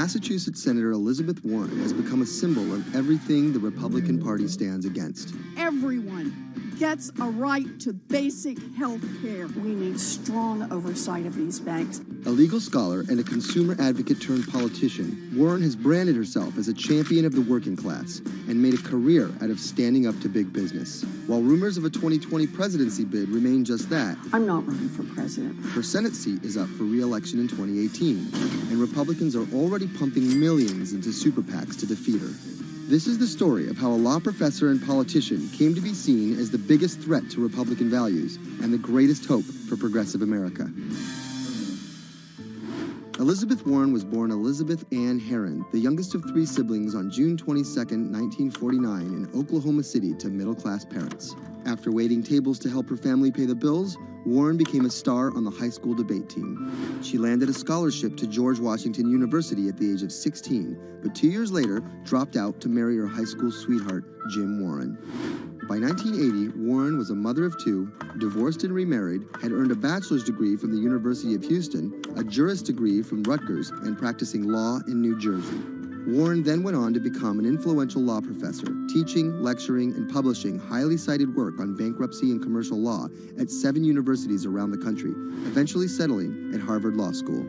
Massachusetts Senator Elizabeth Warren has become a symbol of everything the Republican Party stands against. Everyone gets a right to basic health care. We need strong oversight of these banks. A legal scholar and a consumer advocate turned politician, Warren has branded herself as a champion of the working class and made a career out of standing up to big business. While rumors of a 2020 presidency bid remain just that, I'm not running for president. her Senate seat is up for re-election in 2018, and Republicans are already pumping millions into super PACs to defeat her. This is the story of how a law professor and politician came to be seen as the biggest threat to Republican values and the greatest hope for progressive America. Elizabeth Warren was born Elizabeth Ann Herron, the youngest of three siblings, on June 22, 1949 in Oklahoma City to middle-class parents. After waiting tables to help her family pay the bills, Warren became a star on the high school debate team. She landed a scholarship to George Washington University at the age of 16, but 2 years later dropped out to marry her high school sweetheart, Jim Warren. By 1980, Warren was a mother of two, divorced and remarried, had earned a bachelor's degree from the University of Houston, a juris degree from Rutgers, and practicing law in New Jersey. Warren then went on to become an influential law professor, teaching, lecturing, and publishing highly cited work on bankruptcy and commercial law at 7 universities around the country, eventually settling at Harvard Law School.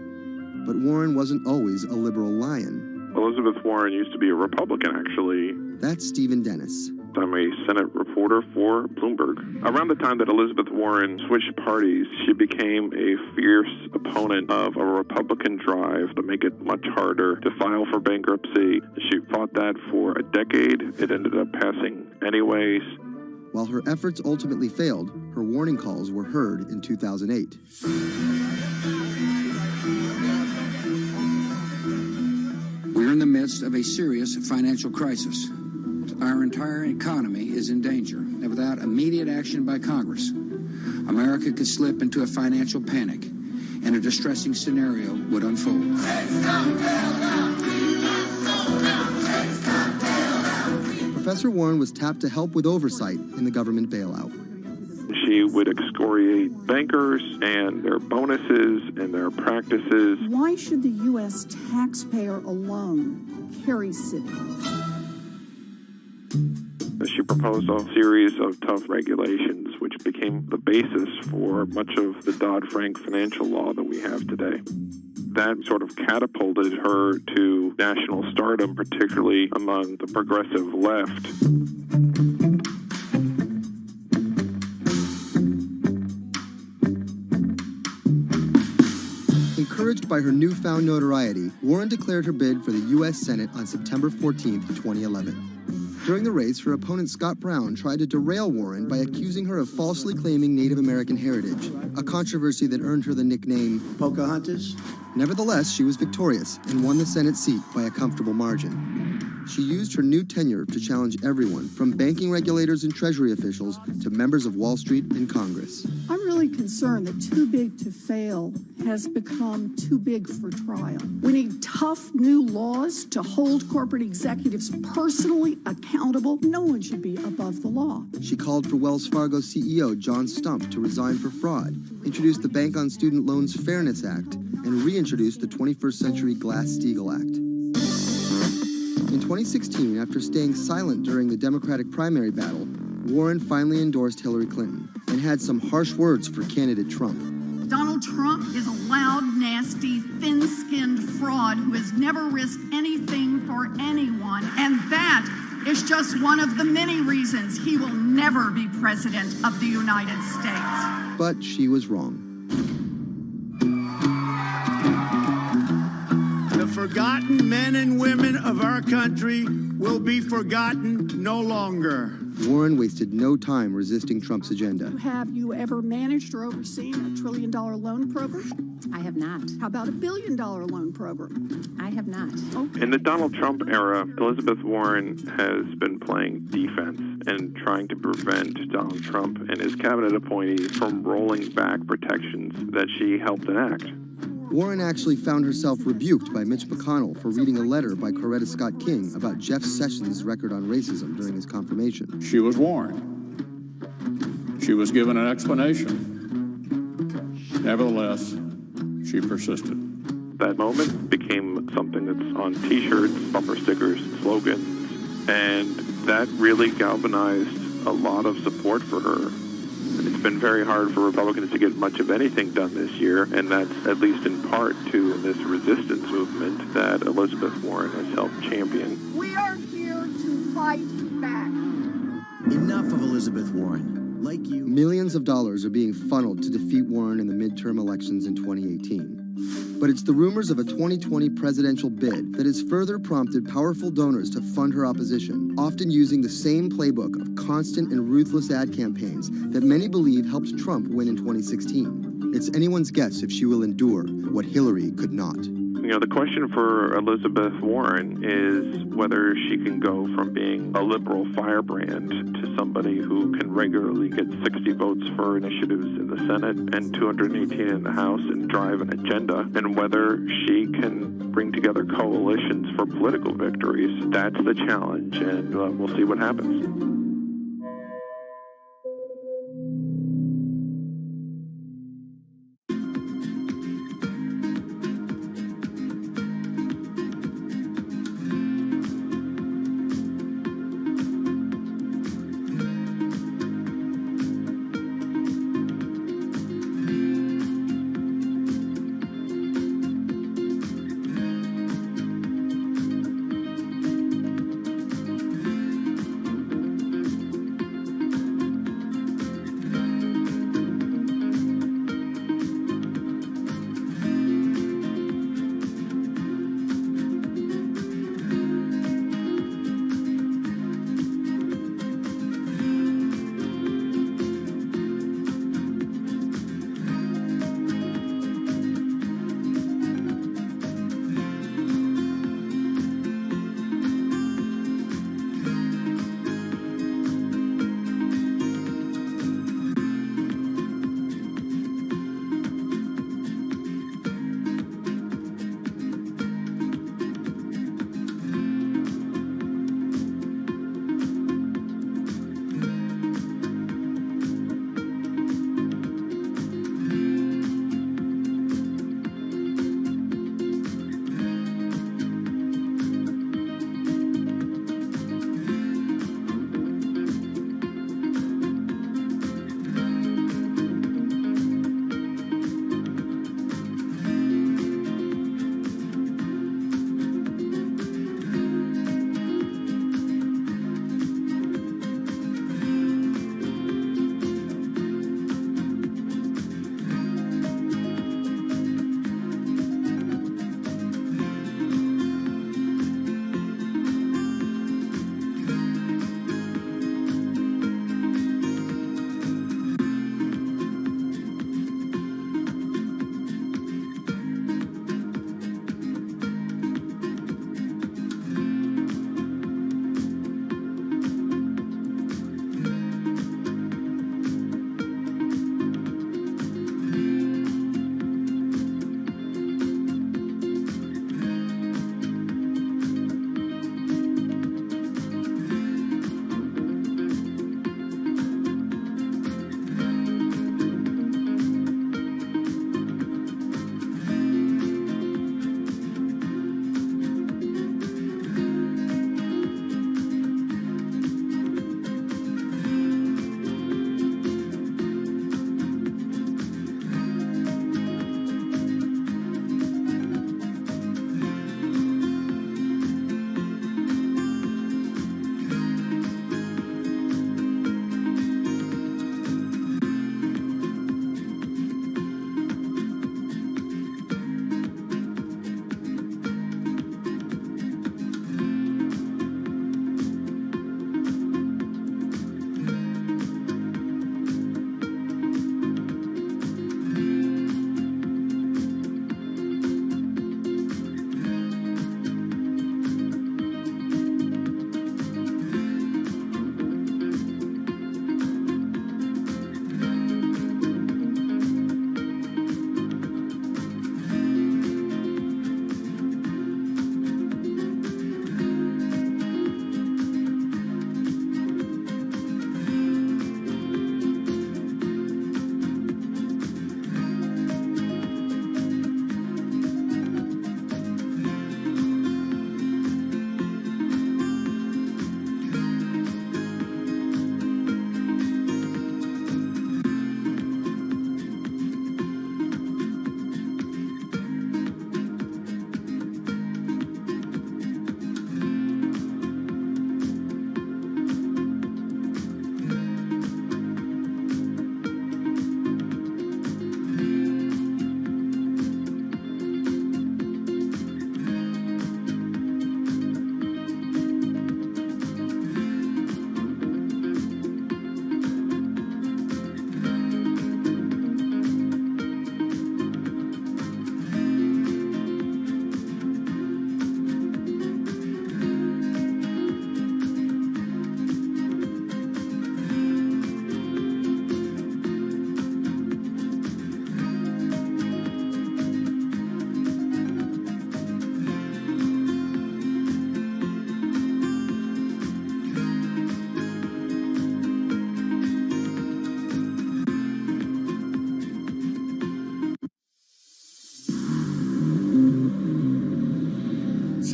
But Warren wasn't always a liberal lion. Elizabeth Warren used to be a Republican, actually. That's Stephen Dennis. I'm a Senate reporter for Bloomberg. Around the time that Elizabeth Warren switched parties, she became a fierce opponent of a Republican drive to make it much harder to file for bankruptcy. She fought that for a decade. It ended up passing anyways. While her efforts ultimately failed, her warning calls were heard in 2008. We're in the midst of a serious financial crisis. Our entire economy is in danger, and without immediate action by Congress, America could slip into a financial panic, and a distressing scenario would unfold. Professor Warren was tapped to help with oversight in the government bailout. She would excoriate bankers and their bonuses and their practices. Why should the U.S. taxpayer alone carry city? She proposed a series of tough regulations, which became the basis for much of the Dodd-Frank financial law that we have today. That sort of catapulted her to national stardom, particularly among the progressive left. Encouraged by her newfound notoriety, Warren declared her bid for the U.S. Senate on September 14, 2011. During the race, her opponent Scott Brown tried to derail Warren by accusing her of falsely claiming Native American heritage, a controversy that earned her the nickname Pocahontas. Nevertheless, she was victorious and won the Senate seat by a comfortable margin. She used her new tenure to challenge everyone, from banking regulators and Treasury officials to members of Wall Street and Congress. I'm really concerned that too big to fail has become too big for trial. We need tough new laws to hold corporate executives personally accountable. No one should be above the law. She called for Wells Fargo CEO John Stump to resign for fraud, introduced the Bank on Student Loans Fairness Act, and reintroduced the 21st Century Glass-Steagall Act. In 2016, after staying silent during the Democratic primary battle, Warren finally endorsed Hillary Clinton and had some harsh words for candidate Trump. Donald Trump is a loud, nasty, thin-skinned fraud who has never risked anything for anyone, and that is just one of the many reasons he will never be president of the United States. But she was wrong. The forgotten men and women of our country will be forgotten no longer. Warren wasted no time resisting Trump's agenda. Have you ever managed or overseen a $1 trillion loan program? I have not. How about a $1 billion loan program? I have not. Okay. In the Donald Trump era, Elizabeth Warren has been playing defense and trying to prevent Donald Trump and his cabinet appointees from rolling back protections that she helped enact. Warren actually found herself rebuked by Mitch McConnell for reading a letter by Coretta Scott King about Jeff Sessions' record on racism during his confirmation. She was warned. She was given an explanation. Nevertheless, she persisted. That moment became something that's on T-shirts, bumper stickers, slogans, and that really galvanized a lot of support for her. It's been very hard for Republicans to get much of anything done this year, and that's at least in part to this resistance movement that Elizabeth Warren has helped champion. We are here to fight back. Enough of Elizabeth Warren. Like you, Millions of dollars are being funneled to defeat Warren in the midterm elections in 2018. But it's the rumors of a 2020 presidential bid that has further prompted powerful donors to fund her opposition, often using the same playbook of constant and ruthless ad campaigns that many believe helped Trump win in 2016. It's anyone's guess if she will endure what Hillary could not. You know, the question for Elizabeth Warren is whether she can go from being a liberal firebrand to somebody who can regularly get 60 votes for initiatives in the Senate and 218 in the House and drive an agenda, and whether she can bring together coalitions for political victories. That's the challenge, and we'll see what happens.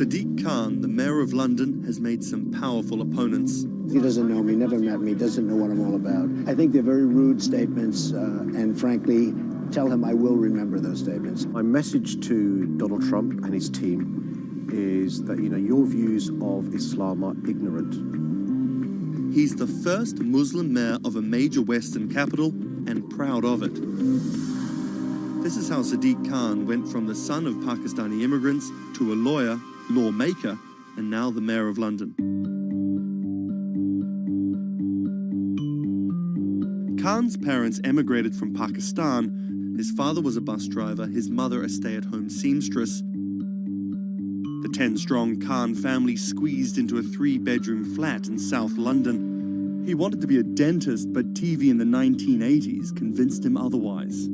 Sadiq Khan, the mayor of London, has made some powerful opponents. He doesn't know me, never met me, doesn't know what I'm all about. I think they're very rude statements, and frankly, tell him I will remember those statements. My message to Donald Trump and his team is that, your views of Islam are ignorant. He's the first Muslim mayor of a major Western capital and proud of it. This is how Sadiq Khan went from the son of Pakistani immigrants to a lawyer, lawmaker, and now the mayor of London. Khan's parents emigrated from Pakistan. His father was a bus driver, his mother a stay-at-home seamstress. The 10-strong Khan family squeezed into a 3-bedroom flat in South London. He wanted to be a dentist, but TV in the 1980s convinced him otherwise.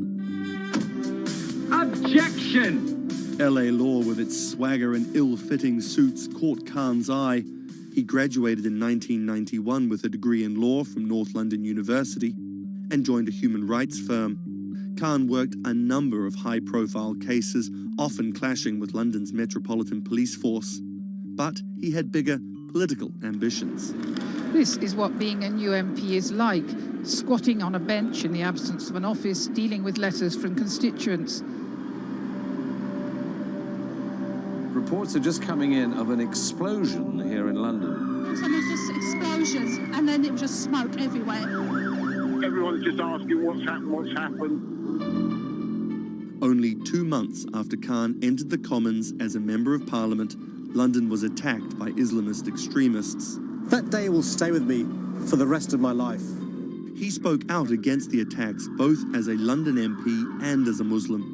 Objection! LA law with its swagger and ill-fitting suits caught Khan's eye. He graduated in 1991 with a degree in law from North London University and joined a human rights firm. Khan worked a number of high-profile cases, often clashing with London's Metropolitan Police Force. But he had bigger political ambitions. This is what being a new MP is like, squatting on a bench in the absence of an office, dealing with letters from constituents. Reports are just coming in of an explosion here in London. So there's just explosions, and then it was just smoke everywhere. Everyone's just asking what's happened. Only 2 months after Khan entered the Commons as a Member of Parliament, London was attacked by Islamist extremists. That day will stay with me for the rest of my life. He spoke out against the attacks both as a London MP and as a Muslim.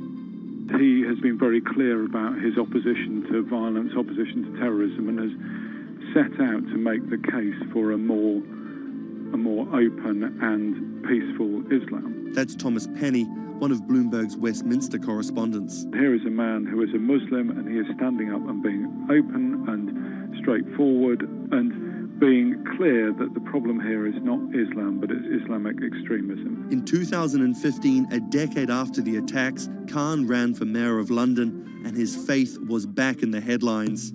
He has been very clear about his opposition to violence, opposition to terrorism, and has set out to make the case for a more open and peaceful Islam. That's Thomas Penny, one of Bloomberg's Westminster correspondents. Here is a man who is a Muslim, and he is standing up and being open and straightforward and being clear that the problem here is not Islam, but it's Islamic extremism. In 2015, a decade after the attacks, Khan ran for mayor of London, and his faith was back in the headlines.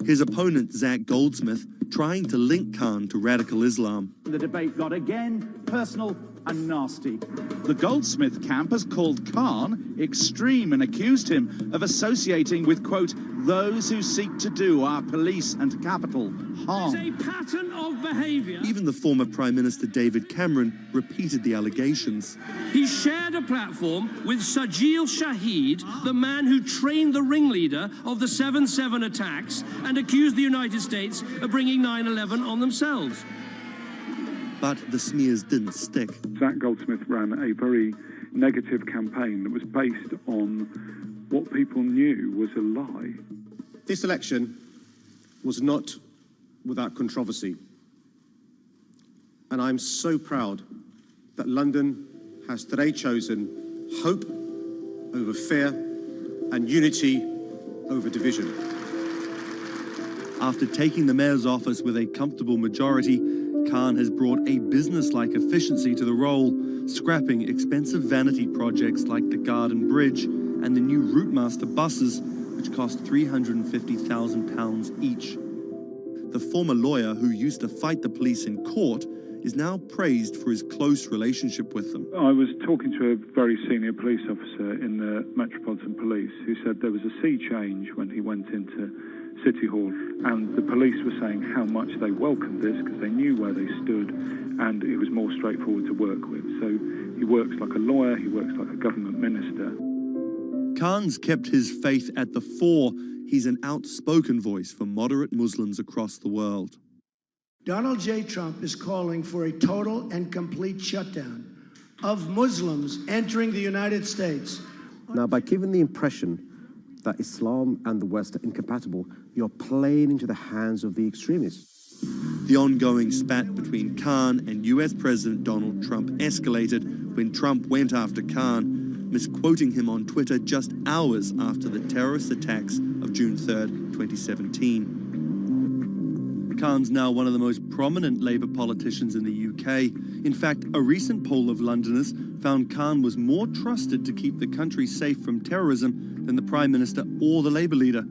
His opponent, Zach Goldsmith, trying to link Khan to radical Islam. The debate got again personal and nasty. The Goldsmith camp has called Khan extreme and accused him of associating with, quote, those who seek to do our police and capital harm. It's a pattern of behaviour. Even the former Prime Minister David Cameron repeated the allegations. He shared a platform with Sajil Shahid, the man who trained the ringleader of the 7/7 attacks and accused the United States of bringing 9/11 on themselves. But the smears didn't stick. Zach Goldsmith ran a very negative campaign that was based on what people knew was a lie. This election was not without controversy. And I'm so proud that London has today chosen hope over fear and unity over division. After taking the mayor's office with a comfortable majority, Khan has brought a business-like efficiency to the role, scrapping expensive vanity projects like the Garden Bridge and the new Routemaster buses, which cost £350,000 each. The former lawyer who used to fight the police in court is now praised for his close relationship with them. I was talking to a very senior police officer in the Metropolitan Police who said there was a sea change when he went into City Hall, and the police were saying how much they welcomed this because they knew where they stood and it was more straightforward to work with. So he works like a lawyer, he works like a government minister. Khan's kept his faith at the fore. He's an outspoken voice for moderate Muslims across the world. Donald J. Trump is calling for a total and complete shutdown of Muslims entering the United States. Now, by giving the impression that Islam and the West are incompatible, you're playing into the hands of the extremists. The ongoing spat between Khan and US President Donald Trump escalated when Trump went after Khan, misquoting him on Twitter just hours after the terrorist attacks of June 3rd, 2017. Khan's now one of the most prominent Labour politicians in the UK. In fact, a recent poll of Londoners found Khan was more trusted to keep the country safe from terrorism than the Prime Minister or the Labour leader.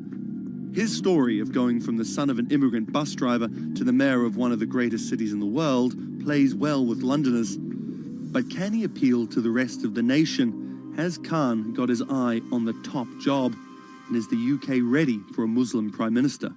His story of going from the son of an immigrant bus driver to the mayor of one of the greatest cities in the world plays well with Londoners. But can he appeal to the rest of the nation? Has Khan got his eye on the top job? And is the UK ready for a Muslim Prime Minister?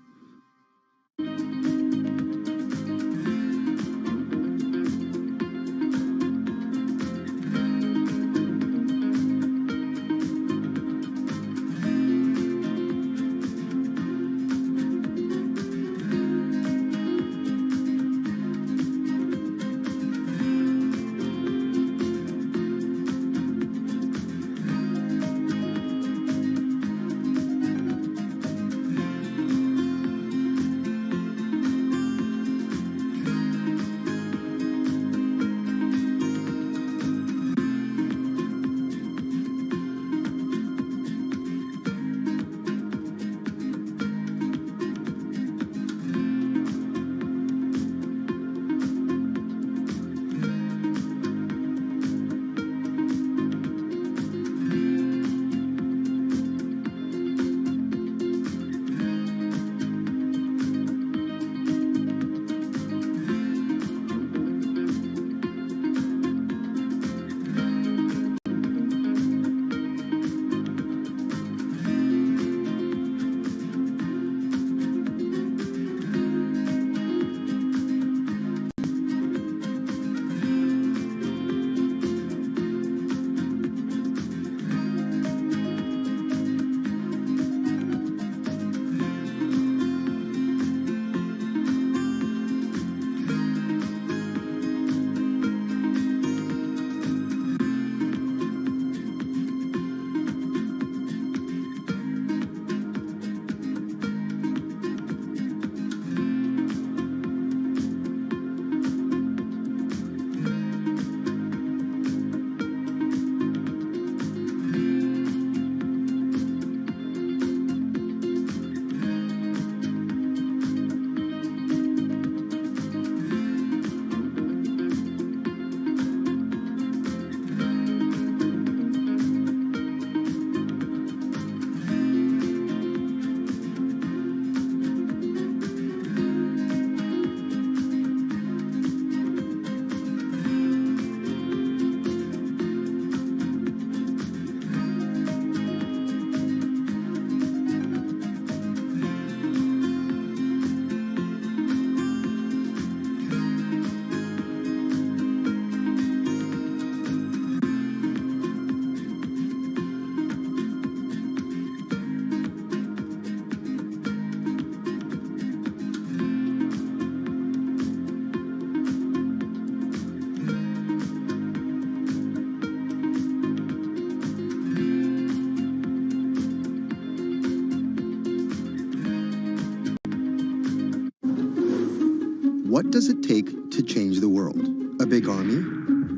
What does it take to change the world? A big army?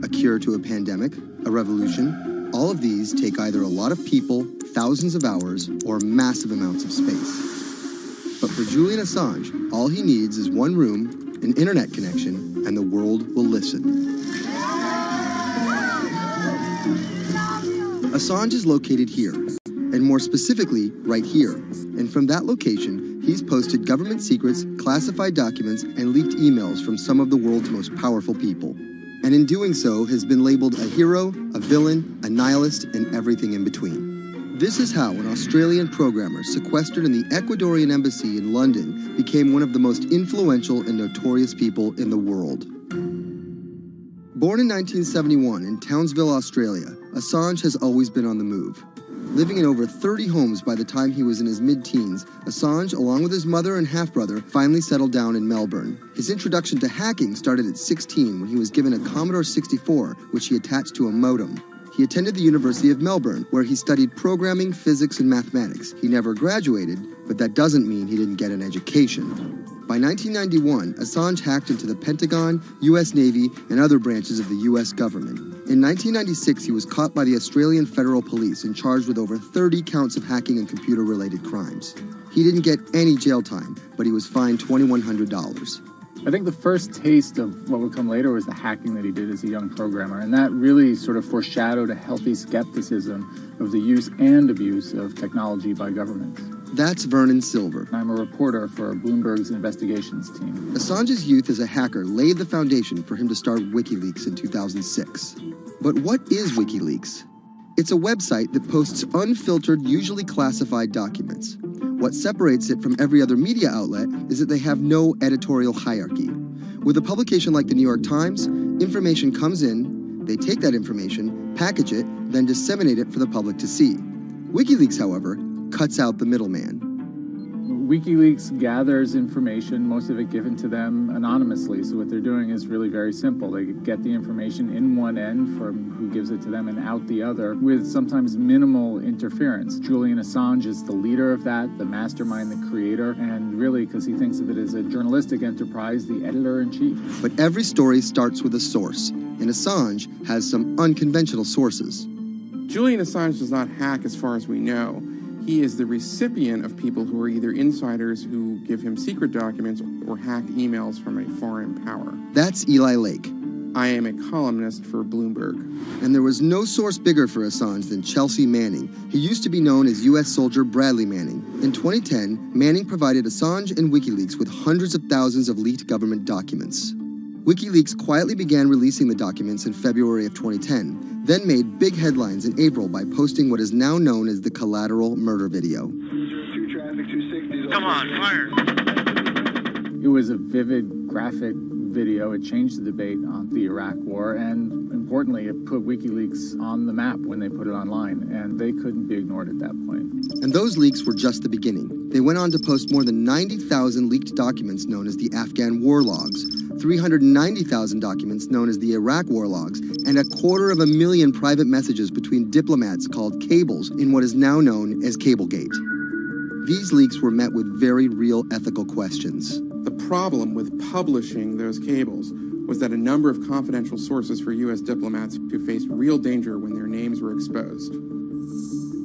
A cure to a pandemic? A revolution? All of these take either a lot of people, thousands of hours, or massive amounts of space. But for Julian Assange, all he needs is one room, an internet connection, and the world will listen. Assange is located here, and more specifically, right here. And from that location, he's posted government secrets, classified documents, and leaked emails from some of the world's most powerful people. And in doing so, has been labeled a hero, a villain, a nihilist, and everything in between. This is how an Australian programmer sequestered in the Ecuadorian embassy in London became one of the most influential and notorious people in the world. Born in 1971 in Townsville, Australia, Assange has always been on the move. Living in over 30 homes by the time he was in his mid-teens, Assange, along with his mother and half-brother, finally settled down in Melbourne. His introduction to hacking started at 16 when he was given a Commodore 64, which he attached to a modem. He attended the University of Melbourne, where he studied programming, physics, and mathematics. He never graduated, but that doesn't mean he didn't get an education. By 1991, Assange hacked into the Pentagon, U.S. Navy, and other branches of the U.S. government. In 1996, he was caught by the Australian Federal Police and charged with over 30 counts of hacking and computer-related crimes. He didn't get any jail time, but he was fined $2,100. I think the first taste of what would come later was the hacking that he did as a young programmer, and that really sort of foreshadowed a healthy skepticism of the use and abuse of technology by governments. That's Vernon Silver. I'm a reporter for Bloomberg's investigations team. Assange's youth as a hacker laid the foundation for him to start WikiLeaks in 2006. But what is WikiLeaks? It's a website that posts unfiltered, usually classified documents. What separates it from every other media outlet is that they have no editorial hierarchy. With a publication like the New York Times, information comes in, they take that information, package it, then disseminate it for the public to see. WikiLeaks, however, cuts out the middleman. WikiLeaks gathers information, most of it given to them anonymously. So what they're doing is really very simple. They get the information in one end from who gives it to them and out the other with sometimes minimal interference. Julian Assange is the leader of that, the mastermind, the creator, and really, because he thinks of it as a journalistic enterprise, the editor-in-chief. But every story starts with a source, and Assange has some unconventional sources. Julian Assange does not hack as far as we know. He is the recipient of people who are either insiders who give him secret documents or hacked emails from a foreign power. That's Eli Lake. I am a columnist for Bloomberg. And there was no source bigger for Assange than Chelsea Manning. He used to be known as U.S. soldier Bradley Manning. In 2010, Manning provided Assange and WikiLeaks with hundreds of thousands of leaked government documents. WikiLeaks quietly began releasing the documents in February of 2010, then made big headlines in April by posting what is now known as the collateral murder video. Come on, fire! It was a vivid, graphic video. It changed the debate on the Iraq War, and importantly, it put WikiLeaks on the map when they put it online, and they couldn't be ignored at that point. And those leaks were just the beginning. They went on to post more than 90,000 leaked documents known as the Afghan war logs, 390,000 documents known as the Iraq war logs, and 250,000 private messages between diplomats called cables in what is now known as Cablegate. These leaks were met with very real ethical questions. The problem with publishing those cables was that a number of confidential sources for U.S. diplomats who faced real danger when their names were exposed.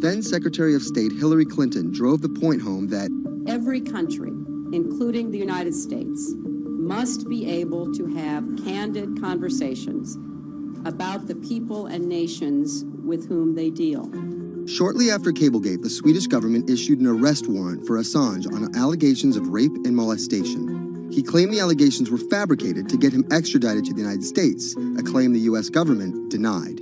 Then Secretary of State Hillary Clinton drove the point home that every country, including the United States, must be able to have candid conversations about the people and nations with whom they deal. Shortly after Cablegate, the Swedish government issued an arrest warrant for Assange on allegations of rape and molestation. He claimed the allegations were fabricated to get him extradited to the United States, a claim the U.S. government denied.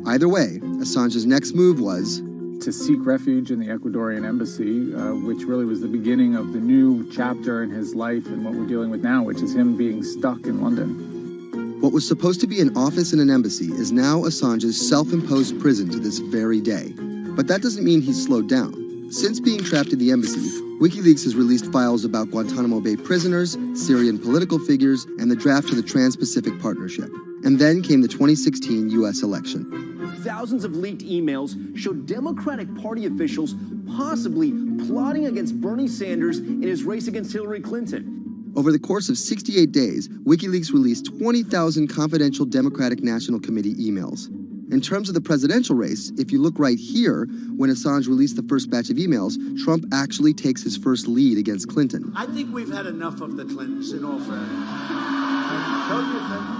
Either way, Assange's next move was to seek refuge in the Ecuadorian embassy, which really was the beginning of the new chapter in his life and what we're dealing with now, which is him being stuck in London. What was supposed to be an office in an embassy is now Assange's self-imposed prison to this very day. But that doesn't mean he's slowed down. Since being trapped in the embassy, WikiLeaks has released files about Guantanamo Bay prisoners, Syrian political figures, and the draft of the Trans-Pacific Partnership. And then came the 2016 U.S. election. Thousands of leaked emails show Democratic Party officials possibly plotting against Bernie Sanders in his race against Hillary Clinton. Over the course of 68 days, WikiLeaks released 20,000 confidential Democratic National Committee emails. In terms of the presidential race, if you look right here, when Assange released the first batch of emails, Trump actually takes his first lead against Clinton. I think we've had enough of the Clintons, in all fairness.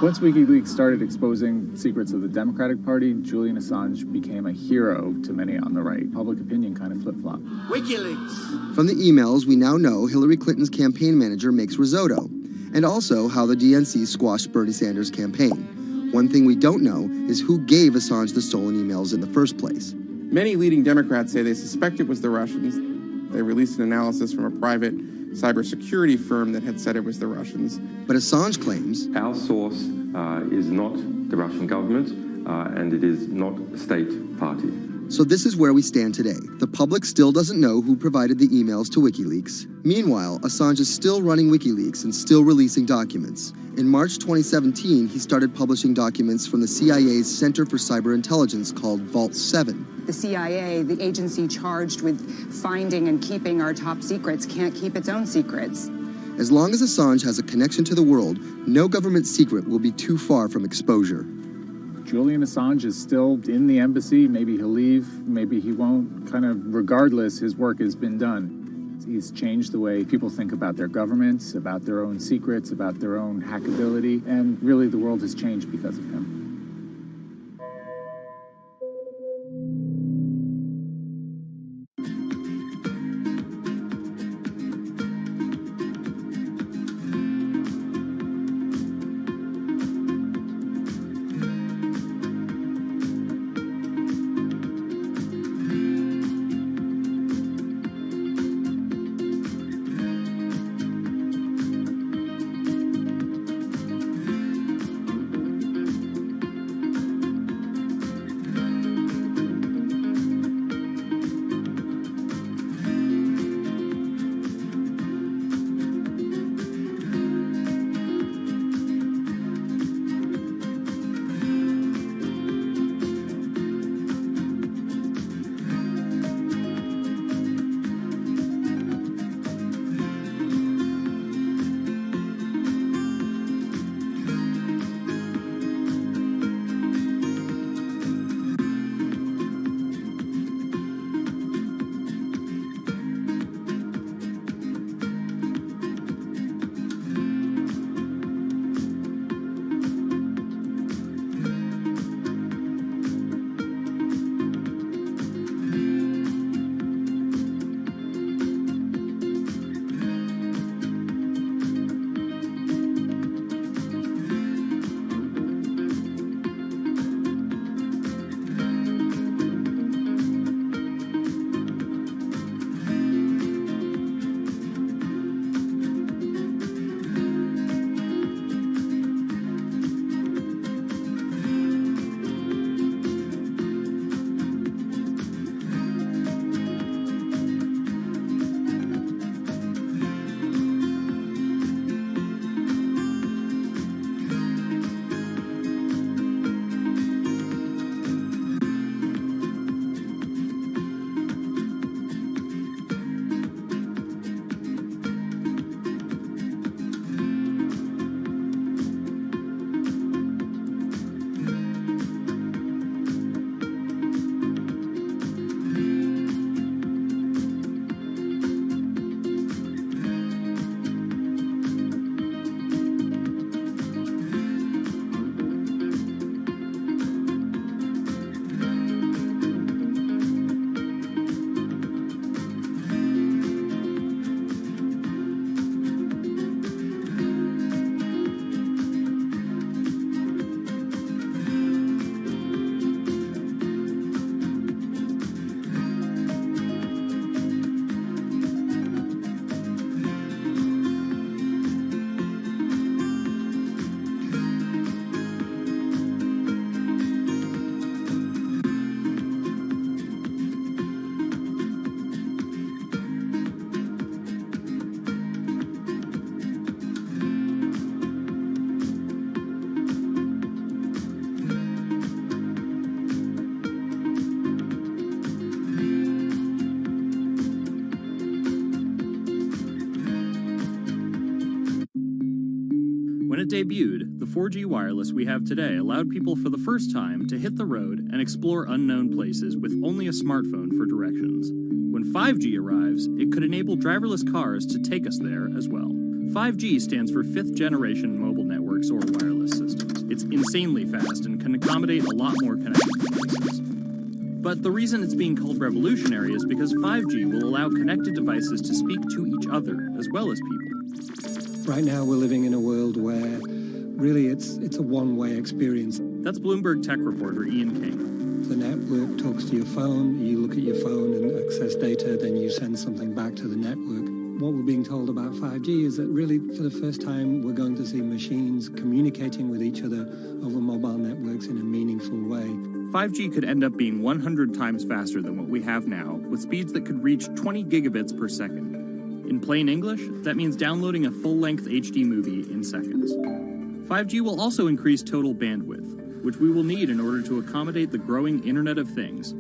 Once WikiLeaks started exposing secrets of the Democratic Party, Julian Assange became a hero to many on the right. Public opinion kind of flip-flopped. WikiLeaks. From the emails, we now know Hillary Clinton's campaign manager makes risotto, and also how the DNC squashed Bernie Sanders' campaign. One thing we don't know is who gave Assange the stolen emails in the first place. Many leading Democrats say they suspect it was the Russians. They released an analysis from a private cybersecurity firm that had said it was the Russians. But Assange claims our source is not the Russian government, and it is not a state party. So this is where we stand today. The public still doesn't know who provided the emails to WikiLeaks. Meanwhile, Assange is still running WikiLeaks and still releasing documents. In March 2017, he started publishing documents from the CIA's Center for Cyber Intelligence called Vault 7. The CIA, the agency charged with finding and keeping our top secrets, can't keep its own secrets. As long as Assange has a connection to the world, no government secret will be too far from exposure. Julian Assange is still in the embassy. Maybe he'll leave, maybe he won't. Kind of regardless, his work has been done. He's changed the way people think about their governments, about their own secrets, about their own hackability, and really the world has changed because of him. it debuted, the 4G wireless we have today allowed people for the first time to hit the road and explore unknown places with only a smartphone for directions. When 5G arrives, it could enable driverless cars to take us there as well. 5G stands for fifth generation mobile networks or wireless systems. It's insanely fast and can accommodate a lot more connected devices. But the reason it's being called revolutionary is because 5G will allow connected devices to speak to each other as well as people. Right now we're living in a world where really it's a one-way experience. That's Bloomberg tech reporter Ian King. The network talks to your phone, you look at your phone and access data, then you send something back to the network. What we're being told about 5G is that really for the first time we're going to see machines communicating with each other over mobile networks in a meaningful way. 5G could end up being 100 times faster than what we have now, with speeds that could reach 20 gigabits per second. In plain English, that means downloading a full-length HD movie in seconds. 5G will also increase total bandwidth, which we will need in order to accommodate the growing Internet of Things.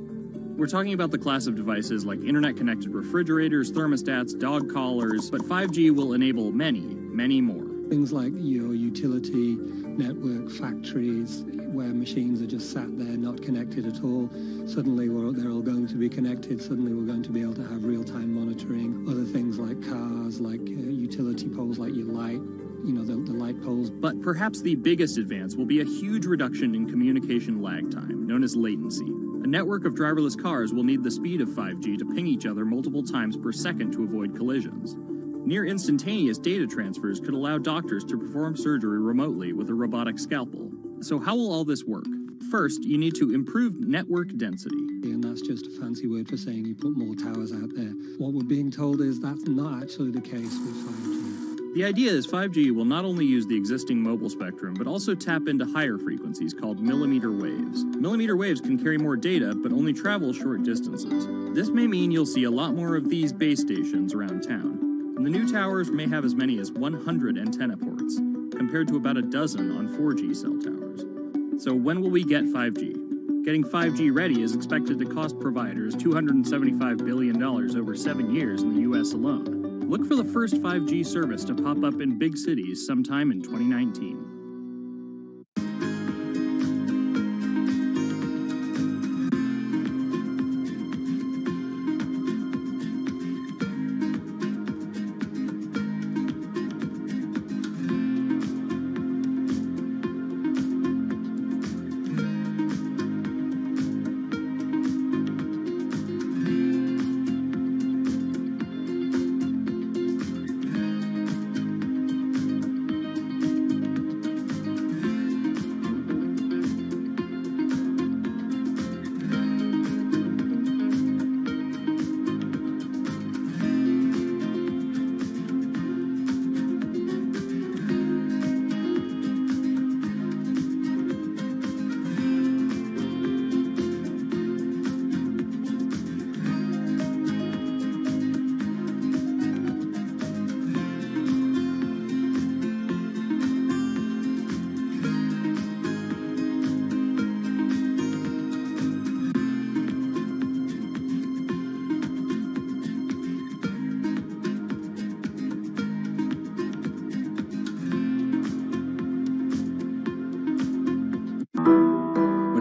We're talking about the class of devices like internet-connected refrigerators, thermostats, dog collars, but 5G will enable many, many more. Things like your utility network, factories, where machines are just sat there, not connected at all. Suddenly they're all going to be connected. Suddenly we're going to be able to have real-time monitoring. Other things like cars, like utility poles, like your light, the light poles. But perhaps the biggest advance will be a huge reduction in communication lag time, known as latency. A network of driverless cars will need the speed of 5G to ping each other multiple times per second to avoid collisions. Near instantaneous data transfers could allow doctors to perform surgery remotely with a robotic scalpel. So how will all this work? First, you need to improve network density. And that's just a fancy word for saying you put more towers out there. What we're being told is that's not actually the case with 5G. The idea is 5G will not only use the existing mobile spectrum, but also tap into higher frequencies called millimeter waves. Millimeter waves can carry more data, but only travel short distances. This may mean you'll see a lot more of these base stations around town. And the new towers may have as many as 100 antenna ports, compared to about a dozen on 4G cell towers. So when will we get 5G? Getting 5G ready is expected to cost providers $275 billion over 7 years in the US alone. Look for the first 5G service to pop up in big cities sometime in 2019.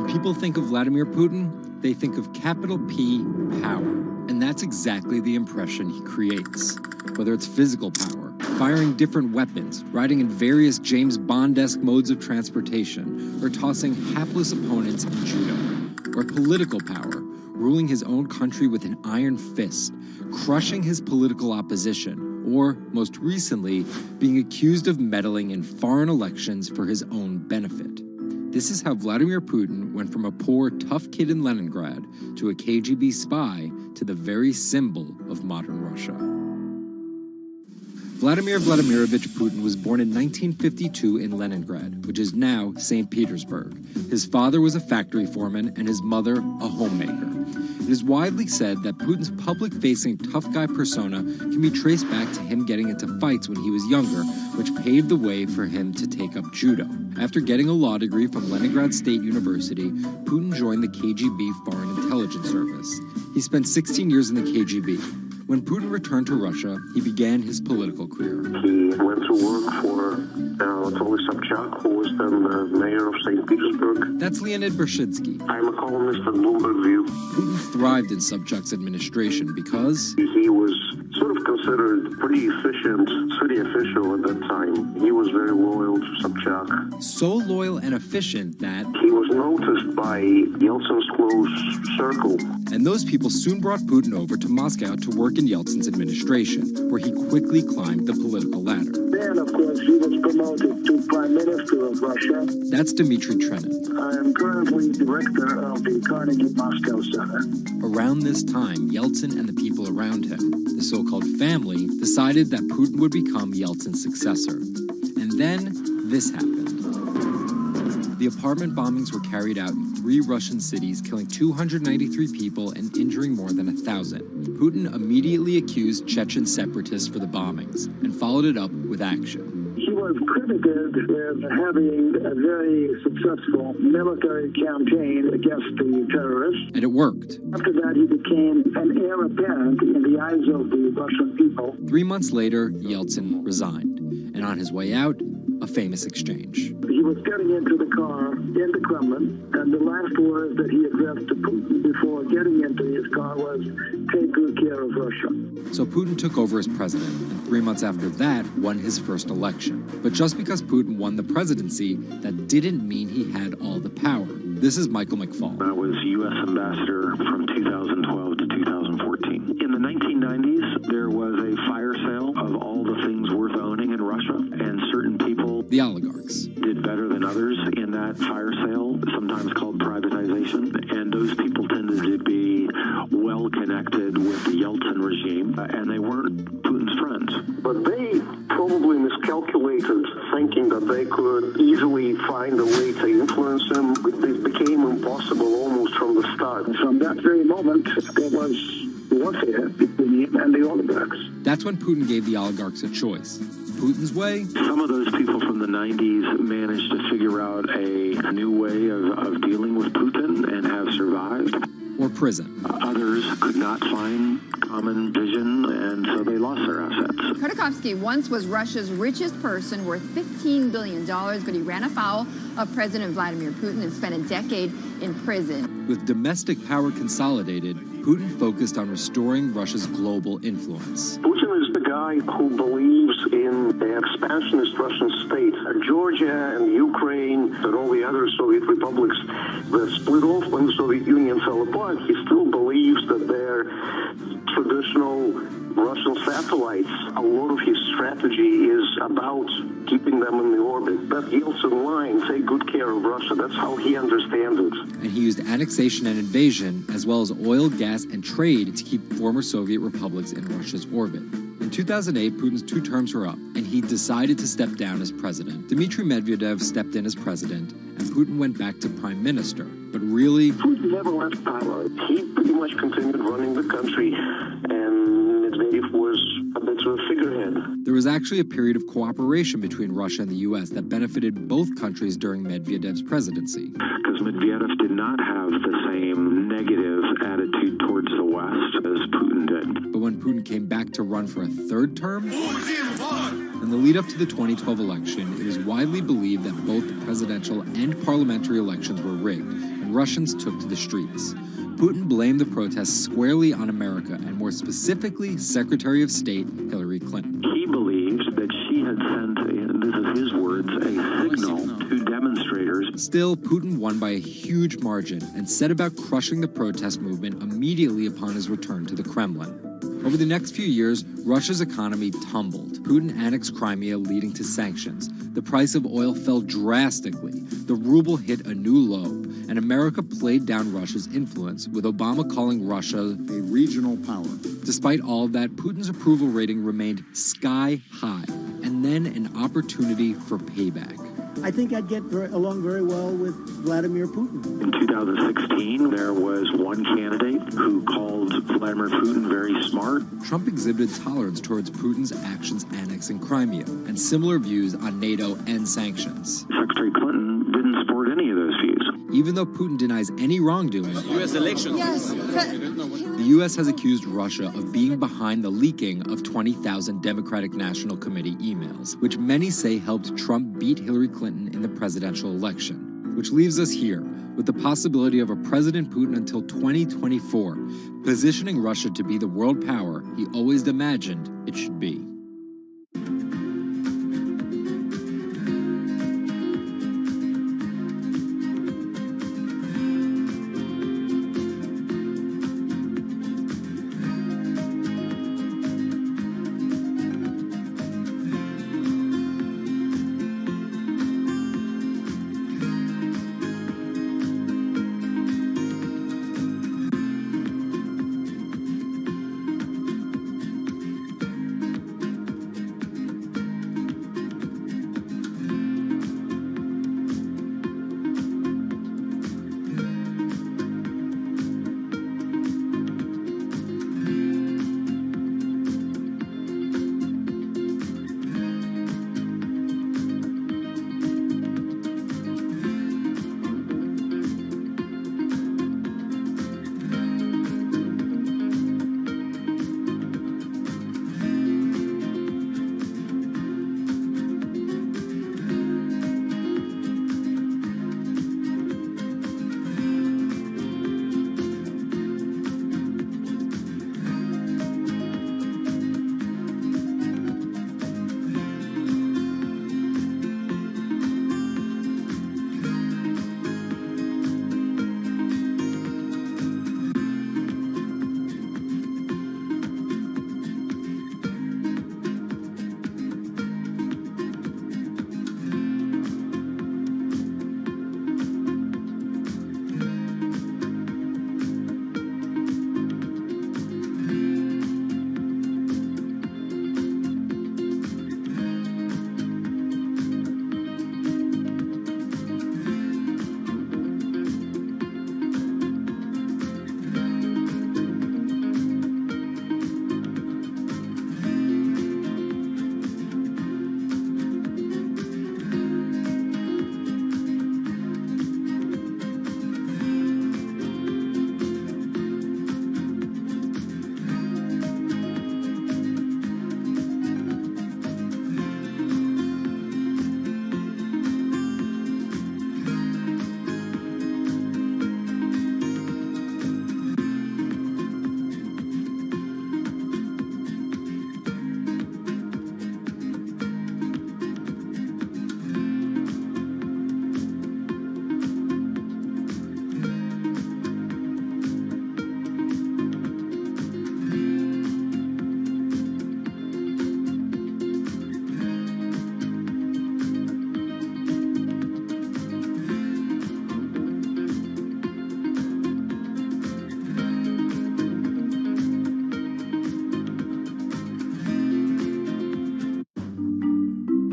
People think of Vladimir Putin, they think of capital P, power. And that's exactly the impression he creates. Whether it's physical power, firing different weapons, riding in various James Bond-esque modes of transportation, or tossing hapless opponents in judo. Or political power, ruling his own country with an iron fist, crushing his political opposition, or, most recently, being accused of meddling in foreign elections for his own benefit. This is how Vladimir Putin went from a poor, tough kid in Leningrad to a KGB spy to the very symbol of modern Russia. Vladimir Vladimirovich Putin was born in 1952 in Leningrad, which is now St. Petersburg. His father was a factory foreman and his mother a homemaker. It is widely said that Putin's public-facing tough guy persona can be traced back to him getting into fights when he was younger, which paved the way for him to take up judo. After getting a law degree from Leningrad State University, Putin joined the KGB Foreign Intelligence Service. He spent 16 years in the KGB. When Putin returned to Russia, he began his political career. He went to work for Anatoly Sobchak, who was then the mayor of St. Petersburg. That's Leonid Bershidsky. I'm a columnist at Bloomberg View. Putin thrived in Sobchak's administration because he was sort of considered pretty efficient city official at that time. He was very loyal to Sobchak. So loyal and efficient that he was noticed by Yeltsin's close circle. And those people soon brought Putin over to Moscow to work in Yeltsin's administration, where he quickly climbed the political ladder. Then, of course, he was promoted to Prime Minister of Russia. That's Dmitry Trenin. I am currently director of the Carnegie Moscow Center. Around this time, Yeltsin and the people around him, the so-called family, decided that Putin would become Yeltsin's successor. And then this happened. The apartment bombings were carried out in 3 Russian cities, killing 293 people and injuring more than 1,000. Putin immediately accused Chechen separatists for the bombings and followed it up with action. He was credited with having a very successful military campaign against the terrorists. And it worked. After that, he became an heir apparent in the eyes of the Russian people. 3 months later, Yeltsin resigned. And on his way out, a famous exchange. He was getting into the car in the Kremlin, and the last words that he addressed to Putin before getting into his car was, "Take good care of Russia." So Putin took over as president, and 3 months after that, won his first election. But just because Putin won the presidency, that didn't mean he had all the power. This is Michael McFall. I was U.S. ambassador from 2012 to 2014. In the 1990s, there was a fire sale of all the things worth owning in Russia, and certain people, the oligarchs, did better than others in that fire sale, sometimes called privatization, and those people tended to be well connected with the Yeltsin regime, and they weren't Putin's friends. But they probably miscalculated, thinking that they could easily find a way to influence him. It became impossible almost from the start. From that very moment, there was warfare between him and the oligarchs. That's when Putin gave the oligarchs a choice. Putin's way? Some of those people from the 90s managed to figure out a new way of dealing with Putin and have survived. Or prison. Others could not find common vision, and so they lost their assets. Khodorkovsky once was Russia's richest person, worth $15 billion, but he ran afoul of President Vladimir Putin and spent a decade in prison. With domestic power consolidated, Putin focused on restoring Russia's global influence. Putin is the guy who believes in the expansionist Russian state. Georgia and Ukraine and all the other Soviet republics that split off when the Soviet Union fell apart, he still believes that they're traditional Russian satellites. A lot of his strategy is about keeping them in the orbit. That Yeltsin line, take good care of Russia, that's how he understands it. And he used annexation and invasion, as well as oil, gas, and trade to keep former Soviet republics in Russia's orbit. In 2008, Putin's 2 terms were up, and he decided to step down as president. Dmitry Medvedev stepped in as president, and Putin went back to prime minister. But really, Putin never left power. He pretty much continued running the country, and Medvedev was a bit of a figurehead. There was actually a period of cooperation between Russia and the U.S. that benefited both countries during Medvedev's presidency. Because Medvedev did not have the same negative attitude towards the West as Putin did. But when Putin came back to run for a 3rd term, in the lead up to the 2012 election, it was widely believed that both the presidential and parliamentary elections were rigged, and Russians took to the streets. Putin blamed the protests squarely on America, and more specifically, Secretary of State Hillary Clinton. He believed that she had sent, this is his words, a signal to demonstrators. Still, Putin won by a huge margin and set about crushing the protest movement immediately upon his return to the Kremlin. Over the next few years, Russia's economy tumbled. Putin annexed Crimea, leading to sanctions. The price of oil fell drastically. The ruble hit a new low, and America played down Russia's influence, with Obama calling Russia a regional power. Despite all of that, Putin's approval rating remained sky high, and then an opportunity for payback. I think I'd get along very well with Vladimir Putin. In 2016, there was one candidate who called Vladimir Putin very smart. Trump exhibited tolerance towards Putin's actions annexing Crimea, and similar views on NATO and sanctions. Secretary Clinton didn't support any of those views. Even though Putin denies any wrongdoing, U.S. elections. Yes. The U.S. has accused Russia of being behind the leaking of 20,000 Democratic National Committee emails, which many say helped Trump beat Hillary Clinton in the presidential election. Which leaves us here with the possibility of a President Putin until 2024, positioning Russia to be the world power he always imagined it should be.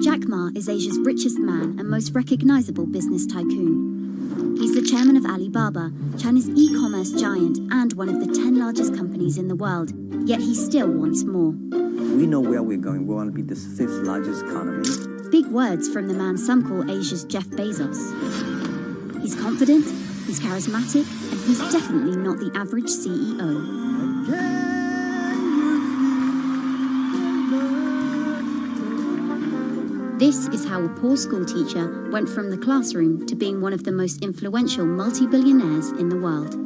Jack Ma is Asia's richest man and most recognizable business tycoon. He's the chairman of Alibaba, China's e-commerce giant and one of the 10 largest companies in the world. Yet he still wants more. We know where we're going. We want to be the 5th largest economy. Big words from the man some call Asia's Jeff Bezos. He's confident, he's charismatic, and he's definitely not the average CEO. This is how a poor school teacher went from the classroom to being one of the most influential multi-billionaires in the world.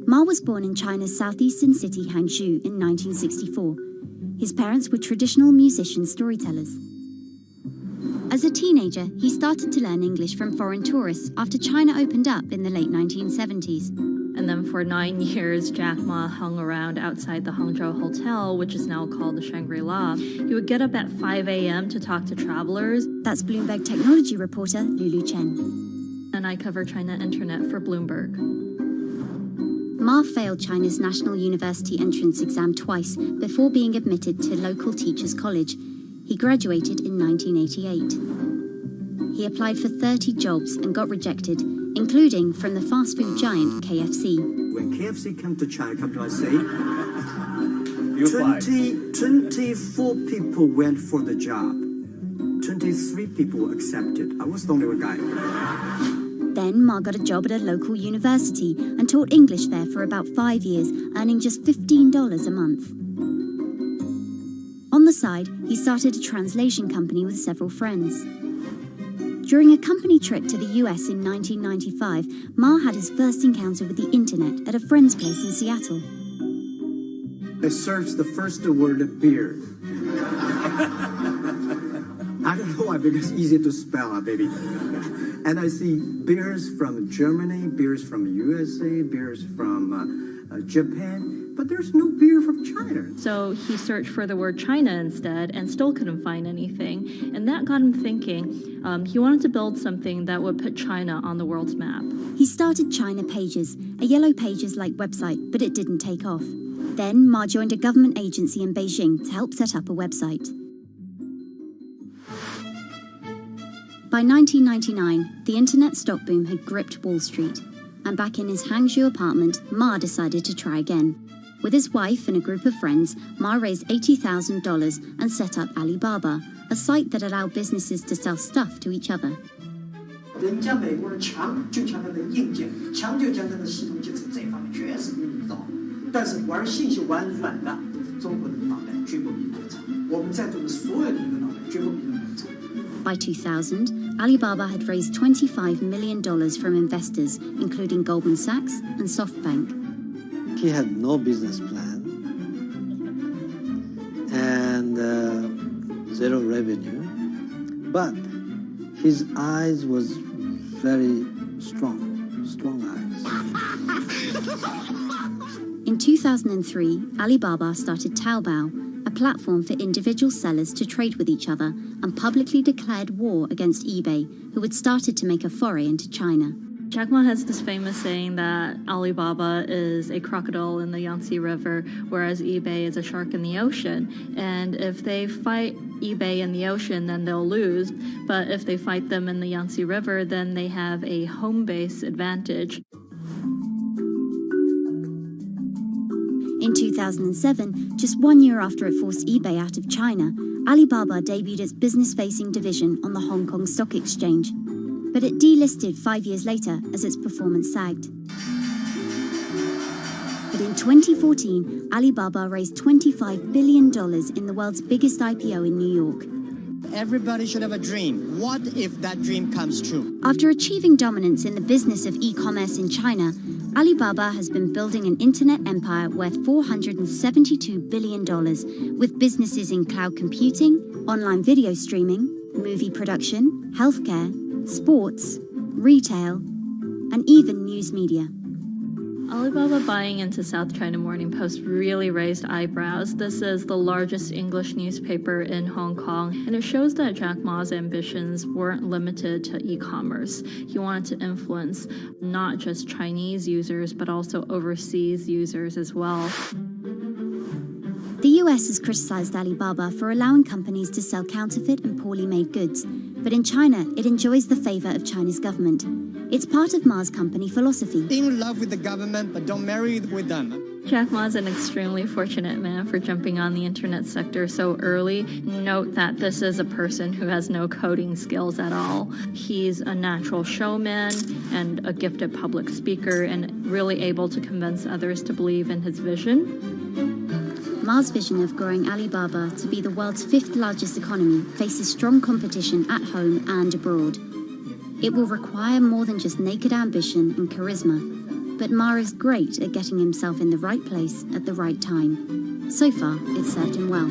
Ma was born in China's southeastern city Hangzhou in 1964. His parents were traditional musician storytellers. As a teenager, he started to learn English from foreign tourists after China opened up in the late 1970s. And then for 9 years, Jack Ma hung around outside the Hangzhou Hotel, which is now called the Shangri-La. He would get up at 5 a.m. to talk to travelers. That's Bloomberg technology reporter Lulu Chen. And I cover China Internet for Bloomberg. Ma failed China's National University entrance exam twice before being admitted to local teachers' college. He graduated in 1988. He applied for 30 jobs and got rejected, including from the fast food giant KFC. When KFC came to China, come to say, 24 people went for the job. 23 people accepted. I was the only guy. Then Ma got a job at a local university and taught English there for about 5 years, earning just $15 a month. On the side, he started a translation company with several friends. During a company trip to the US in 1995, Ma had his first encounter with the internet at a friend's place in Seattle. I searched the first word beer. I don't know why, because it's easy to spell, baby. And I see beers from Germany, beers from USA, beers from Japan, but there's no beer from China. So he searched for the word China instead and still couldn't find anything. And that got him thinking. He wanted to build something that would put China on the world's map. He started China Pages, a Yellow Pages-like website, but it didn't take off. Then Ma joined a government agency in Beijing to help set up a website. By 1999, the internet stock boom had gripped Wall Street, and back in his Hangzhou apartment, Ma decided to try again. With his wife and a group of friends, Ma raised $80,000 and set up Alibaba, a site that allowed businesses to sell stuff to each other. 人家美国人强就强它的硬件，强就强它的系统基础，这方面确实比你早。但是玩信息玩软的，中国人的脑袋绝不比你们长。我们在座的所有的人的脑袋绝不比你们长。By 2000, Alibaba had raised $25 million from investors, including Goldman Sachs and SoftBank. He had no business plan and zero revenue, but his eyes was very strong eyes. In 2003, Alibaba started Taobao, a platform for individual sellers to trade with each other, and publicly declared war against eBay, who had started to make a foray into China. Jack Ma has this famous saying that Alibaba is a crocodile in the Yangtze River, whereas eBay is a shark in the ocean. And if they fight eBay in the ocean, then they'll lose. But if they fight them in the Yangtze River, then they have a home base advantage. In 2007, just 1 year after it forced eBay out of China, Alibaba debuted its business-facing division on the Hong Kong Stock Exchange. But it delisted 5 years later as its performance sagged. But in 2014, Alibaba raised $25 billion in the world's biggest IPO in New York. Everybody should have a dream. What if that dream comes true? After achieving dominance in the business of e-commerce in China, Alibaba has been building an internet empire worth $472 billion, with businesses in cloud computing, online video streaming, movie production, healthcare, sports, retail, and even news media. Alibaba buying into South China Morning Post really raised eyebrows. This is the largest English newspaper in Hong Kong, and it shows that Jack Ma's ambitions weren't limited to e-commerce. He wanted to influence not just Chinese users, but also overseas users as well. The US has criticized Alibaba for allowing companies to sell counterfeit and poorly made goods, but in China, it enjoys the favor of China's government. It's part of Ma's company philosophy. In love with the government, but don't marry with them. Jack Ma is an extremely fortunate man for jumping on the internet sector so early. Note that this is a person who has no coding skills at all. He's a natural showman and a gifted public speaker and really able to convince others to believe in his vision. Ma's vision of growing Alibaba to be the world's 5th largest economy faces strong competition at home and abroad. It will require more than just naked ambition and charisma, but Ma is great at getting himself in the right place at the right time. So far, it's served him well.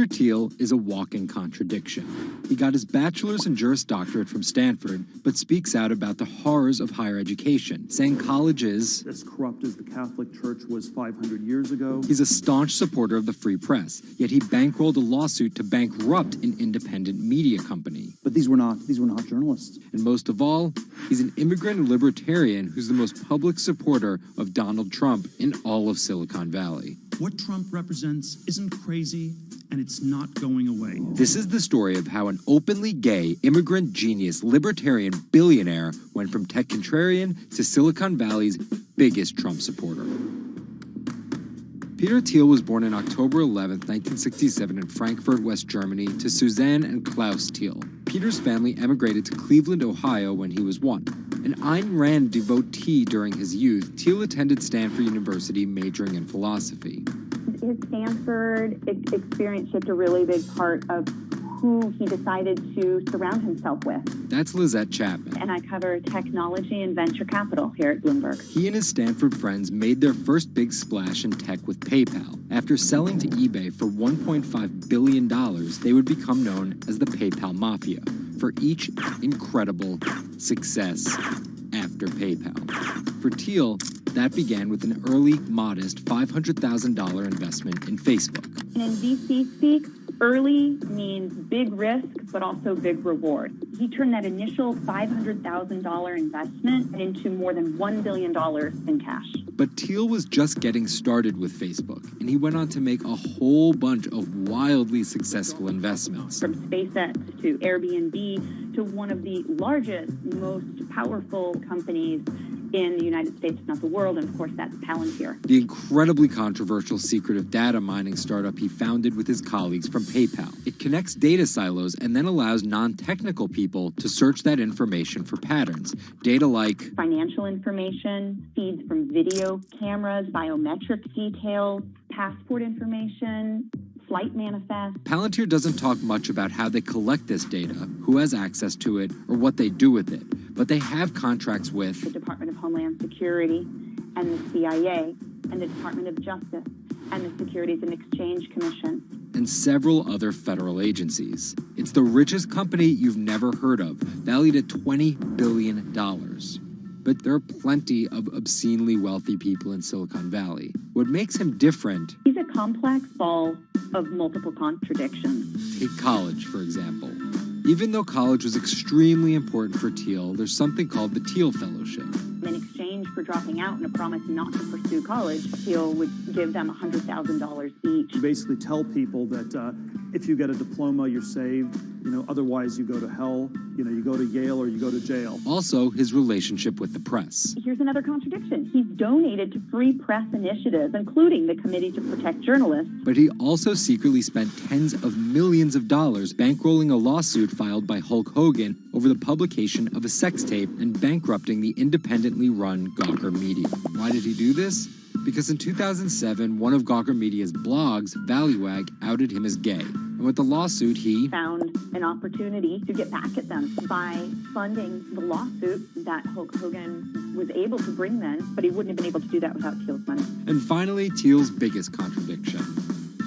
Thiel is a walking contradiction. He got his bachelor's and Juris Doctorate from Stanford, but speaks out about the horrors of higher education, saying college is as corrupt as the Catholic Church was 500 years ago. He's a staunch supporter of the free press, yet he bankrolled a lawsuit to bankrupt an independent media company. But these were not journalists. And most of all, he's an immigrant and libertarian who's the most public supporter of Donald Trump in all of Silicon Valley. What Trump represents isn't crazy, and it's not going away. This is the story of how an openly gay, immigrant genius, libertarian billionaire went from tech contrarian to Silicon Valley's biggest Trump supporter. Peter Thiel was born on October 11, 1967 in Frankfurt, West Germany, to Suzanne and Klaus Thiel. Peter's family emigrated to Cleveland, Ohio when he was 1. An Ayn Rand devotee during his youth, Thiel attended Stanford University majoring in philosophy. His Stanford experience shaped a really big part of who he decided to surround himself with. That's Lizette Chapman. And I cover technology and venture capital here at Bloomberg. He and his Stanford friends made their first big splash in tech with PayPal. After selling to eBay for $1.5 billion, they would become known as the PayPal Mafia for each incredible success after PayPal. For Thiel, that began with an early, modest $500,000 investment in Facebook. And in VC speak, early means big risk, but also big reward. He turned that initial $500,000 investment into more than $1 billion in cash. But Thiel was just getting started with Facebook, and he went on to make a whole bunch of wildly successful investments. From SpaceX to Airbnb to one of the largest, most powerful companies in the United States, if not the world, and of course that's Palantir. The incredibly controversial secretive data mining startup he founded with his colleagues from PayPal. It connects data silos and then allows non-technical people to search that information for patterns. Data like financial information, feeds from video cameras, biometric details, passport information, flight manifest. Palantir doesn't talk much about how they collect this data, who has access to it, or what they do with it. But they have contracts with the Department of Homeland Security and the CIA and the Department of Justice and the Securities and Exchange Commission and several other federal agencies. It's the richest company you've never heard of, valued at $20 billion. But there are plenty of obscenely wealthy people in Silicon Valley. What makes him different... He's a complex ball of multiple contradictions. Take college, for example. Even though college was extremely important for Thiel, there's something called the Thiel Fellowship. In exchange for dropping out and a promise not to pursue college, Thiel would give them $100,000 each. You basically tell people that if you get a diploma, you're saved. Otherwise you go to hell. You go to Yale or you go to jail. Also, his relationship with the press. Here's another contradiction. He's donated to free press initiatives, including the Committee to Protect Journalists. But he also secretly spent tens of millions of dollars bankrolling a lawsuit filed by Hulk Hogan over the publication of a sex tape and bankrupting the independently run Gawker Media. Why did he do this? Because in 2007, one of Gawker Media's blogs, ValueAg, outed him as gay. And with the lawsuit, he found an opportunity to get back at them by funding the lawsuit that Hulk Hogan was able to bring then, but he wouldn't have been able to do that without Thiel's money. And finally, Thiel's biggest contradiction,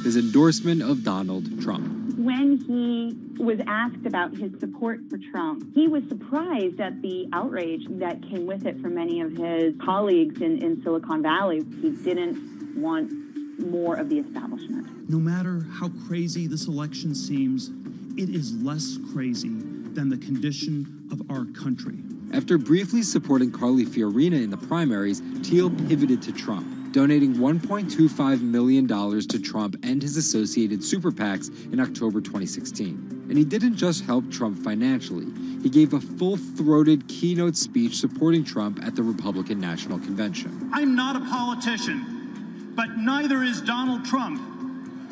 his endorsement of Donald Trump. When he was asked about his support for Trump, he was surprised at the outrage that came with it from many of his colleagues in Silicon Valley. He didn't want more of the establishment. No matter how crazy this election seems, it is less crazy than the condition of our country. After briefly supporting Carly Fiorina in the primaries, Thiel pivoted to Trump, donating $1.25 million to Trump and his associated super PACs in October 2016. And he didn't just help Trump financially. He gave a full-throated keynote speech supporting Trump at the Republican National Convention. I'm not a politician, but neither is Donald Trump.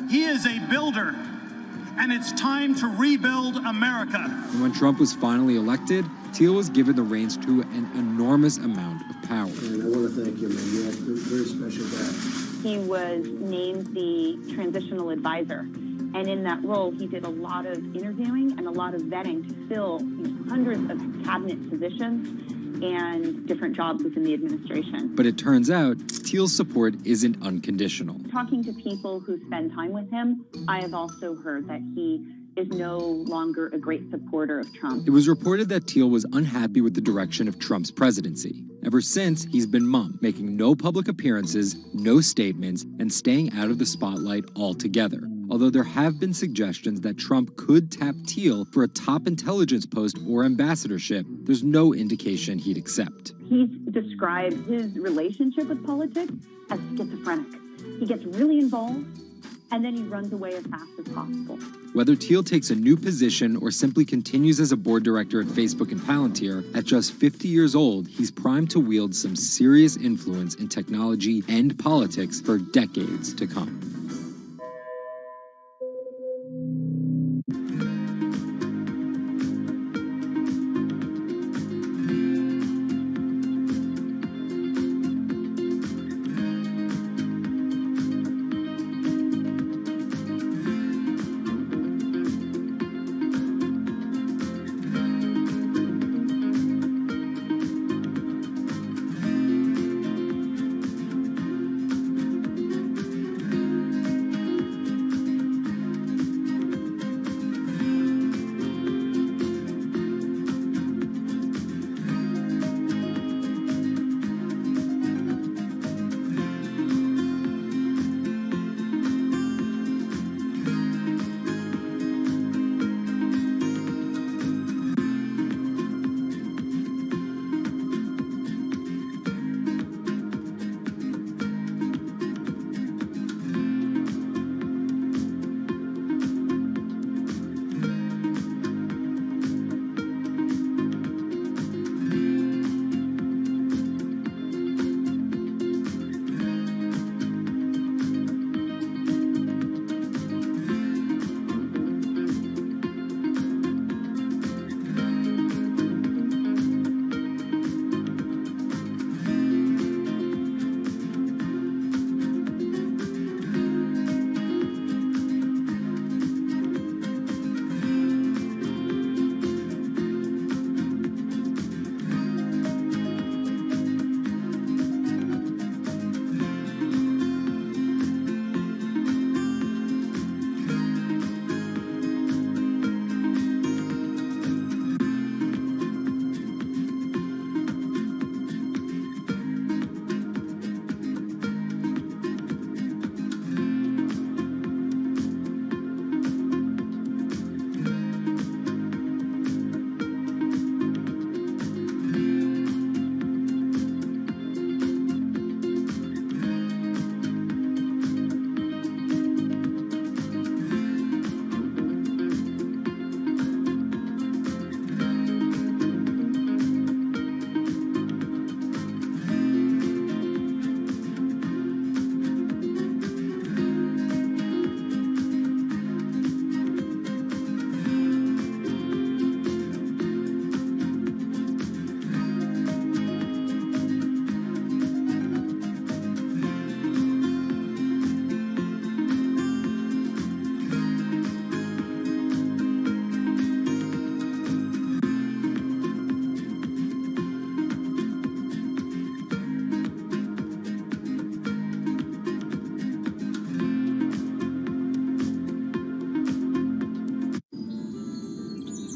He is a builder, and it's time to rebuild America. And when Trump was finally elected, Thiel was given the reins to an enormous amount of power. And I want to thank you, man. You have a very special guy. He was named the transitional advisor. And in that role, he did a lot of interviewing and a lot of vetting to fill hundreds of cabinet positions and different jobs within the administration. But it turns out Thiel's support isn't unconditional. Talking to people who spend time with him, I have also heard that he is no longer a great supporter of Trump. It was reported that Thiel was unhappy with the direction of Trump's presidency. Ever since, he's been mum, making no public appearances, no statements, and staying out of the spotlight altogether. Although there have been suggestions that Trump could tap Thiel for a top intelligence post or ambassadorship, there's no indication he'd accept. He's described his relationship with politics as schizophrenic. He gets really involved, and then he runs away as fast as possible. Whether Thiel takes a new position or simply continues as a board director at Facebook and Palantir, at just 50 years old, he's primed to wield some serious influence in technology and politics for decades to come.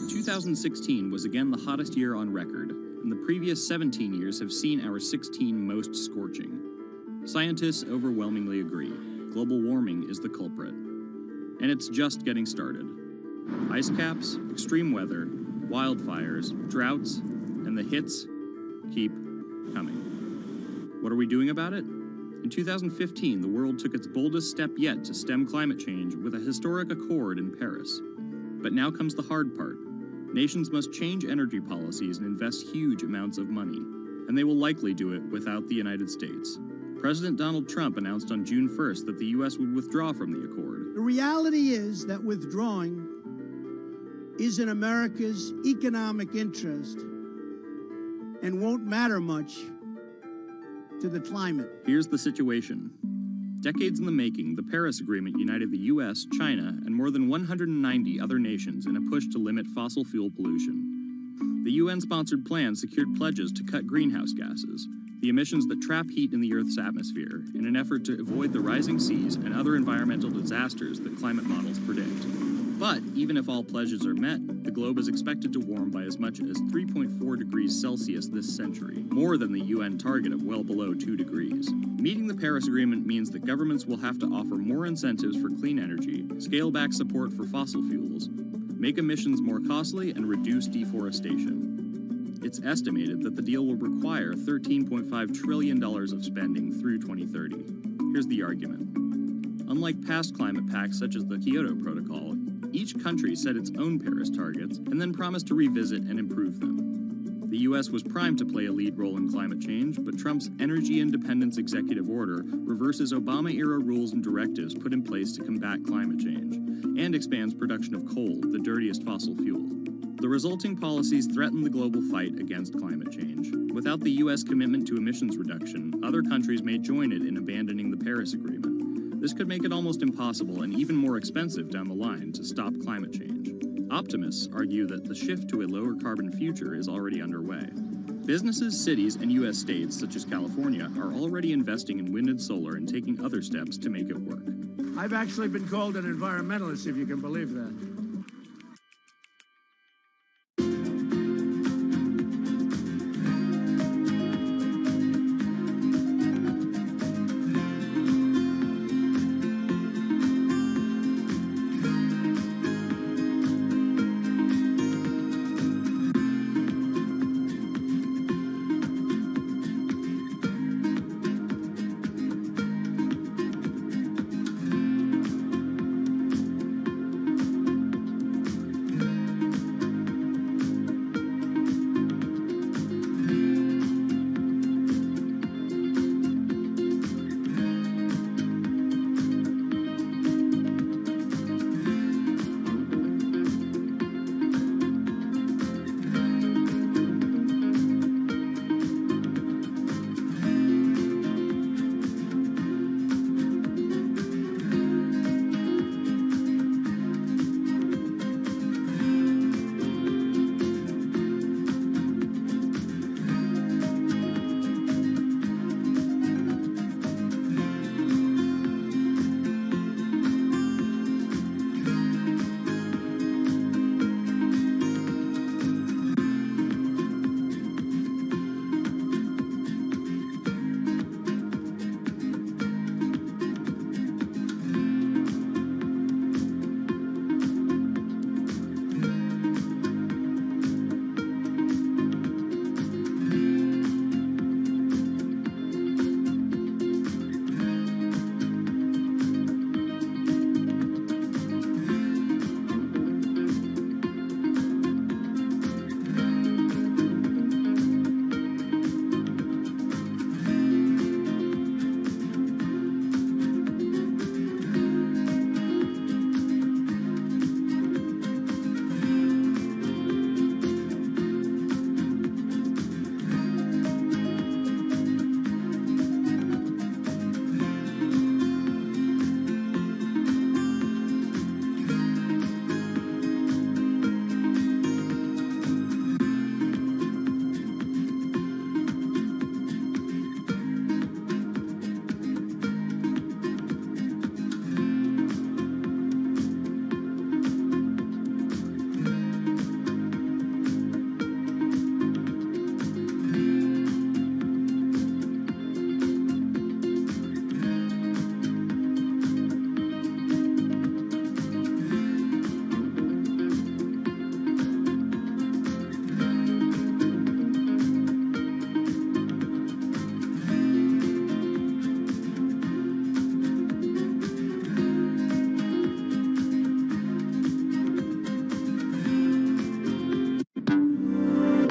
Two 2016 was again the hottest year on record, and the previous 17 years have seen our 16 most scorching. Scientists overwhelmingly agree. Global warming is the culprit. And it's just getting started. Ice caps, extreme weather, wildfires, droughts, and the hits keep coming. What are we doing about it? In 2015, the world took its boldest step yet to stem climate change with a historic accord in Paris. But now comes the hard part. Nations must change energy policies and invest huge amounts of money, and they will likely do it without the United States. President Donald Trump announced on June 1st that the U.S. would withdraw from the accord. The reality is that withdrawing is in America's economic interest and won't matter much to the climate. Here's the situation. Decades in the making, the Paris Agreement united the U.S., China, and more than 190 other nations in a push to limit fossil fuel pollution. The UN-sponsored plan secured pledges to cut greenhouse gases, the emissions that trap heat in the Earth's atmosphere, in an effort to avoid the rising seas and other environmental disasters that climate models predict. But even if all pledges are met, the globe is expected to warm by as much as 3.4 degrees Celsius this century, more than the UN target of well below 2 degrees. Meeting the Paris Agreement means that governments will have to offer more incentives for clean energy, scale back support for fossil fuels, make emissions more costly, and reduce deforestation. It's estimated that the deal will require $13.5 trillion of spending through 2030. Here's the argument. Unlike past climate pacts such as the Kyoto Protocol, each country set its own Paris targets and then promised to revisit and improve them. The U.S. was primed to play a lead role in climate change, but Trump's Energy Independence Executive Order reverses Obama-era rules and directives put in place to combat climate change, and expands production of coal, the dirtiest fossil fuel. The resulting policies threaten the global fight against climate change. Without the U.S. commitment to emissions reduction, other countries may join it in abandoning the Paris Agreement. This could make it almost impossible and even more expensive down the line to stop climate change. Optimists argue that the shift to a lower carbon future is already underway. Businesses, cities, and U.S. states, such as California, are already investing in wind and solar and taking other steps to make it work. I've actually been called an environmentalist, if you can believe that.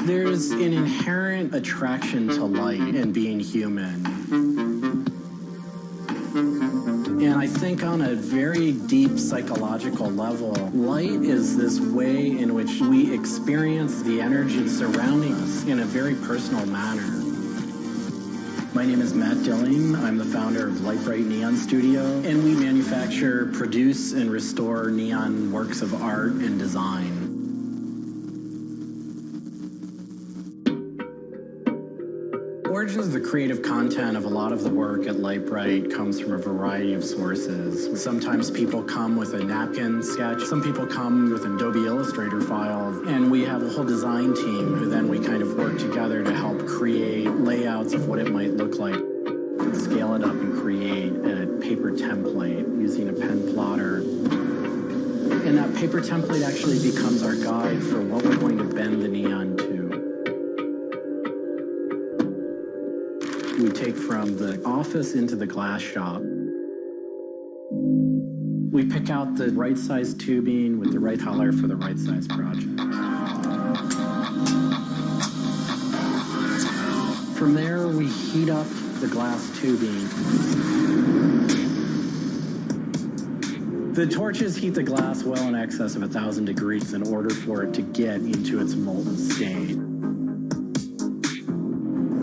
There's an inherent attraction to light and being human. And I think on a very deep psychological level, light is this way in which we experience the energy surrounding us in a very personal manner. My name is Matt Dilling. I'm the founder of Light Bright Neon Studio, and we manufacture, produce, and restore neon works of art and design. origins of the creative content of a lot of the work at Lightbright comes from a variety of sources. Sometimes people come with a napkin sketch. Some people come with an Adobe Illustrator file. And we have a whole design team who then we kind of work together to help create layouts of what it might look like. Scale it up and create a paper template using a pen plotter. And that paper template actually becomes our guide for what we're going to bend the neon to. We take from the office into the glass shop. We pick out the right size tubing with the right color for the right size project. From there, we heat up the glass tubing. The torches heat the glass well in excess of 1,000 degrees in order for it to get into its molten state.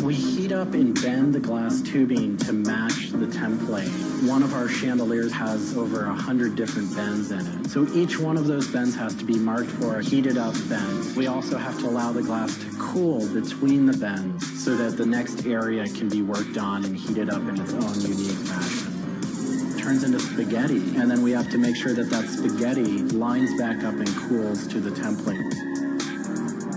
We heat up and bend the glass tubing to match the template. One of our chandeliers has over 100 different bends in it. So each one of those bends has to be marked for a heated up bend. We also have to allow the glass to cool between the bends so that the next area can be worked on and heated up in its own unique fashion. It turns into spaghetti, and then we have to make sure that that spaghetti lines back up and cools to the template.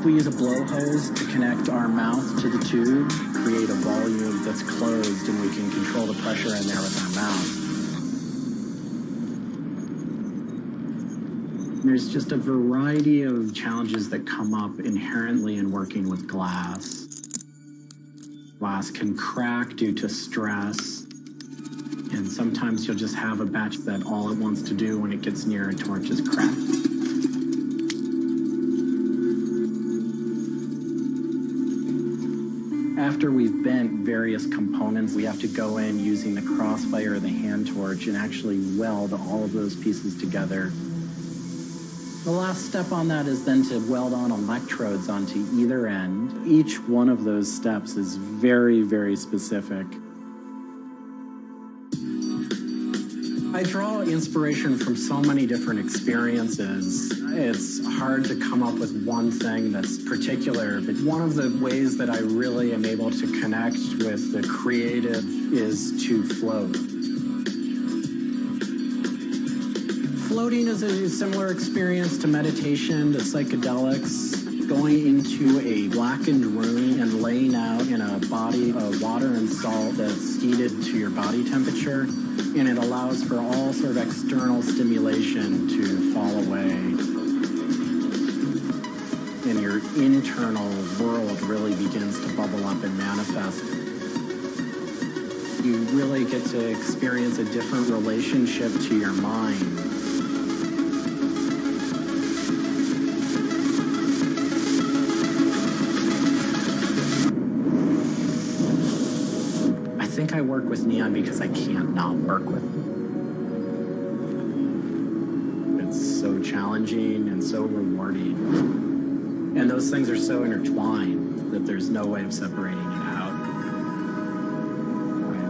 We use a blow hose to connect our mouth to the tube, create a volume that's closed, and we can control the pressure in there with our mouth. There's just a variety of challenges that come up inherently in working with glass. Glass can crack due to stress, and sometimes you'll just have a batch that all it wants to do when it gets near a torch is crack. After we've bent various components, we have to go in using the crossfire or the hand torch and actually weld all of those pieces together. The last step on that is then to weld on electrodes onto either end. Each one of those steps is very, very specific. I draw inspiration from so many different experiences. It's hard to come up with one thing that's particular, but one of the ways that I really am able to connect with the creative is to float. Floating is a similar experience to meditation, to psychedelics. Going into a blackened room and laying out in a body of water and salt that's heated to your body temperature, and it allows for all sort of external stimulation to fall away. And your internal world really begins to bubble up and manifest. You really get to experience a different relationship to your mind. I think I work with neon because I can't not work with it. It's so challenging and so rewarding. And those things are so intertwined that there's no way of separating it out.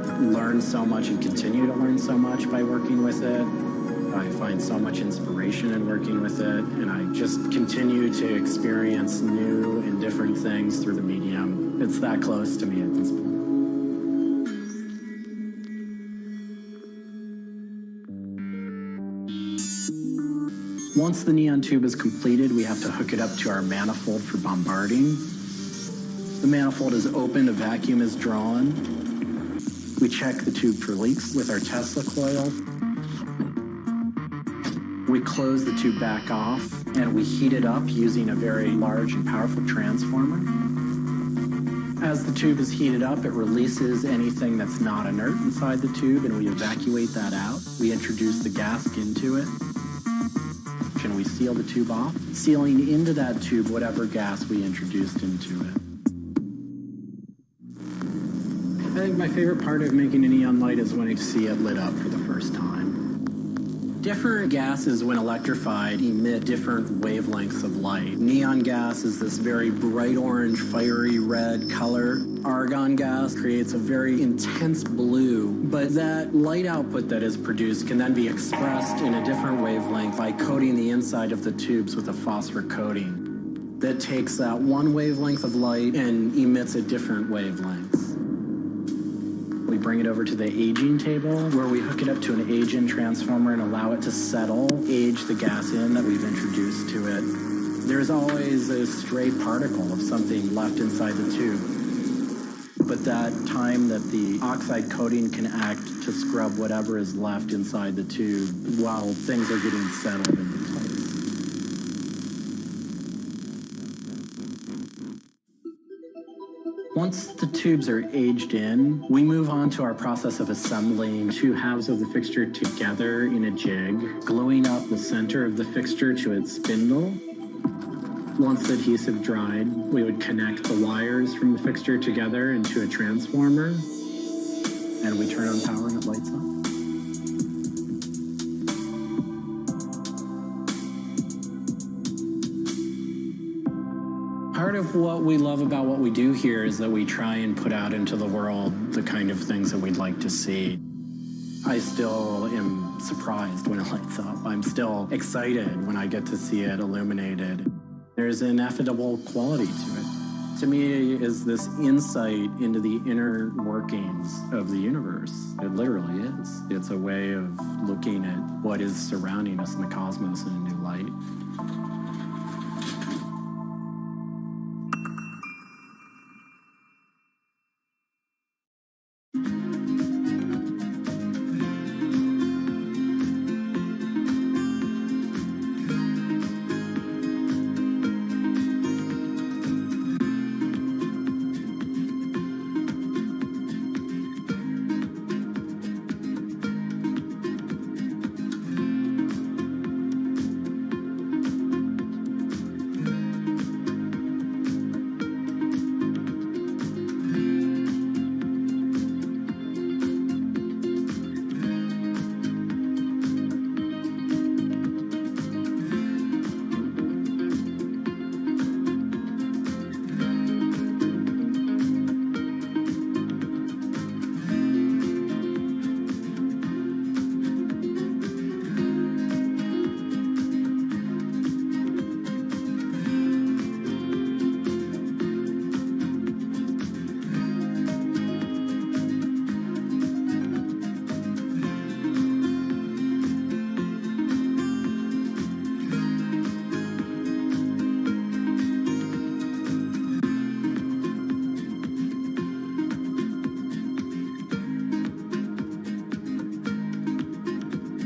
I've learned so much and continue to learn so much by working with it. I find so much inspiration in working with it, and I just continue to experience new and different things through the medium. It's that close to me at this point. Once the neon tube is completed, we have to hook it up to our manifold for bombarding. The manifold is opened, a vacuum is drawn. We check the tube for leaks with our Tesla coil. We close the tube back off, and we heat it up using a very large and powerful transformer. As the tube is heated up, it releases anything that's not inert inside the tube, and we evacuate that out. We introduce the gas into it, and we seal the tube off, sealing into that tube whatever gas we introduced into it. I think my favorite part of making a neon light is when I see it lit up for the first time. Different gases, when electrified, emit different wavelengths of light. Neon gas is this very bright orange, fiery red color. Argon gas creates a very intense blue, but that light output that is produced can then be expressed in a different wavelength by coating the inside of the tubes with a phosphor coating that takes that one wavelength of light and emits a different wavelength. bring it over to the aging table, where we hook it up to an age-in transformer and allow it to settle, age the gas in that we've introduced to it. There's always a stray particle of something left inside the tube. But that time that the oxide coating can act to scrub whatever is left inside the tube while things are getting settled into place. Once the tubes are aged in, we move on to our process of assembling two halves of the fixture together in a jig, gluing up the center of the fixture to its spindle. Once the adhesive dried, we would connect the wires from the fixture together into a transformer, and we turn on power and it lights up. Part of what we love about what we do here is that we try and put out into the world the kind of things that we'd like to see. I still am surprised when it lights up. I'm still excited when I get to see it illuminated. There's an ineffable quality to it. To me, is this insight into the inner workings of the universe. It literally is. It's a way of looking at what is surrounding us in the cosmos in a new light.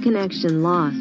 Connection lost.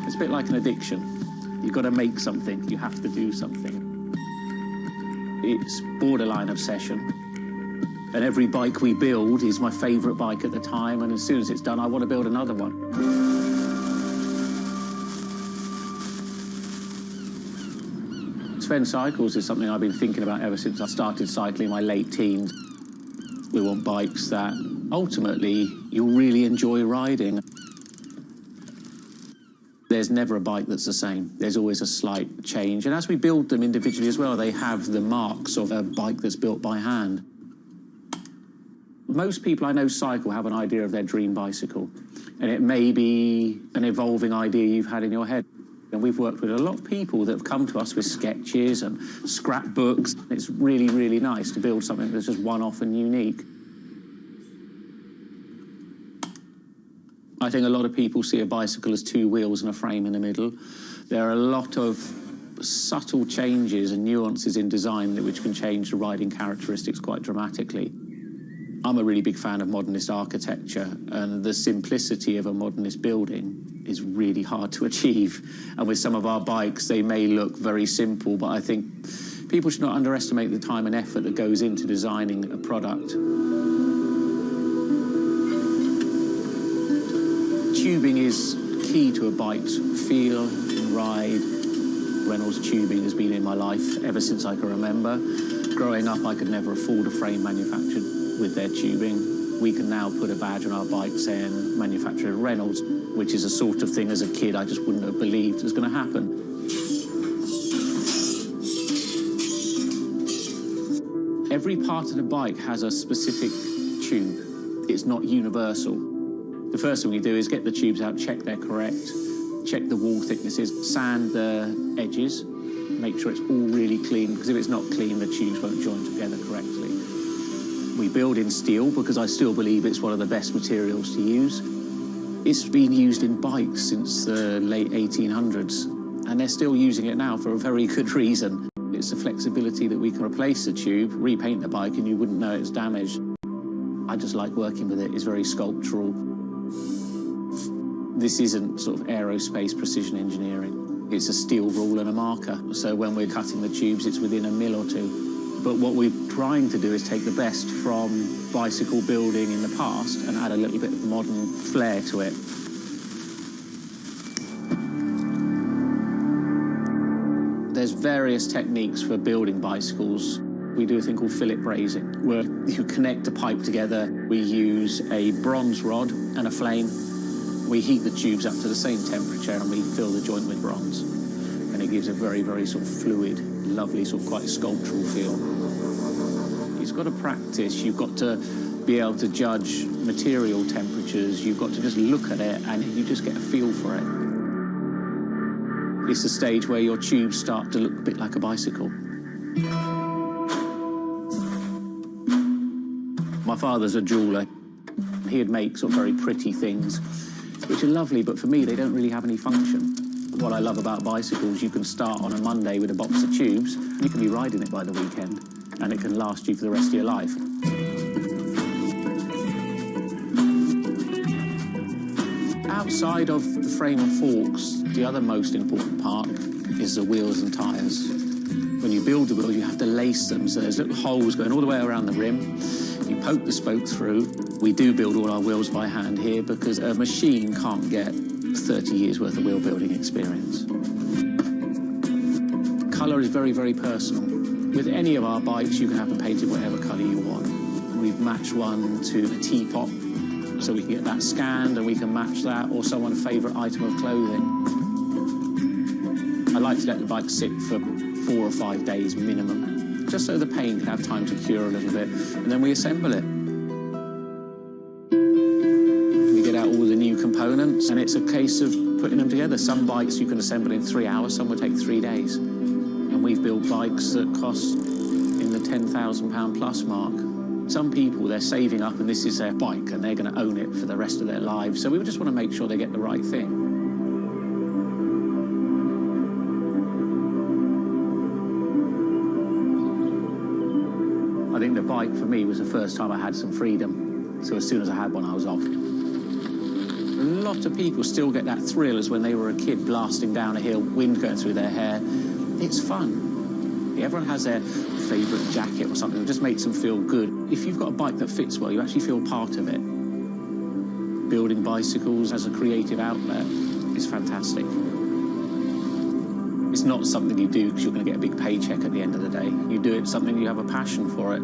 It's a bit like an addiction. You've got to make something. You have to do something. It's borderline obsession. And every bike we build is my favourite bike at the time, and as soon as it's done, I want to build another one. Sven cycles is something I've been thinking about ever since I started cycling in my late teens. We want bikes that ultimately you'll really enjoy riding. There's never a bike that's the same. There's always a slight change. And as we build them individually as well, they have the marks of a bike that's built by hand. Most people I know cycle have an idea of their dream bicycle. And it may be an evolving idea you've had in your head. And we've worked with a lot of people that have come to us with sketches and scrapbooks. It's really, really nice to build something that's just one-off and unique. I think a lot of people see a bicycle as two wheels and a frame in the middle. There are a lot of subtle changes and nuances in design which can change the riding characteristics quite dramatically. I'm a really big fan of modernist architecture, and the simplicity of a modernist building is really hard to achieve. And with some of our bikes, they may look very simple, but I think people should not underestimate the time and effort that goes into designing a product. Tubing is key to a bike's feel and ride. Reynolds tubing has been in my life ever since I can remember. Growing up, I could never afford a frame manufactured with their tubing. We can now put a badge on our bike saying manufactured at Reynolds, which is a sort of thing as a kid I just wouldn't have believed was going to happen. Every part of the bike has a specific tube. It's not universal. The first thing we do is get the tubes out, check they're correct, check the wall thicknesses, sand the edges, make sure it's all really clean, because if it's not clean, the tubes won't join together correctly. We build in steel because I still believe it's one of the best materials to use. It's been used in bikes since the late 1800s, and they're still using it now for a very good reason. It's the flexibility that we can replace the tube, repaint the bike, and you wouldn't know it's damaged. I just like working with it. It's very sculptural. This isn't sort of aerospace precision engineering. It's a steel rule and a marker. So when we're cutting the tubes, it's within a mil or two. But what we're trying to do is take the best from bicycle building in the past and add a little bit of modern flair to it. There's various techniques for building bicycles. We do a thing called fillet brazing, where you connect a pipe together. We use a bronze rod and a flame. We heat the tubes up to the same temperature and we fill the joint with bronze. And it gives a very, very sort of fluid, lovely, sort of quite sculptural feel. You've got to practice. You've got to be able to judge material temperatures. You've got to just look at it and you just get a feel for it. It's the stage where your tubes start to look a bit like a bicycle. My father's a jeweller. He'd make sort of very pretty things, which are lovely, but for me, they don't really have any function. What I love about bicycles, you can start on a Monday with a box of tubes, and you can be riding it by the weekend, and it can last you for the rest of your life. Outside of the frame and forks, the other most important part is the wheels and tyres. When you build the wheels, you have to lace them, so there's little holes going all the way around the rim. You poke the spoke through. We do build all our wheels by hand here because a machine can't get 30 years worth of wheel building experience. Colour is very, very personal. With any of our bikes, you can have them painted whatever colour you want. We've matched one to a teapot, so we can get that scanned and we can match that, or someone's favourite item of clothing. I like to let the bike sit for 4 or 5 days minimum, just so the paint can have time to cure a little bit, and then we assemble it. We get out all the new components, and it's a case of putting them together. Some bikes you can assemble in 3 hours, some will take 3 days. And we've built bikes that cost in the £10,000 plus mark. Some people, they're saving up and this is their bike and they're going to own it for the rest of their lives. So we just want to make sure they get the right thing. I think the bike for me was the first time I had some freedom. So as soon as I had one, I was off. A lot of people still get that thrill as when they were a kid blasting down a hill, wind going through their hair. It's fun. Everyone has their favourite jacket or something that just makes them feel good. If you've got a bike that fits well, you actually feel part of it. Building bicycles as a creative outlet is fantastic. It's not something you do because you're going to get a big paycheck at the end of the day. You do it something you have a passion for it.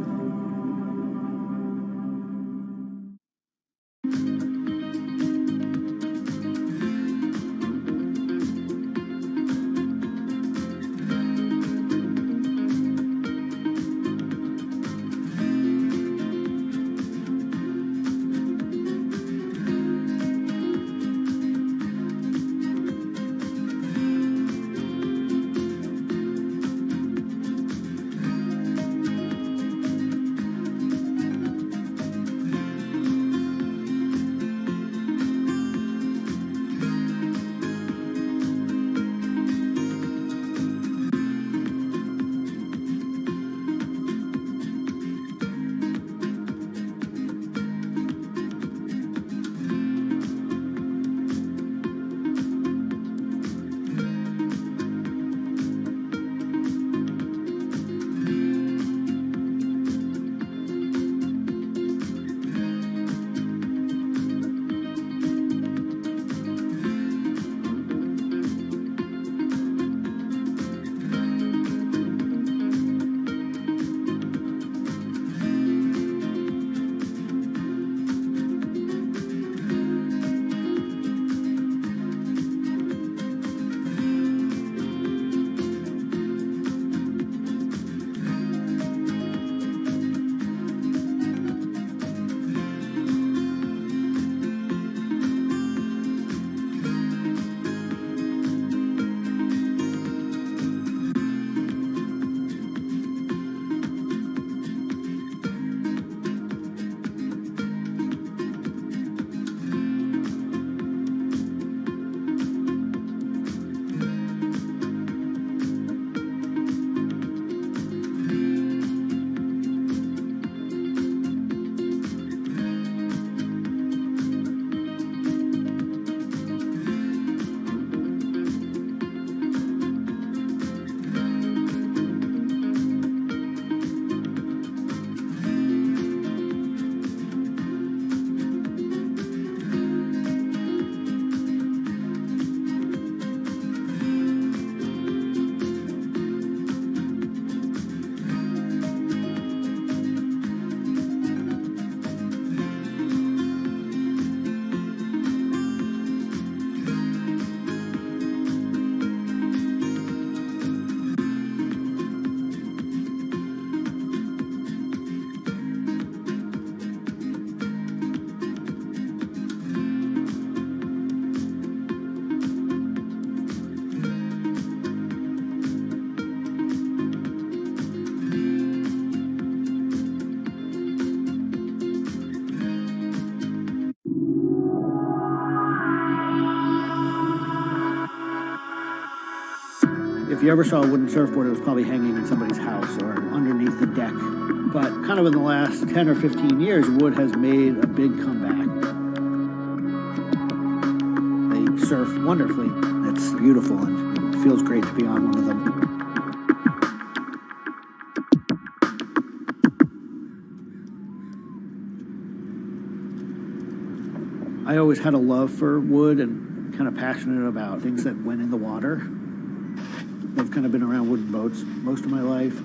If you ever saw a wooden surfboard, it was probably hanging in somebody's house or underneath the deck. But kind of in the last 10 or 15 years, wood has made a big comeback. They surf wonderfully. It's beautiful and it feels great to be on one of them. I always had a love for wood and kind of passionate about things that went in the water. I've kind of been around wooden boats most of my life.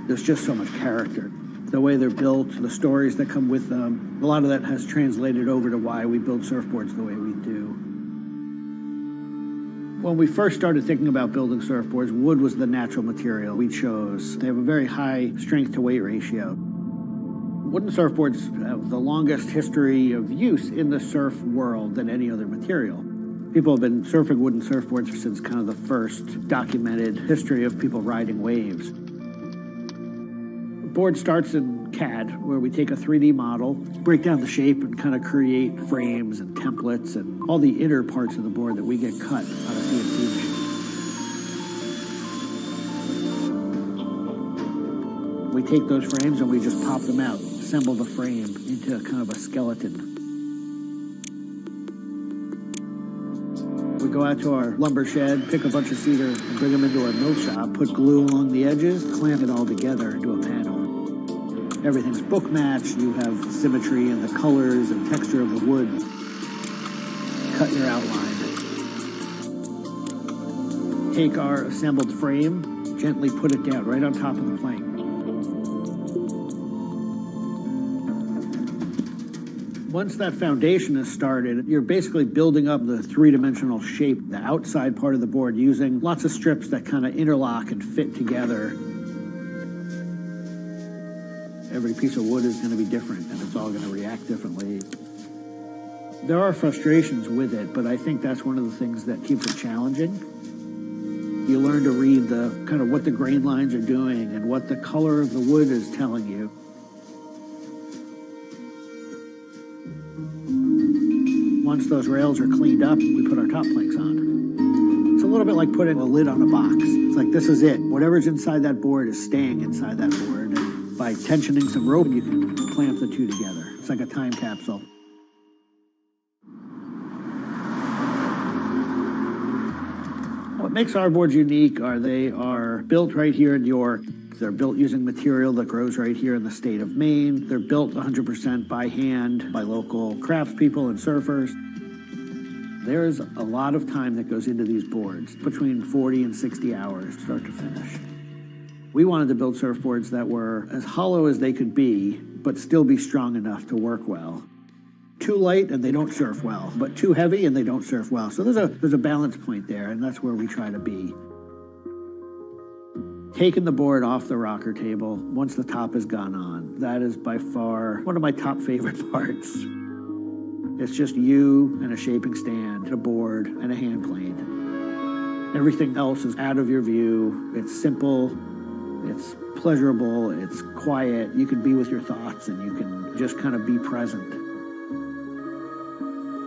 There's just so much character. The way they're built, the stories that come with them, a lot of that has translated over to why we build surfboards the way we do. When we first started thinking about building surfboards, wood was the natural material we chose. They have a very high strength to weight ratio. Wooden surfboards have the longest history of use in the surf world than any other material. People have been surfing wooden surfboards since kind of the first documented history of people riding waves. The board starts in CAD, where we take a 3D model, break down the shape, and kind of create frames and templates and all the inner parts of the board that we get cut on a CNC machine. We take those frames and we just pop them out, assemble the frame into kind of a skeleton. We go out to our lumber shed, pick a bunch of cedar, and bring them into our mill shop, put glue along the edges, clamp it all together into a panel. Everything's book matched. You have symmetry in the colors and texture of the wood. Cut your outline. take our assembled frame, gently put it down right on top of the plank. Once that foundation is started, you're basically building up the three-dimensional shape, the outside part of the board, using lots of strips that kind of interlock and fit together. Every piece of wood is going to be different, and it's all going to react differently. There are frustrations with it, but I think that's one of the things that keeps it challenging. You learn to read the kind of what the grain lines are doing and what the color of the wood is telling you. Once those rails are cleaned up, we put our top planks on. It's a little bit like putting a lid on a box. It's like, this is it. Whatever's inside that board is staying inside that board. And by tensioning some rope, you can clamp the two together. It's like a time capsule. What makes our boards unique are they are built right here in York. They're built using material that grows right here in the state of Maine. They're built 100% by hand by local craftspeople and surfers. There's a lot of time that goes into these boards, between 40 and 60 hours, start to finish. We wanted to build surfboards that were as hollow as they could be, but still be strong enough to work well. Too light and they don't surf well, but too heavy and they don't surf well. So there's a balance point there, and that's where we try to be. Taking the board off the rocker table once the top has gone on, that is by far one of my top favorite parts. It's just you and a shaping stand, a board, and a hand plane. Everything else is out of your view. It's simple, it's pleasurable, it's quiet. You can be with your thoughts and you can just kind of be present.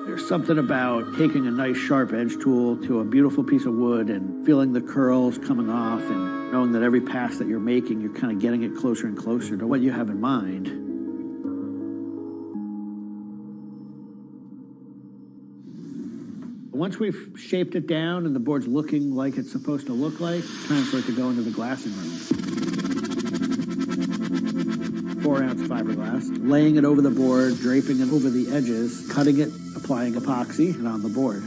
There's something about taking a nice sharp edge tool to a beautiful piece of wood and feeling the curls coming off and knowing that every pass that you're making, you're kind of getting it closer and closer to what you have in mind. Once we've shaped it down and the board's looking like it's supposed to look like, it's time for it to go into the glassing room. 4-ounce fiberglass, laying it over the board, draping it over the edges, cutting it, applying epoxy, and on the board.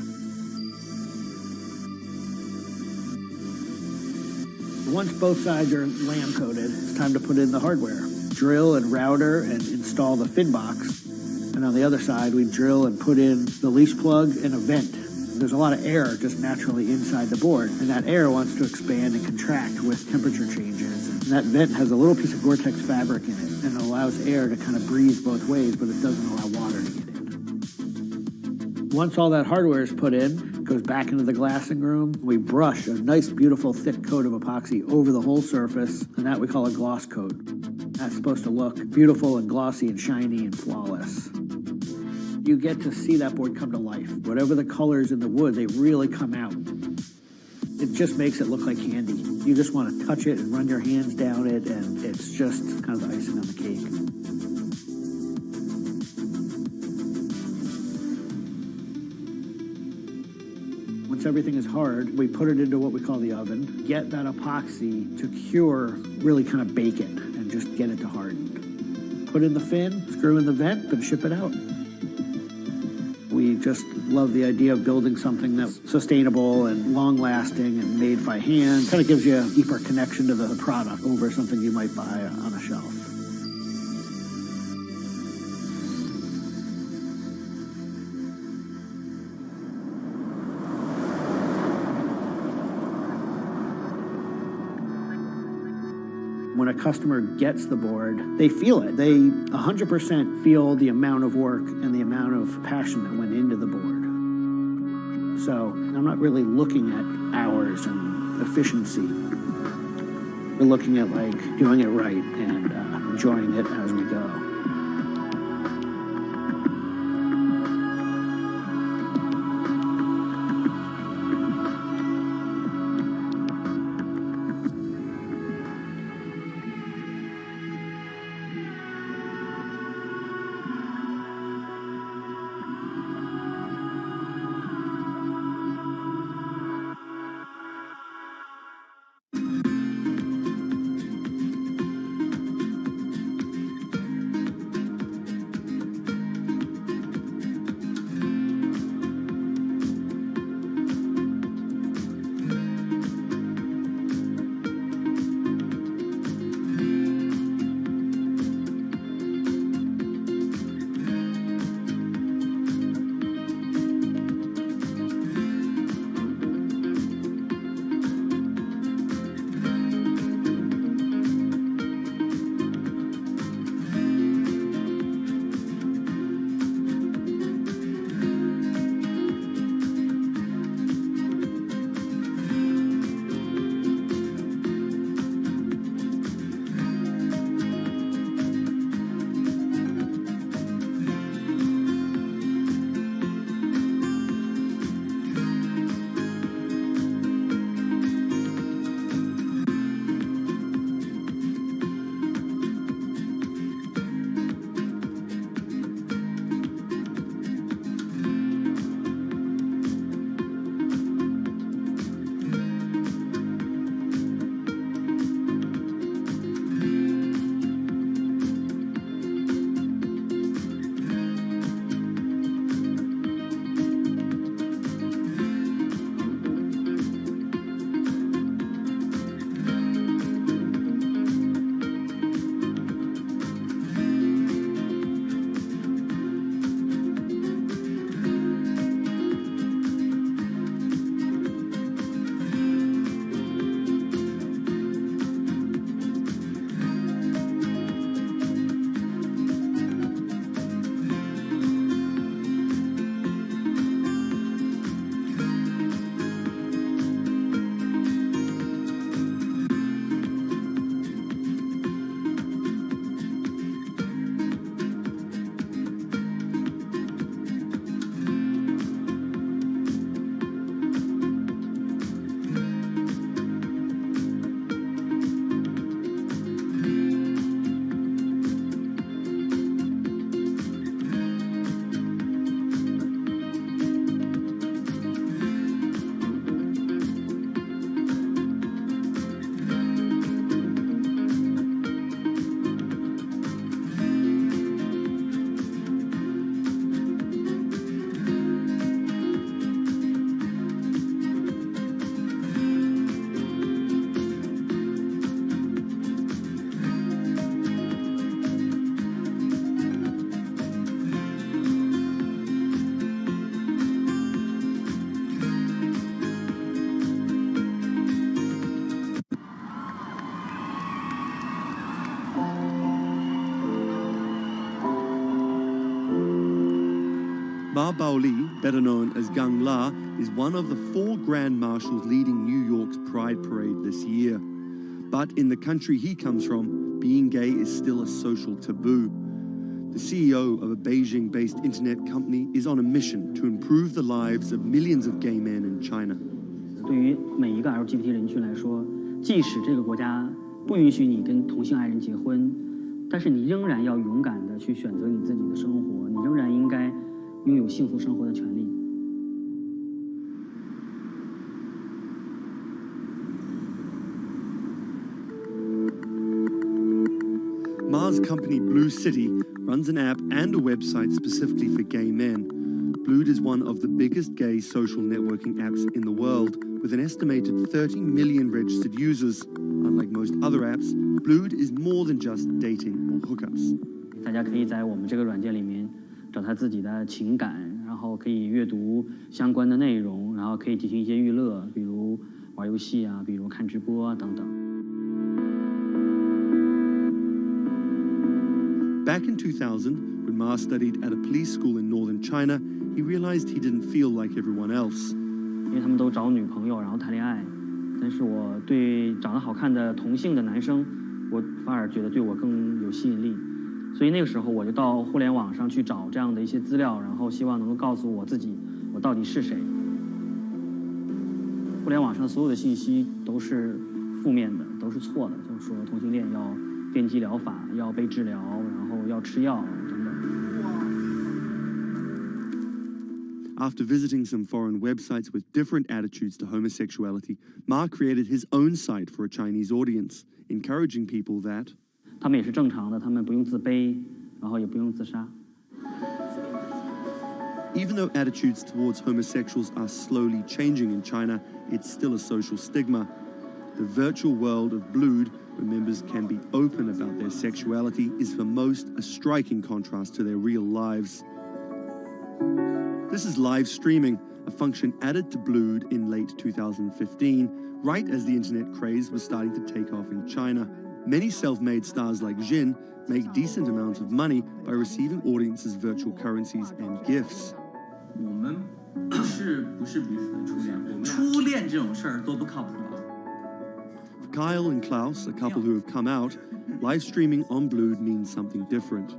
Once both sides are lamb coated, it's time to put in the hardware. Drill and router and install the fin box. And on the other side, we drill and put in the leash plug and a vent. There's a lot of air just naturally inside the board, and that air wants to expand and contract with temperature changes. And that vent has a little piece of Gore-Tex fabric in it, and it allows air to kind of breathe both ways, but it doesn't allow water to get in. Once all that hardware is put in, it goes back into the glassing room. We brush a nice, beautiful, thick coat of epoxy over the whole surface, and that we call a gloss coat. That's supposed to look beautiful and glossy and shiny and flawless. You get to see that board come to life. Whatever the colors in the wood, they really come out. It just makes it look like candy. You just want to touch it and run your hands down it, and it's just kind of the icing on the cake. Once everything is hard, we put it into what we call the oven, get that epoxy to cure, really kind of bake it, and just get it to harden. Put in the fin, screw in the vent, and ship it out. We just love the idea of building something that's sustainable and long-lasting and made by hand. Kind of gives you a deeper connection to the product over something you might buy on a shelf. When a customer gets the board, they feel it. They 100% feel the amount of work and the amount of passion that went into the board. So I'm not really looking at hours and efficiency. We're looking at like doing it right and enjoying it as we go. Ma Baoli, better known as Gang La, is one of the 4 grand marshals leading New York's Pride Parade this year. But in the country he comes from, being gay is still a social taboo. The CEO of a Beijing-based internet company is on a mission to improve the lives of millions of gay men in China. 对于每一个 LGBT 人群来说，即使这个国家不允许你跟同性爱人结婚，但是你仍然要勇敢地去选择你自己的生活，你仍然应该拥有幸福生活的权利。Ma's company Blue City runs an app and a website specifically for gay men. Blued is one of the biggest gay social networking apps in the world, with an estimated 30 million registered users. Unlike most other apps, Blued is more than just dating or hookups. 大家可以在我们这个软件里面找他自己的情感，然后可以阅读相关的内容，然后可以进行一些娱乐，比如玩游戏啊，比如看直播啊等等。Back in 2000, when Ma studied at a police school in northern China, he realized he didn't feel like everyone else. 因为他们都找女朋友，然后谈恋爱，但是我对长得好看的同性的男生，我反而觉得对我更有吸引力。所以那个时候我就到互联网上去找这样的一些资料，然后希望能够告诉我自己我到底是谁。互联网上所有的信息都是负面的，都是错的，就是说同性恋要电击疗法，要被治疗，然后要吃药等等。After visiting some foreign websites with different attitudes to homosexuality, Ma created his own site for a Chinese audience, encouraging people that 他们也是正常的，他们不用自卑，然后也不用自杀。Even though attitudes towards homosexuals are slowly changing in China, it's still a social stigma. The virtual world of Blued, where members can be open about their sexuality, is for most a striking contrast to their real lives. This is live streaming, a function added to Blued in late 2015, right as the internet craze was starting to take off in China. Many self-made stars like Jin make decent amounts of money by receiving audiences' virtual currencies and gifts. 我们不是彼此的初恋，初恋这种事儿多不靠谱啊。For Kyle and Klaus, a couple who have come out, live streaming on Blued means something different.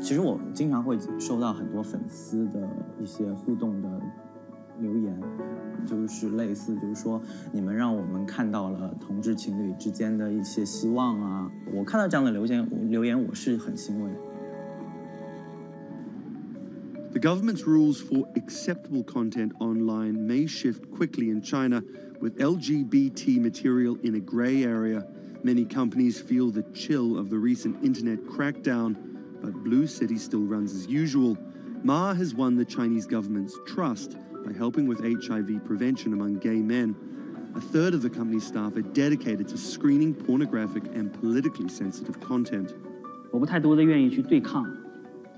其实我经常会收到很多粉丝的一些互动的留言，就是类似就是说你们让我们看到了同志情侣之间的一些希望啊，我看到这样的留言我是很欣慰。The government's rules for acceptable content online may shift quickly in China, with LGBT material in a grey area. Many companies feel the chill of the recent internet crackdown, but Blue City still runs as usual. Ma has won the Chinese government's trust by helping with HIV prevention among gay men. A third of the company's staff are dedicated to screening pornographic and politically sensitive content. 我不太多的愿意去对抗，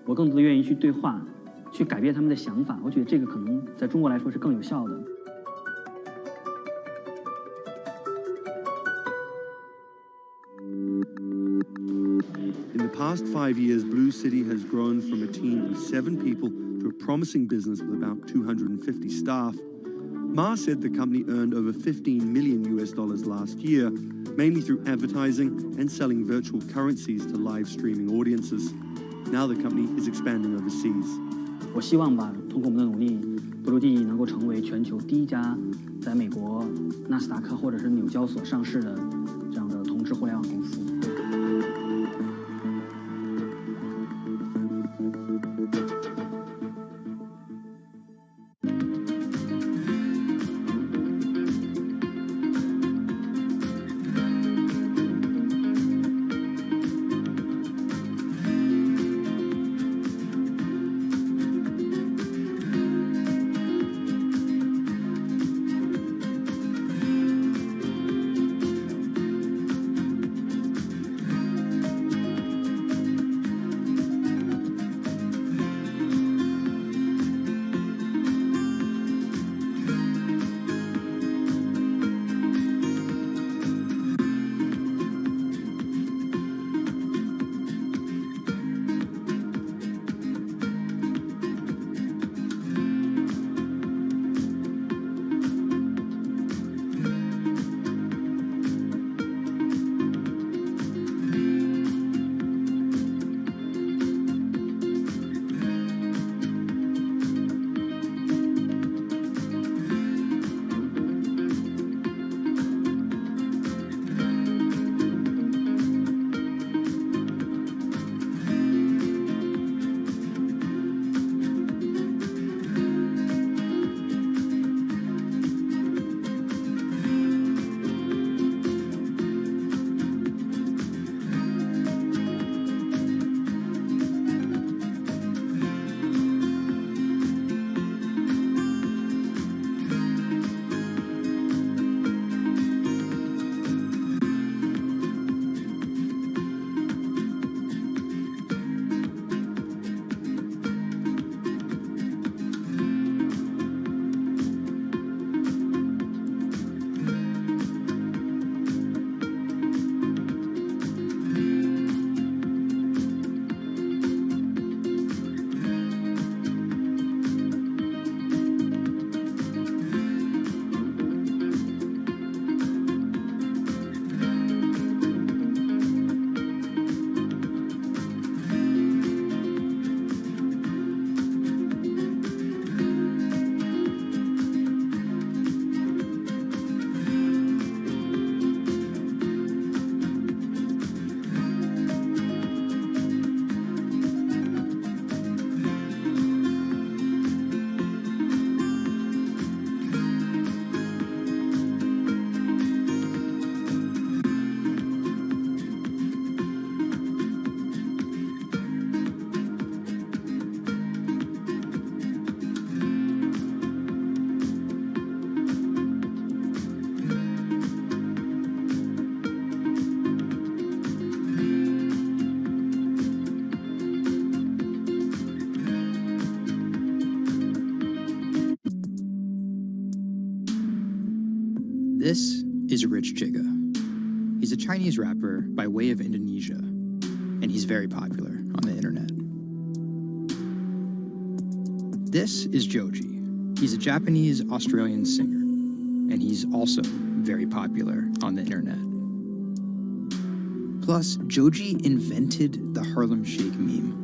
我更多的愿意去对话，去改变他们的想法。我觉得这个可能在中国来说是更有效的。In the past 5 years, Blue City has grown from a team of 7 people to a promising business with about 250 staff. Ma said the company earned over $15 million last year, mainly through advertising and selling virtual currencies to live streaming audiences. Now the company is expanding overseas. 我希望吧，通过我们的努力，Blue能够成为全球第一家在美国纳斯达克或者是纽交所上市的这样的同志互联网公司。This is Rich Chiga. He's a Chinese rapper by way of Indonesia, and he's very popular on the internet. This is Joji. He's a Japanese-Australian singer, and he's also very popular on the internet. Plus, Joji invented the Harlem Shake meme.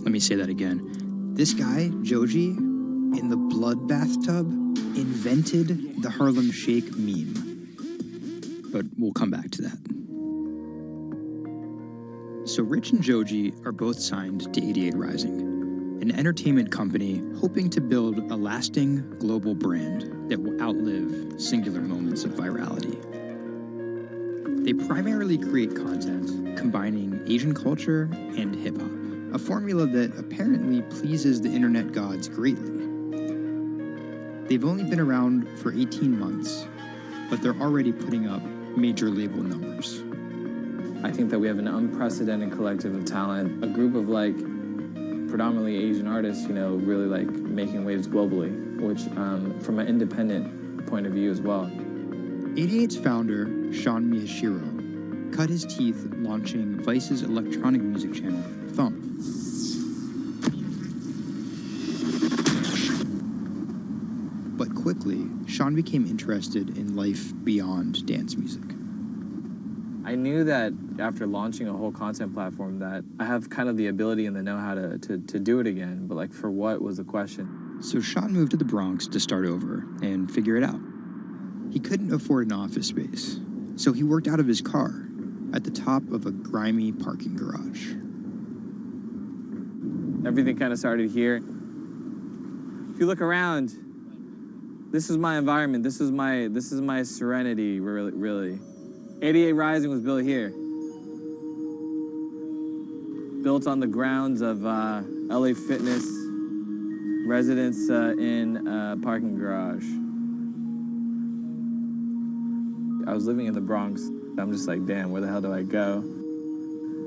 Let me say that again. This guy, Joji, in the blood bathtub, invented the Harlem Shake meme. But we'll come back to that. So Rich and Joji are both signed to 88 Rising, an entertainment company hoping to build a lasting global brand that will outlive singular moments of virality. They primarily create content combining Asian culture and hip-hop, a formula that apparently pleases the internet gods greatly. They've only been around for 18 months, but they're already putting up major label numbers. I think that we have an unprecedented collective of talent, a group of like predominantly Asian artists, really like making waves globally, which from an independent point of view as well. 88's founder, Sean Miyashiro, cut his teeth launching Vice's electronic music channel, Thumb. But quickly, Sean became interested in life beyond dance music. I knew that after launching a whole content platform that I have kind of the ability and the know-how to do it again, but like for what was the question. So Sean moved to the Bronx to start over and figure it out. He couldn't afford an office space, so he worked out of his car at the top of a grimy parking garage. Everything kind of started here. If you look around, this is my environment. This is my serenity, really. 88 Rising was built here. Built on the grounds of LA Fitness, residence in a parking garage. I was living in the Bronx. I'm just like, damn, where the hell do I go?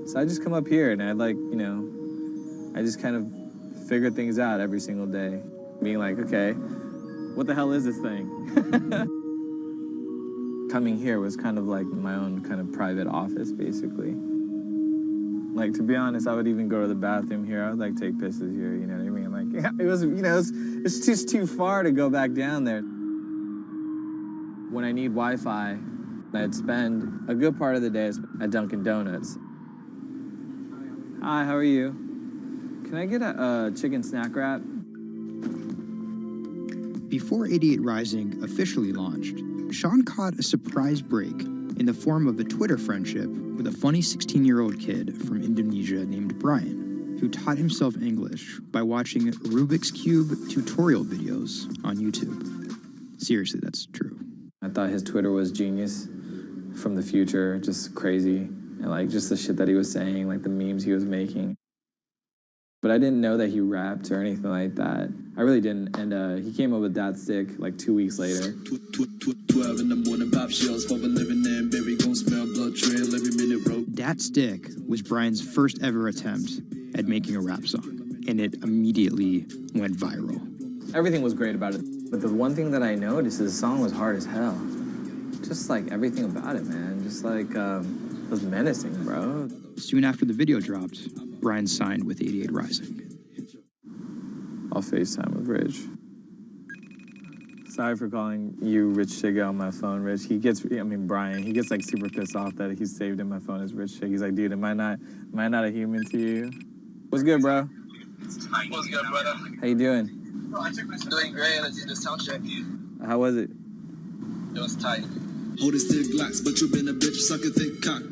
So I just come up here and I just kind of figure things out every single day. Being like, okay, what the hell is this thing? Coming here was kind of like my own kind of private office, basically. Like, to be honest, I would even go to the bathroom here. I would like take pisses here, you know what I mean? Like, it was, it's just too far to go back down there. When I need Wi-Fi, I'd spend a good part of the day at Dunkin' Donuts. Hi, how are you? Can I get a chicken snack wrap? Before 88 Rising officially launched, Sean caught a surprise break in the form of a Twitter friendship with a funny 16-year-old kid from Indonesia named Brian, who taught himself English by watching Rubik's Cube tutorial videos on YouTube. Seriously, that's true. I thought his Twitter was genius, from the future, just crazy, and like just the shit that he was saying, like the memes he was making. But I didn't know that he rapped or anything like that. I really didn't. And he came up with Dat Stick like 2 weeks later. 12 in the morning, pop shells for a living and baby gon' smell blood trail every minute road. Dat Stick was Brian's first ever attempt at making a rap song, and it immediately went viral. Everything was great about it. But the one thing that I noticed is the song was hard as hell. Just like everything about it, man. Just like, it was menacing, bro. Soon after the video dropped, Brian signed with 88 Rising. I'll FaceTime with Rich. Sorry for calling you Rich Chiga on my phone, Rich. Brian, he gets like super pissed off that he's saved in my phone as Rich Chiga. He's like, dude, am I not a human to you? What's good, bro? What's good, brother? How you doing? Doing great. I did the sound check. How was it? It was tight.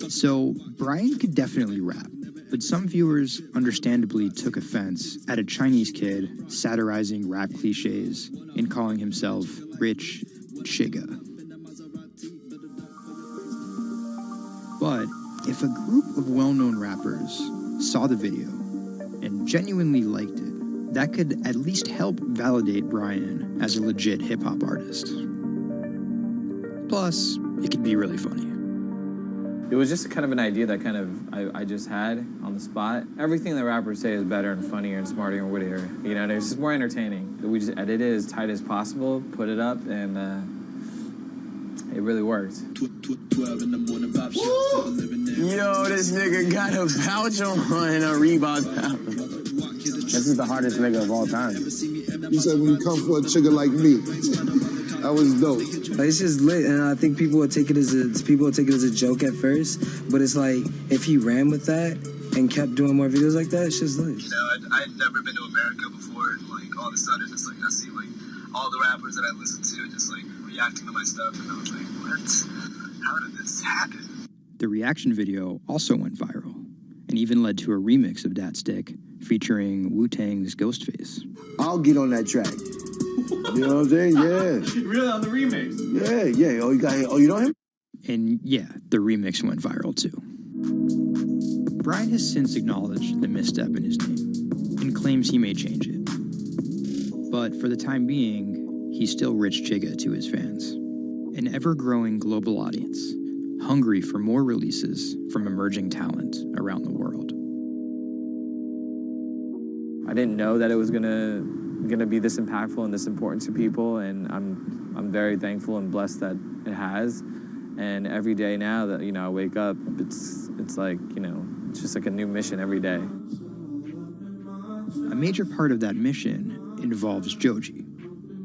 So, Brian could definitely rap, but some viewers understandably took offense at a Chinese kid satirizing rap cliches and calling himself Rich Chiga. But if a group of well-known rappers saw the video and genuinely liked it, that could at least help validate Brian as a legit hip-hop artist. Plus, it could be really funny. It was just kind of an idea that I just had on the spot. Everything that rappers say is better and funnier and smarter and wittier. You know, it's just more entertaining. We just edit it as tight as possible, put it up, and it really worked. Yo, This nigga got a pouch on and a Reebok pouch. This is the hardest nigga of all time. You said when you come for a chigga like me, that was dope. Like, it's just lit, and I think people will take it as a joke at first, but it's like if he ran with that and kept doing more videos like that, it's just lit. You know, I'd never been to America before, and like all of a sudden, just like I see like all the rappers that I listen to just like reacting to my stuff, and I was like, what? How did this happen? The reaction video also went viral and even led to a remix of Dat Stick featuring Wu-Tang's Ghostface. I'll get on that track. You know what I'm saying? Yeah. Really, on the remix? Yeah. Oh, you know him? And yeah, the remix went viral too. Brian has since acknowledged the misstep in his name and claims he may change it. But for the time being, he's still Rich Chigga to his fans. An ever-growing global audience, hungry for more releases from emerging talent around the world. I didn't know that it was gonna be this impactful and this important to people, and I'm very thankful and blessed that it has. And every day now that I wake up, it's like it's just like a new mission every day. A major part of that mission involves Joji.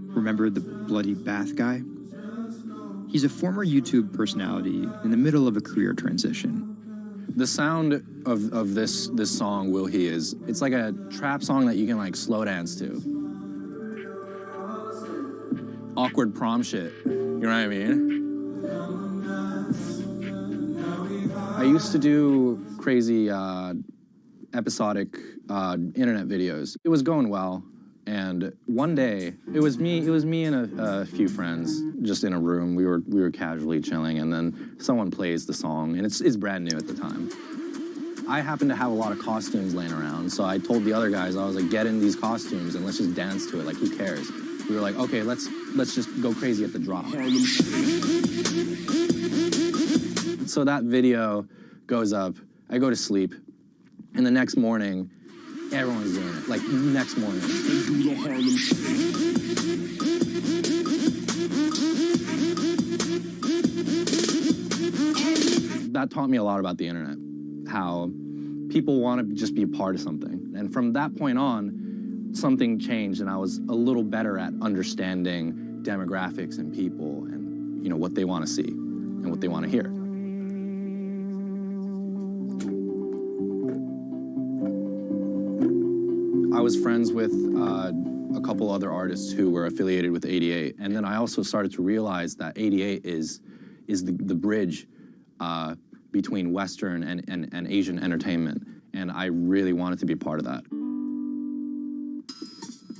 Remember the bloody bath guy? He's a former YouTube personality in the middle of a career transition. The sound of this song, Will He, it's like a trap song that you can like slow dance to. Awkward prom shit, you know what I mean? I used to do crazy episodic internet videos. It was going well, and one day it was me and a few friends just in a room. We were casually chilling, and then someone plays the song, and it's brand new at the time. I happened to have a lot of costumes laying around, so I told the other guys, I was like, get in these costumes and let's just dance to it. Like, who cares? We were like, okay, let's just go crazy at the drop. So that video goes up, I go to sleep, and the next morning, everyone's doing it. Like, next morning. That taught me a lot about the internet, how people want to just be a part of something. And from that point on, something changed, and I was a little better at understanding demographics and people and, what they want to see and what they want to hear. I was friends with a couple other artists who were affiliated with 88, and then I also started to realize that 88 is the bridge between Western and Asian entertainment, and I really wanted to be part of that.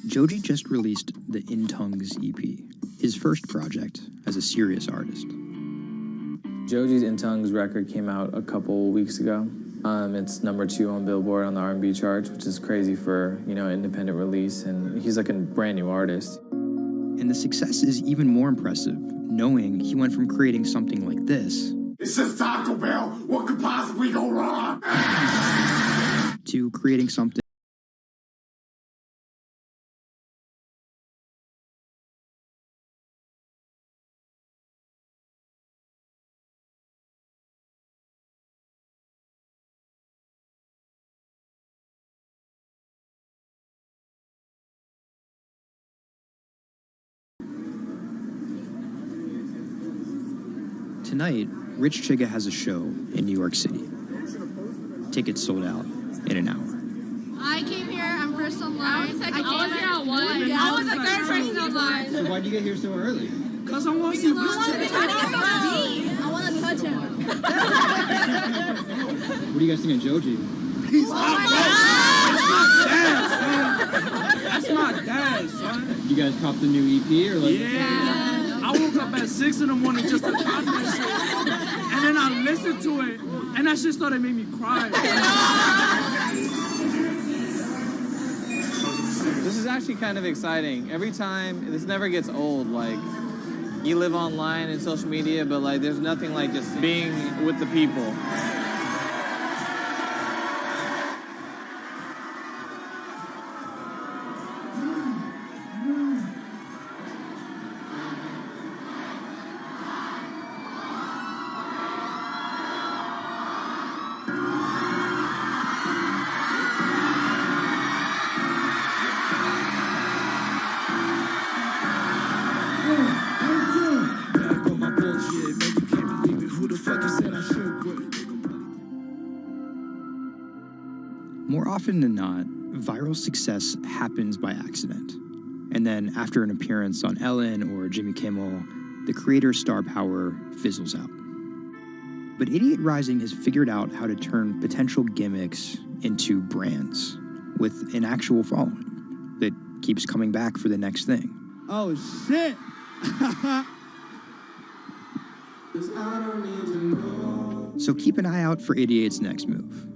Joji just released the In Tongues EP, his first project as a serious artist. Joji's In Tongues record came out a couple weeks ago. It's #2 on Billboard on the R&B charts, which is crazy for, independent release, and he's like a brand new artist. And the success is even more impressive, knowing he went from creating something like this. It's just Taco Bell. What could possibly go wrong? To creating something Tonight, Rich Chigga has a show in New York City. Tickets sold out in an hour. I came here, I'm first online. I was here at 1. Yeah, I was the third person online. So why'd you get here so early? Because I want to see Rich Chigga. I want to touch him. What do you guys think of Joji? He's That's my dad, son. You guys cop the new EP or like? Yeah. I woke up at 6 in the morning just to cop that shit. And then I listened to it, and that shit started making me cry. This is actually kind of exciting. Every time, this never gets old. Like, you live online and social media, but like, there's nothing like just being with the people. More often than not, viral success happens by accident. And then after an appearance on Ellen or Jimmy Kimmel, the creator's star power fizzles out. But Idiot Rising has figured out how to turn potential gimmicks into brands with an actual following that keeps coming back for the next thing. Oh, shit! So keep an eye out for Idiot's next move.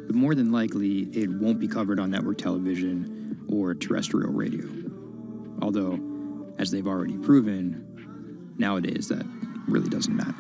But more than likely, it won't be covered on network television or terrestrial radio. Although, as they've already proven, nowadays that really doesn't matter.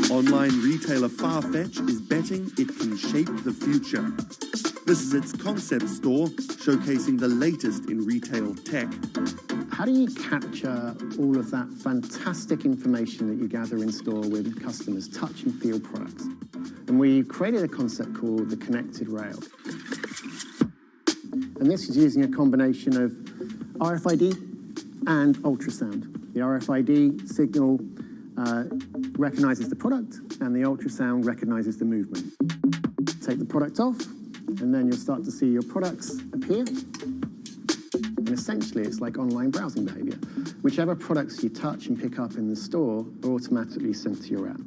Online retailer Farfetch is betting it can shape the future. This is its concept store, showcasing the latest in retail tech. How do you capture all of that fantastic information that you gather in store with customers, touch and feel products? And we created a concept called the Connected Rail. And this is using a combination of RFID and ultrasound. The RFID signal recognizes the product, and the ultrasound recognizes the movement. Take the product off, and then you'll start to see your products appear. And essentially, it's like online browsing behavior. Whichever products you touch and pick up in the store are automatically sent to your app.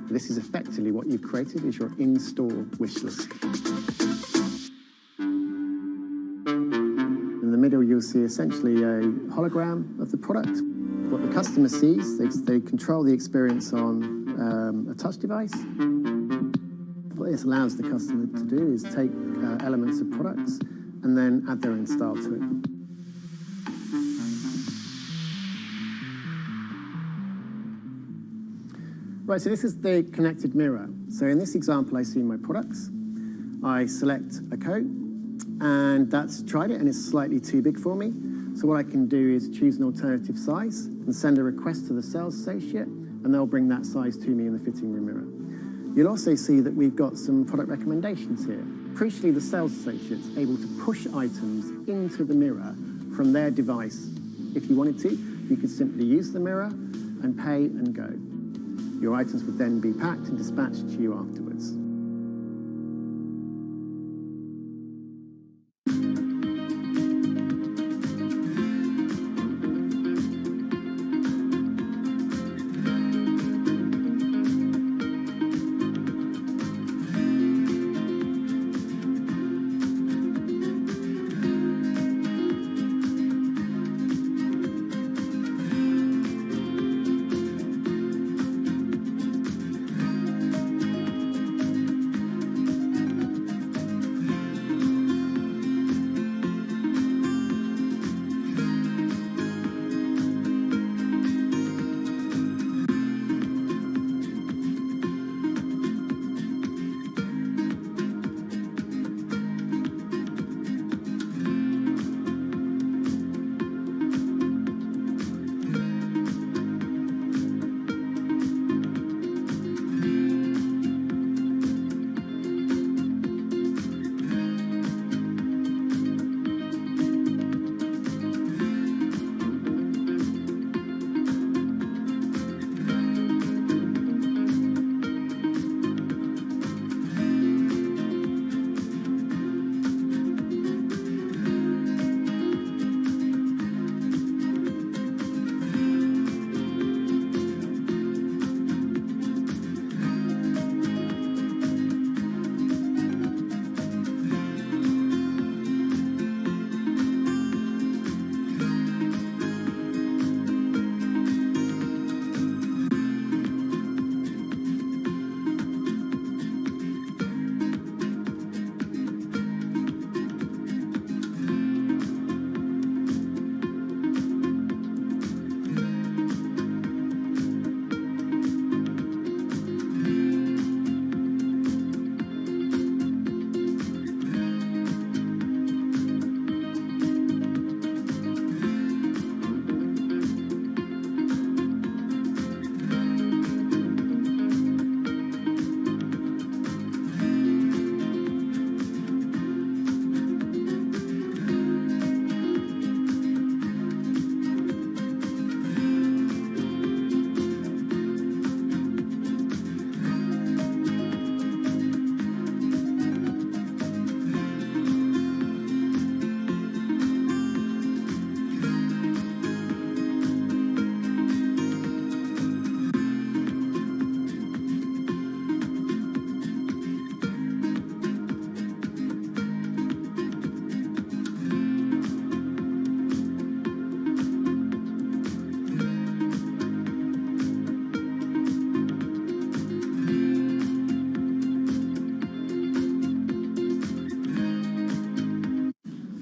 This is effectively what you've created is your in-store wish list. In the middle, you'll see essentially a hologram of the product. What the customer sees, they control the experience on a touch device. What this allows the customer to do is take elements of products and then add their own style to it. Right, so this is the connected mirror. So in this example, I see my products. I select a coat, and that's tried it, and it's slightly too big for me. So what I can do is choose an alternative size and send a request to the sales associate, and they'll bring that size to me in the fitting room mirror. You'll also see that we've got some product recommendations here. Crucially, the sales associate's able to push items into the mirror from their device. If you wanted to, you could simply use the mirror and pay and go. Your items would then be packed and dispatched to you afterwards.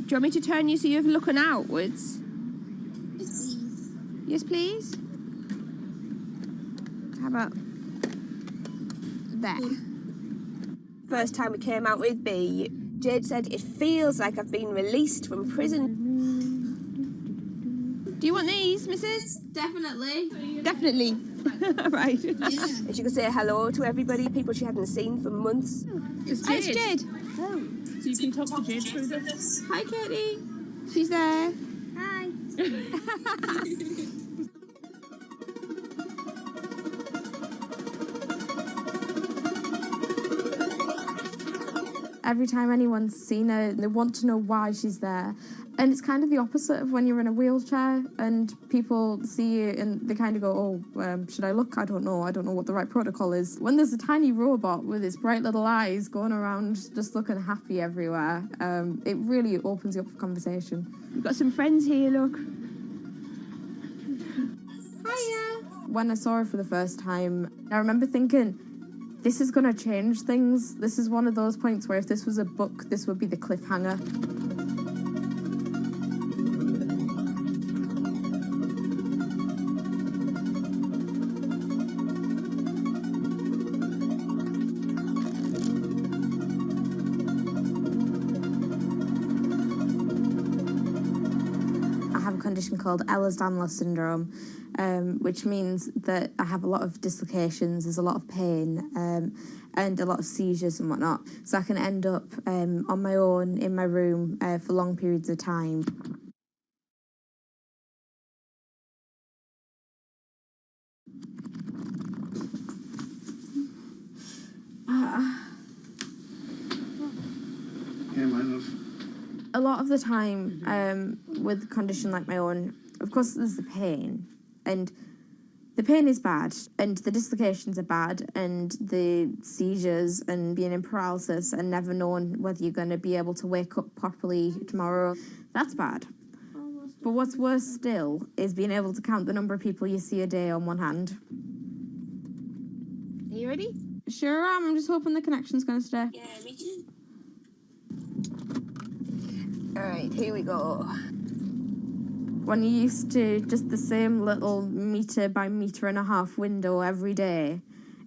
Do you want me to turn you so you're looking outwards? Yes, please. How about there? First time we came out with B, Jade said, "It feels like I've been released from prison." Do you want these, Mrs.? Definitely. Definitely. Right. Yeah. And she could say hello to everybody, people she hadn't seen for months. It's Jade. It's Jade. Oh. So you can talk to Jade through this. Hi, Katie. She's there. Hi. Every time anyone's seen her, they want to know why she's there. And it's kind of the opposite of when you're in a wheelchair and people see you and they kind of go, oh, should I look? I don't know what the right protocol is. When there's a tiny robot with its bright little eyes going around just looking happy everywhere, it really opens you up for conversation. We've got some friends here, look. Hiya. When I saw her for the first time, I remember thinking, this is going to change things. This is one of those points where if this was a book, this would be the cliffhanger. condition called Ehlers-Danlos syndrome, which means that I have a lot of dislocations, there's a lot of pain, and a lot of seizures and whatnot. So I can end up on my own in my room for long periods of time. A lot of the time, with a condition like my own, of course there's the pain, and the pain is bad, and the dislocations are bad, and the seizures and being in paralysis and never knowing whether you're going to be able to wake up properly tomorrow, that's bad. But what's worse still is being able to count the number of people you see a day on one hand. Are you ready? Sure am, I'm just hoping the connection's going to stay. Yeah, me too. Alright, here we go. When you're used to just the same little metre by metre and a half window every day,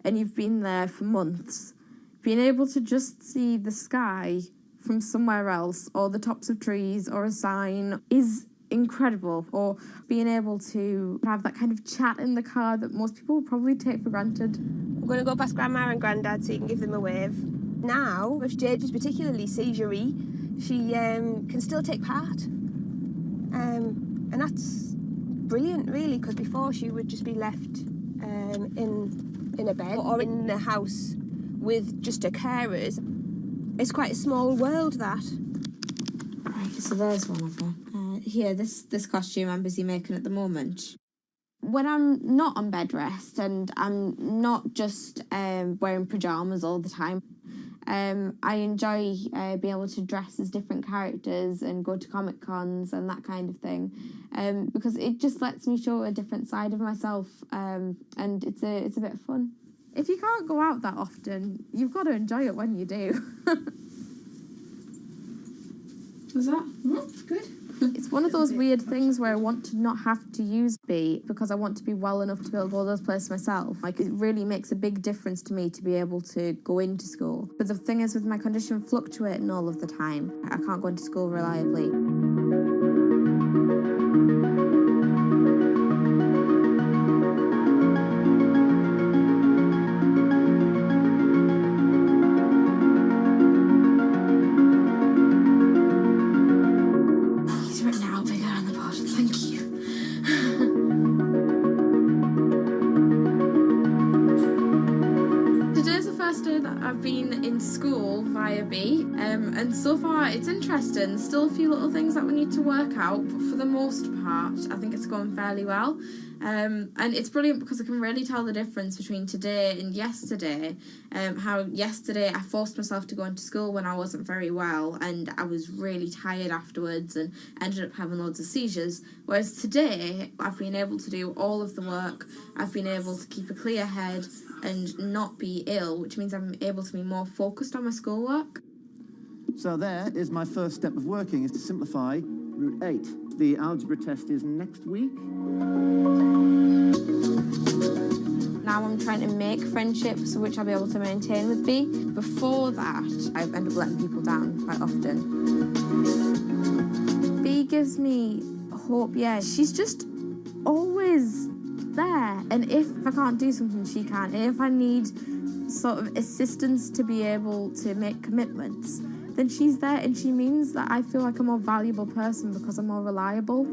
and you've been there for months, being able to just see the sky from somewhere else, or the tops of trees, or a sign, is incredible. Or being able to have that kind of chat in the car that most people would probably take for granted. I'm going to go past Grandma and Grandad so you can give them a wave. Now, if Jade is particularly seizure-y, she can still take part. And that's brilliant, really, because before she would just be left in a bed or in the house with just her carers. It's quite a small world, that. Right, so there's one of them. Here, this costume I'm busy making at the moment. When I'm not on bed rest and I'm not just wearing pyjamas all the time, I enjoy being able to dress as different characters and go to Comic Cons and that kind of thing, because it just lets me show a different side of myself, and it's a bit of fun. If you can't go out that often, you've got to enjoy it when you do. Was that? That's good. It's one of those weird things where I want to not have to use B because I want to be well enough to be able to go to those places myself. Like, it really makes a big difference to me to be able to go into school. But the thing is, with my condition fluctuating all of the time, I can't go into school reliably. And so far it's interesting, still a few little things that we need to work out, but for the most part I think it's going fairly well, and it's brilliant because I can really tell the difference between today and yesterday. How yesterday I forced myself to go into school when I wasn't very well and I was really tired afterwards and ended up having loads of seizures, whereas today I've been able to do all of the work, I've been able to keep a clear head and not be ill, which means I'm able to be more focused on my schoolwork. So there is my first step of working, is to simplify root 8. The algebra test is next week. Now I'm trying to make friendships which I'll be able to maintain with B. Before that, I end up letting people down quite often. B gives me hope, yeah. She's just always there. And if I can't do something, she can. And if I need sort of assistance to be able to make commitments, then she's there, and she means that I feel like a more valuable person because I'm more reliable.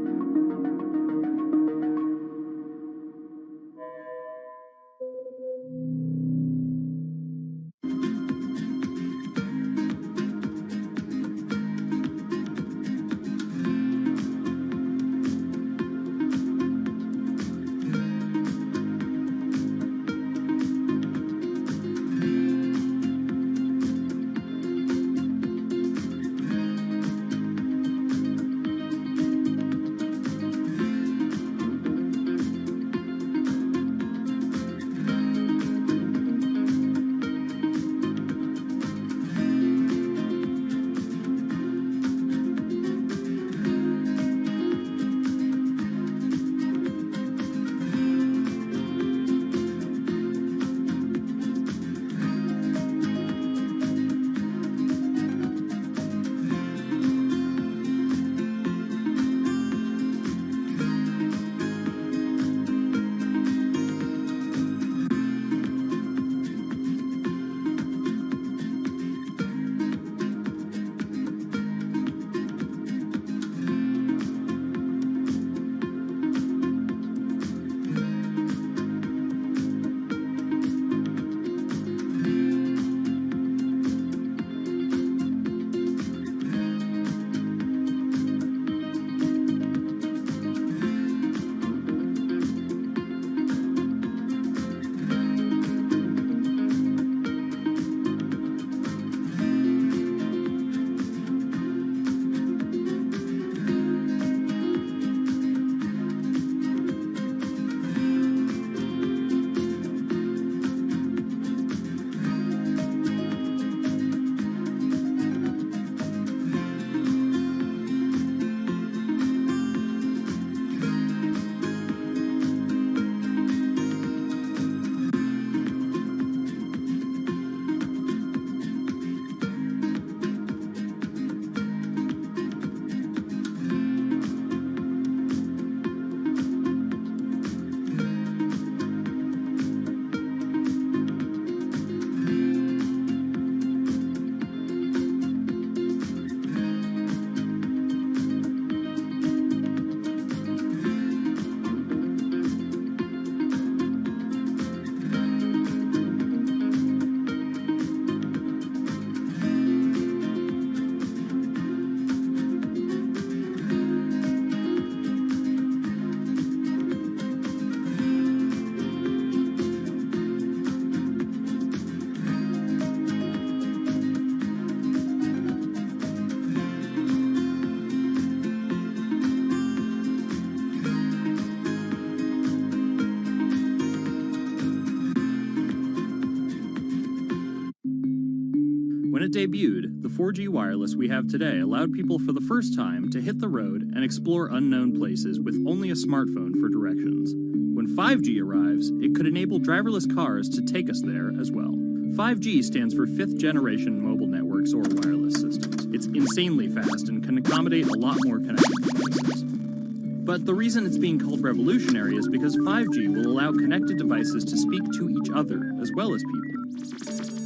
it debuted, the 4G wireless we have today allowed people for the first time to hit the road and explore unknown places with only a smartphone for directions. When 5G arrives, it could enable driverless cars to take us there as well. 5G stands for fifth generation mobile networks or wireless systems. It's insanely fast and can accommodate a lot more connected devices. But the reason it's being called revolutionary is because 5G will allow connected devices to speak to each other as well as people.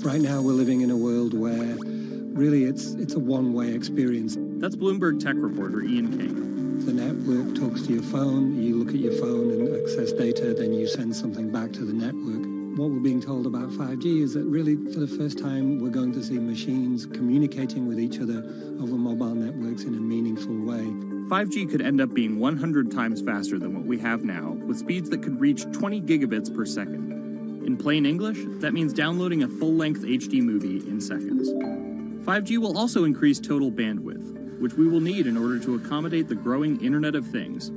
Right now we're living in a world where really it's a one-way experience. That's Bloomberg tech reporter Ian King. The network talks to your phone, you look at your phone and access data, then you send something back to the network. What we're being told about 5G is that really for the first time we're going to see machines communicating with each other over mobile networks in a meaningful way. 5G could end up being 100 times faster than what we have now, with speeds that could reach 20 gigabits per second. In plain English, that means downloading a full-length HD movie in seconds. 5G will also increase total bandwidth, which we will need in order to accommodate the growing Internet of Things.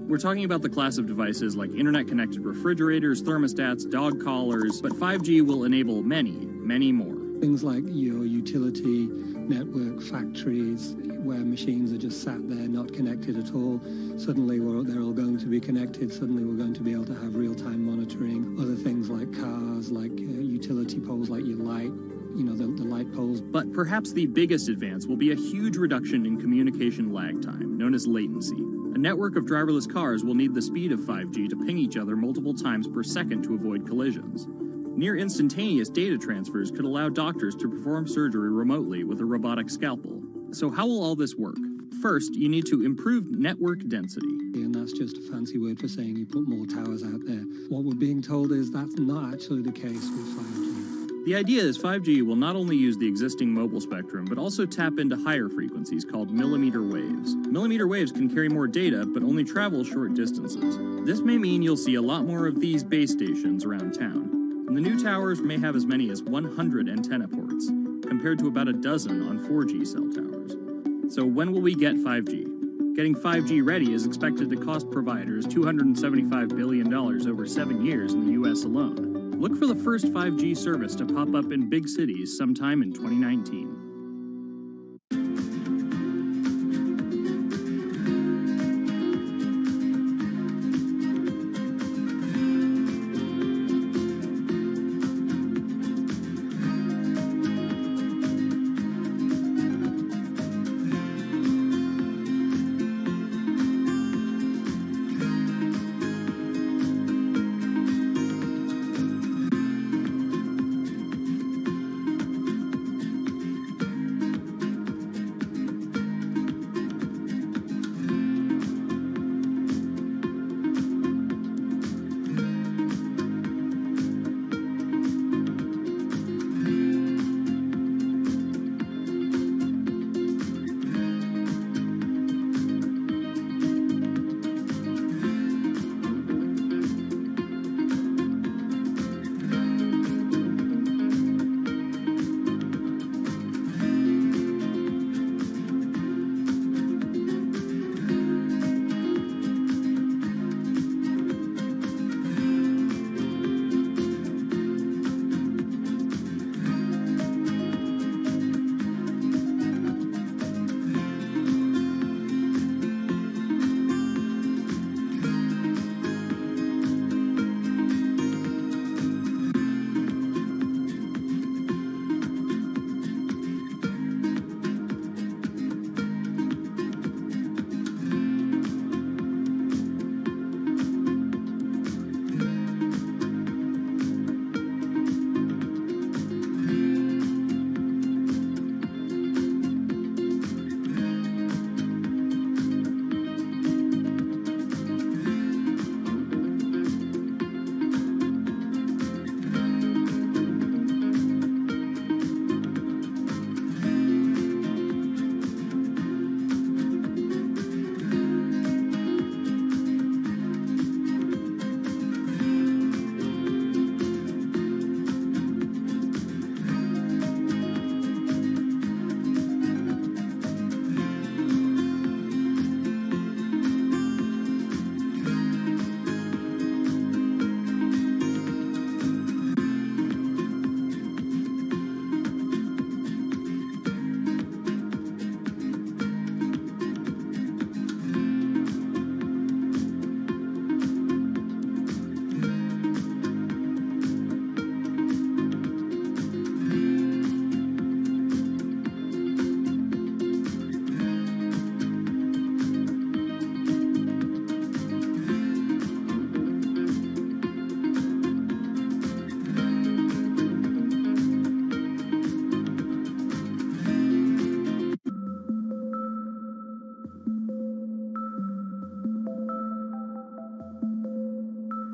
We're talking about the class of devices like internet-connected refrigerators, thermostats, dog collars, but 5G will enable many, many more. Things like your utility network factories, where machines are just sat there not connected at all. Suddenly they're all going to be connected. Suddenly we're going to be able to have real-time monitoring. Other things like cars, like utility poles, like your light, the light poles. But perhaps the biggest advance will be a huge reduction in communication lag time, known as latency. A network of driverless cars will need the speed of 5G to ping each other multiple times per second to avoid collisions. Near instantaneous data transfers could allow doctors to perform surgery remotely with a robotic scalpel. So how will all this work? First, you need to improve network density. And that's just a fancy word for saying you put more towers out there. What we're being told is that's not actually the case with 5G. The idea is 5G will not only use the existing mobile spectrum, but also tap into higher frequencies called millimeter waves. Millimeter waves can carry more data, but only travel short distances. This may mean you'll see a lot more of these base stations around town. And the new towers may have as many as 100 antenna ports, compared to about a dozen on 4G cell towers. So when will we get 5G? Getting 5G ready is expected to cost providers $275 billion over 7 years in the US alone. Look for the first 5G service to pop up in big cities sometime in 2019.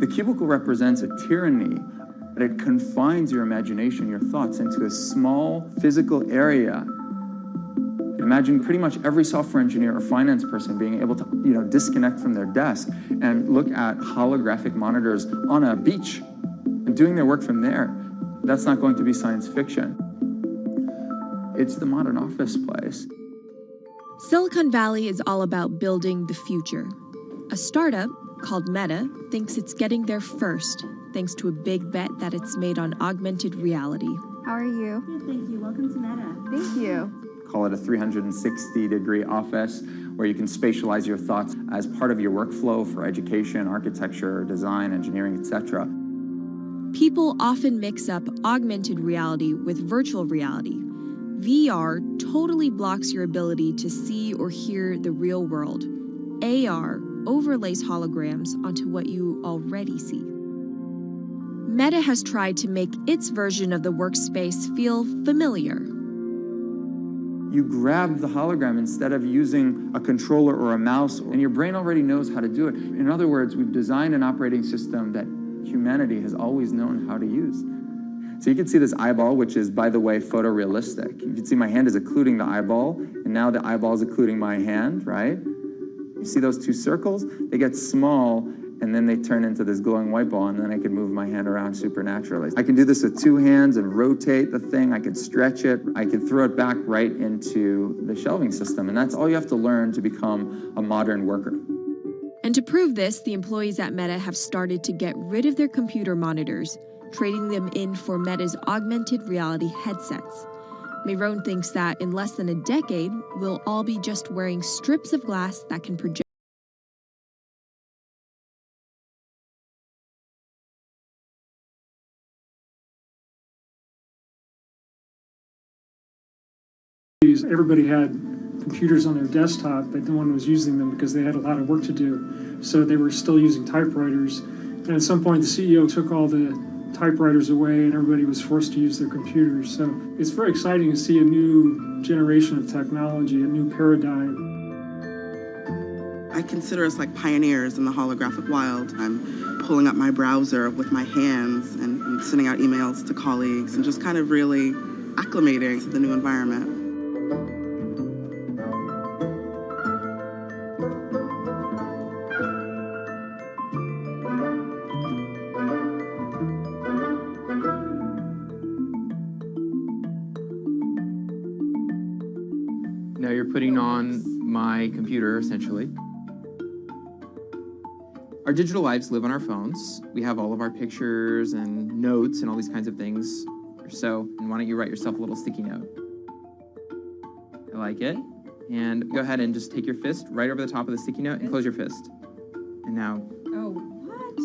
The cubicle represents a tyranny. It confines your imagination, your thoughts, into a small physical area. Imagine pretty much every software engineer or finance person being able to, disconnect from their desk and look at holographic monitors on a beach and doing their work from there. That's not going to be science fiction. It's the modern office place. Silicon Valley is all about building the future. A startup called Meta thinks it's getting there first, thanks to a big bet that it's made on augmented reality. How are you? Good, thank you. Welcome to Meta. Thank you. Call it a 360-degree office where you can spatialize your thoughts as part of your workflow for education, architecture, design, engineering, etc. People often mix up augmented reality with virtual reality. VR totally blocks your ability to see or hear the real world. AR overlays holograms onto what you already see. Meta has tried to make its version of the workspace feel familiar. You grab the hologram instead of using a controller or a mouse, and your brain already knows how to do it. In other words, we've designed an operating system that humanity has always known how to use. So you can see this eyeball, which is, by the way, photorealistic. You can see my hand is occluding the eyeball, and now the eyeball is occluding my hand, right? You see those two circles? They get small, and then they turn into this glowing white ball, and then I can move my hand around supernaturally. I can do this with two hands and rotate the thing. I can stretch it. I can throw it back right into the shelving system, and that's all you have to learn to become a modern worker. And to prove this, the employees at Meta have started to get rid of their computer monitors, trading them in for Meta's augmented reality headsets. Mayron thinks that in less than a decade, we'll all be just wearing strips of glass that can project. Everybody had computers on their desktop, but no one was using them because they had a lot of work to do. So they were still using typewriters. And at some point, the CEO took all the typewriters away and everybody was forced to use their computers. So it's very exciting to see a new generation of technology, a new paradigm. I consider us like pioneers in the holographic wild. I'm pulling up my browser with my hands and sending out emails to colleagues and just kind of really acclimating to the new environment. Now you're putting on my computer, essentially. Our digital lives live on our phones. We have all of our pictures and notes and all these kinds of things. So, and why don't you write yourself a little sticky note? I like it. And go ahead and just take your fist right over the top of the sticky note and close your fist. And now... Oh, what?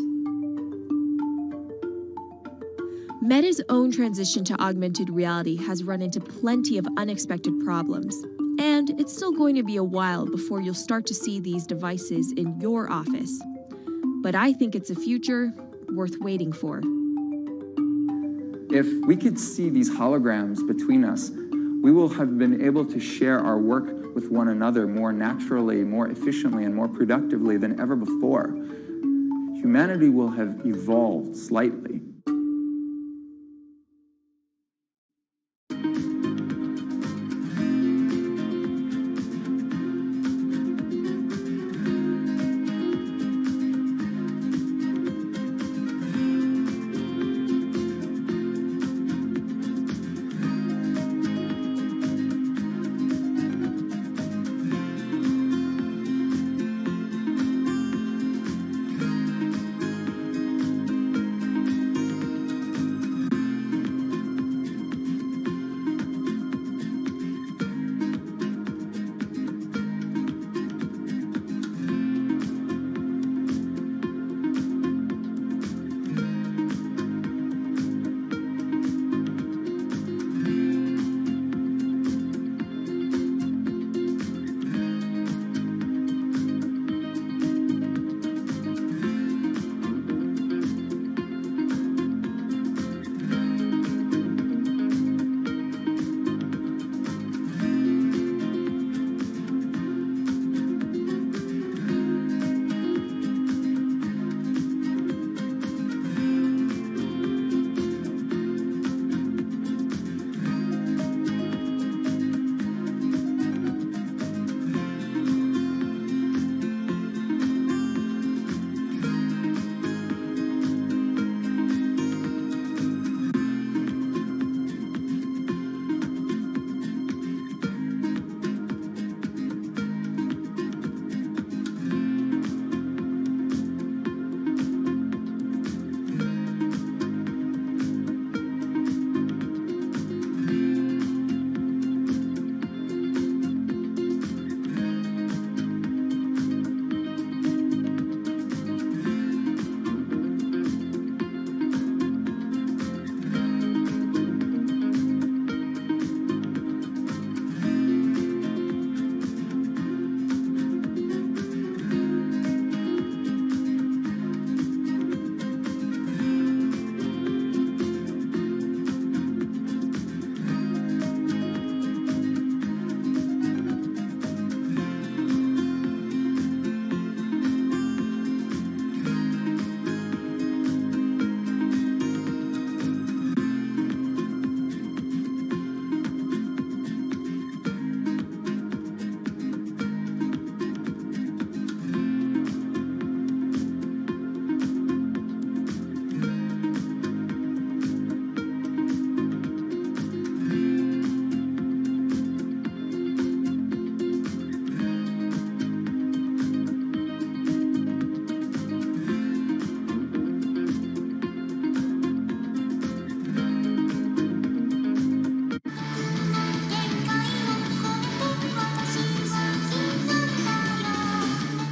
Meta's own transition to augmented reality has run into plenty of unexpected problems. And it's still going to be a while before you'll start to see these devices in your office. But I think it's a future worth waiting for. If we could see these holograms between us, we will have been able to share our work with one another more naturally, more efficiently, and more productively than ever before. Humanity will have evolved slightly.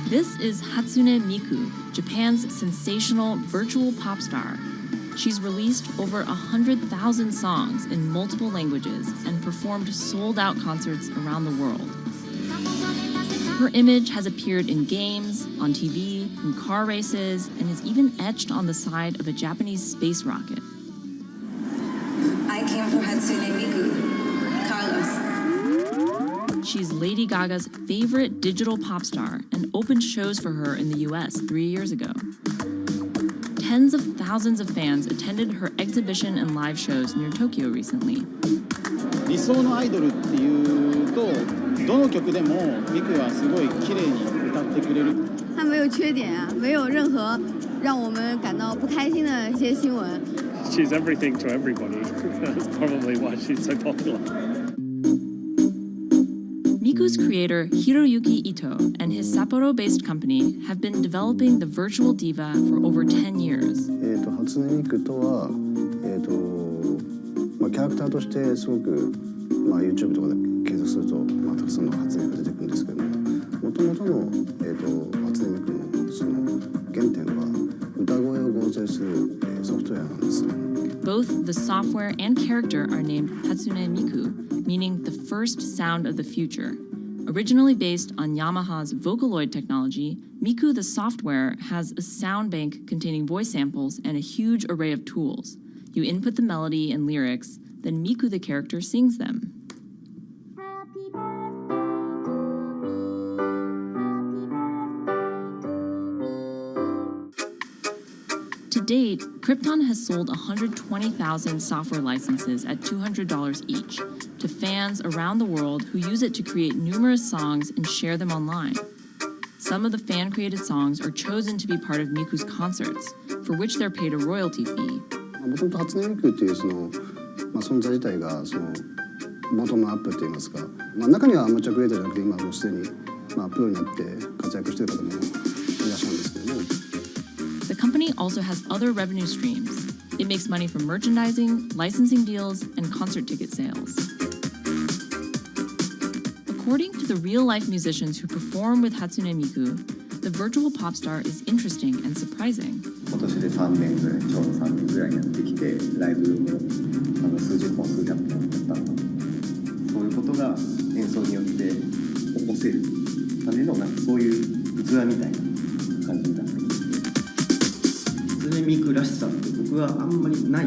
This is Hatsune Miku, Japan's sensational virtual pop star. She's released over 100,000 songs in multiple languages and performed sold-out concerts around the world. Her image has appeared in games, on TV, in car races, and is even etched on the side of a Japanese space rocket. I came for Hatsune Miku, Carlos. She's Lady Gaga's favorite digital pop star and opened shows for her in the US 3 years ago. Tens of thousands of fans attended her exhibition and live shows near Tokyo recently. 理想のアイドルっていうと、どの曲でもミクはすごい綺麗に歌ってくれる。他没有缺点啊，没有任何让我们感到不開心的一些新聞。She's everything to everybody. That's probably why she's so popular. Miku's creator, Hiroyuki Ito, and his Sapporo-based company have been developing the virtual diva for over 10 years. 初音ミクとは、キャラクターとしてすごく、YouTube とかで検索すると、たくさんの初音ミクが出てくるんですけども、元々の、初音ミクのその原点は歌声を合成する、ソフトウェアなんです。Both the software and character are named Hatsune Miku, meaning the first sound of the future. Originally based on Yamaha's Vocaloid technology, Miku the software has a sound bank containing voice samples and a huge array of tools. You input the melody and lyrics, then Miku the character sings them. To date, Krypton has sold 120,000 software licenses at $200 each to fans around the world who use it to create numerous songs and share them online. Some of the fan-created songs are chosen to be part of Miku's concerts, for which they're paid a royalty fee. もともと初音ミクっていうその、存在自体がそのボトムアップって言いますか、中にはアマチュアクリエイターじゃなくて今もうすでに、プロになって活躍している方もいらっしゃるんですけども。The company also has other revenue streams. It makes money from merchandising, licensing deals, and concert ticket sales. According to the real-life musicians who perform with Hatsune Miku, the virtual pop star is interesting and surprising. 今年で3年ぐらい、ちょうど3年ぐらいやってきて、ライブも数十本、数百本だったので、そういうことが演奏によって起こせるためのそういう器みたいな感じになってきて、初音ミクらしさって僕はあんまりない。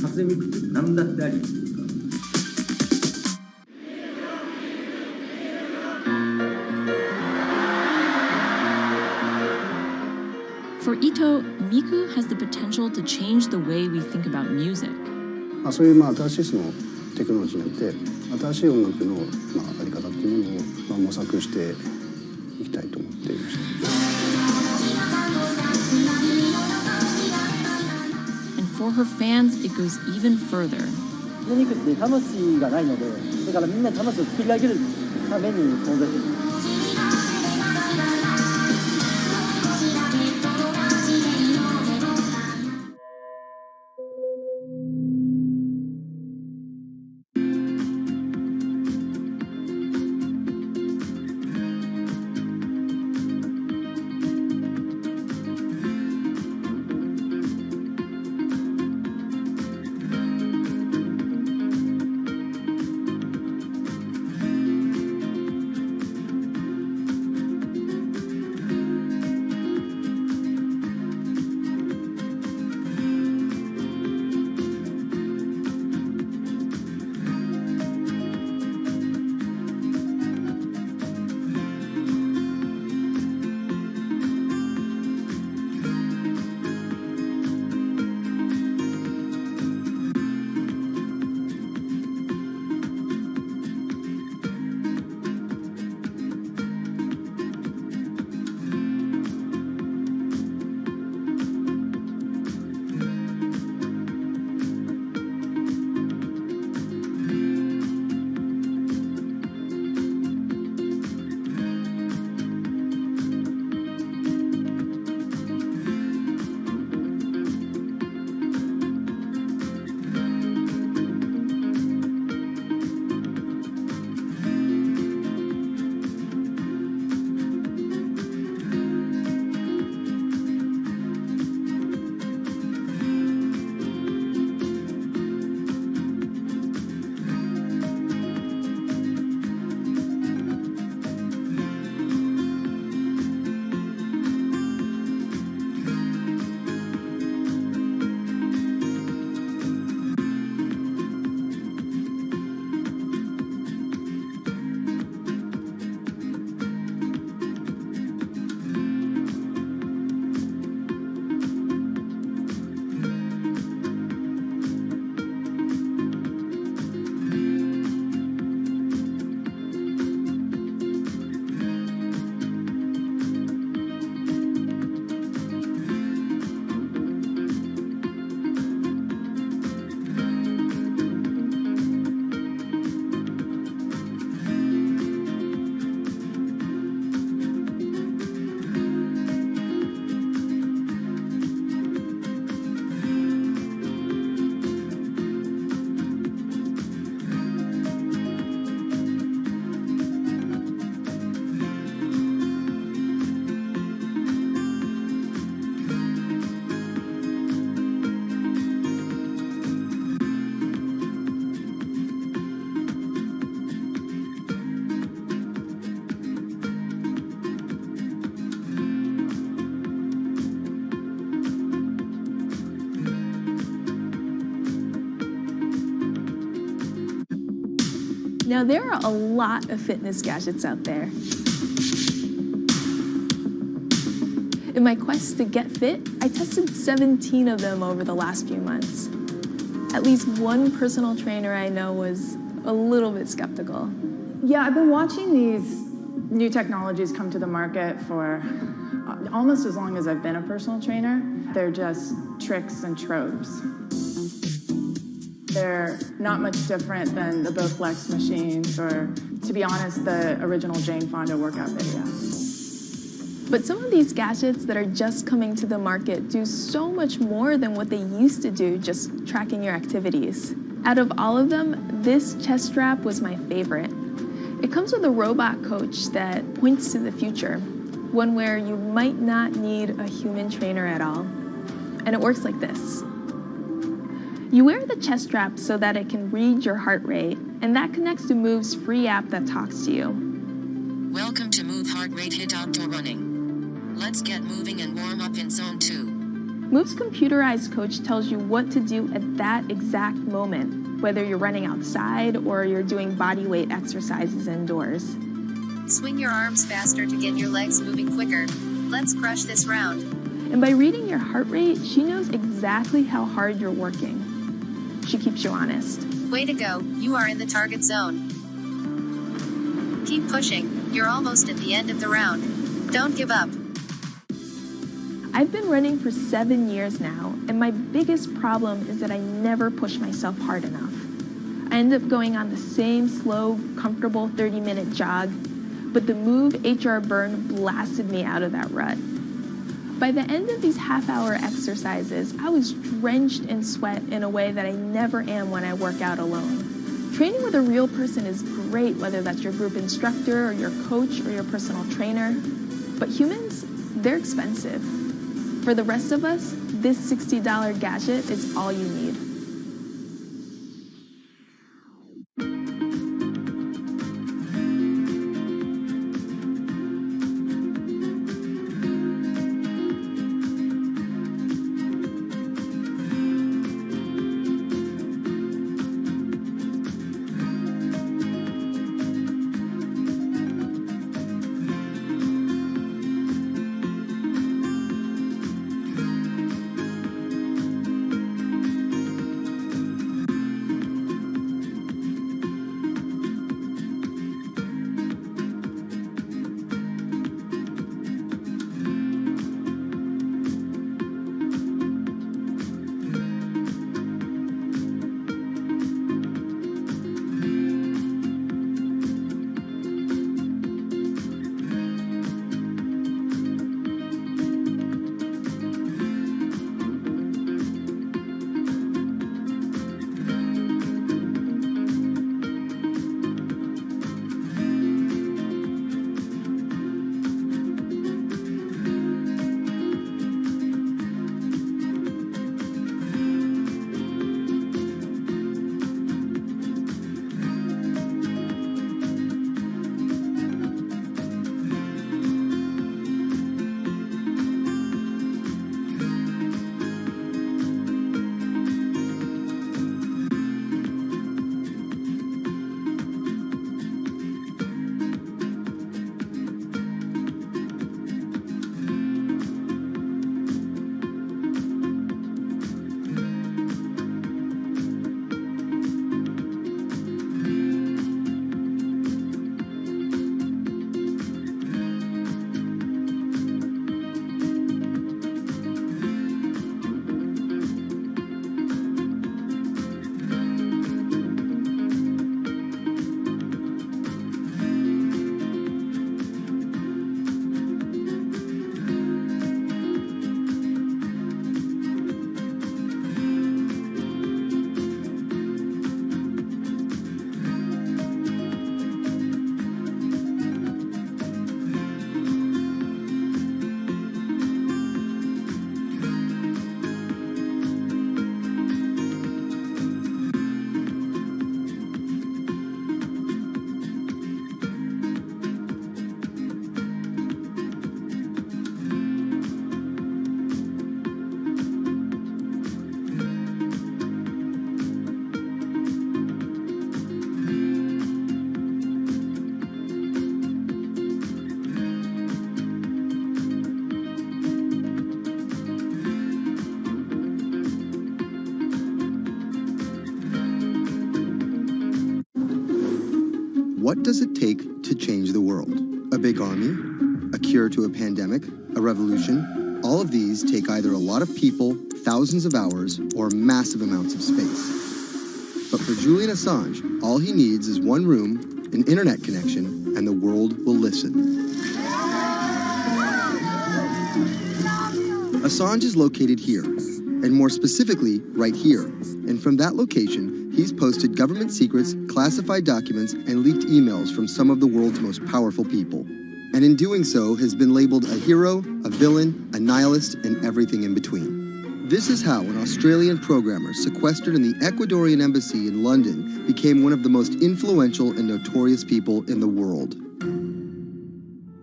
初音ミクって何だってありっていうか。For Ito, Miku has the potential to change the way we think about music. そういう新しいそのテクノロジーによって新しい音楽のあり方っていうものを模索していきたいと思っていました。And for her fans, it goes even further. ミクって魂がないので、だからみんな魂を作り上げるために存在する。Now, there are a lot of fitness gadgets out there. In my quest to get fit, I tested 17 of them over the last few months. At least one personal trainer I know was a little bit skeptical. Yeah, I've been watching these new technologies come to the market for almost as long as I've been a personal trainer. They're just tricks and tropes. They're not much different than the Bowflex machines or, to be honest, the original Jane Fonda workout video. But some of these gadgets that are just coming to the market do so much more than what they used to do, just tracking your activities. Out of all of them, this chest strap was my favorite. It comes with a robot coach that points to the future, one where you might not need a human trainer at all. And it works like this. You wear the chest strap so that it can read your heart rate, and that connects to Move's free app that talks to you. Welcome to Move Heart Rate Hit Outdoor Running. Let's get moving and warm up in Zone 2. Move's computerized coach tells you what to do at that exact moment, whether you're running outside or you're doing body weight exercises indoors. Swing your arms faster to get your legs moving quicker. Let's crush this round. And by reading your heart rate, she knows exactly how hard you're working. She keeps you honest. Way to go, you are in the target zone. Keep pushing, you're almost at the end of the round. Don't give up. I've been running for 7 years now, and my biggest problem is that I never push myself hard enough. I end up going on the same slow, comfortable 30-minute jog, but the Move HR Burn blasted me out of that rut. By the end of these half-hour exercises, I was drenched in sweat in a way that I never am when I work out alone. Training with a real person is great, whether that's your group instructor or your coach or your personal trainer, but humans, they're expensive. For the rest of us, this $60 gadget is all you need. what does it take to change the world? A big army? A cure to a pandemic? A revolution? All of these take either a lot of people, thousands of hours, or massive amounts of space. But for Julian Assange, all he needs is one room, an internet connection, and the world will listen. Assange is located here, and more specifically, right here. And from that location, he's posted government secrets, classified documents, and leaked emails from some of the world's most powerful people. And in doing so, has been labeled a hero, a villain, a nihilist, and everything in between. This is how an Australian programmer sequestered in the Ecuadorian embassy in London became one of the most influential and notorious people in the world.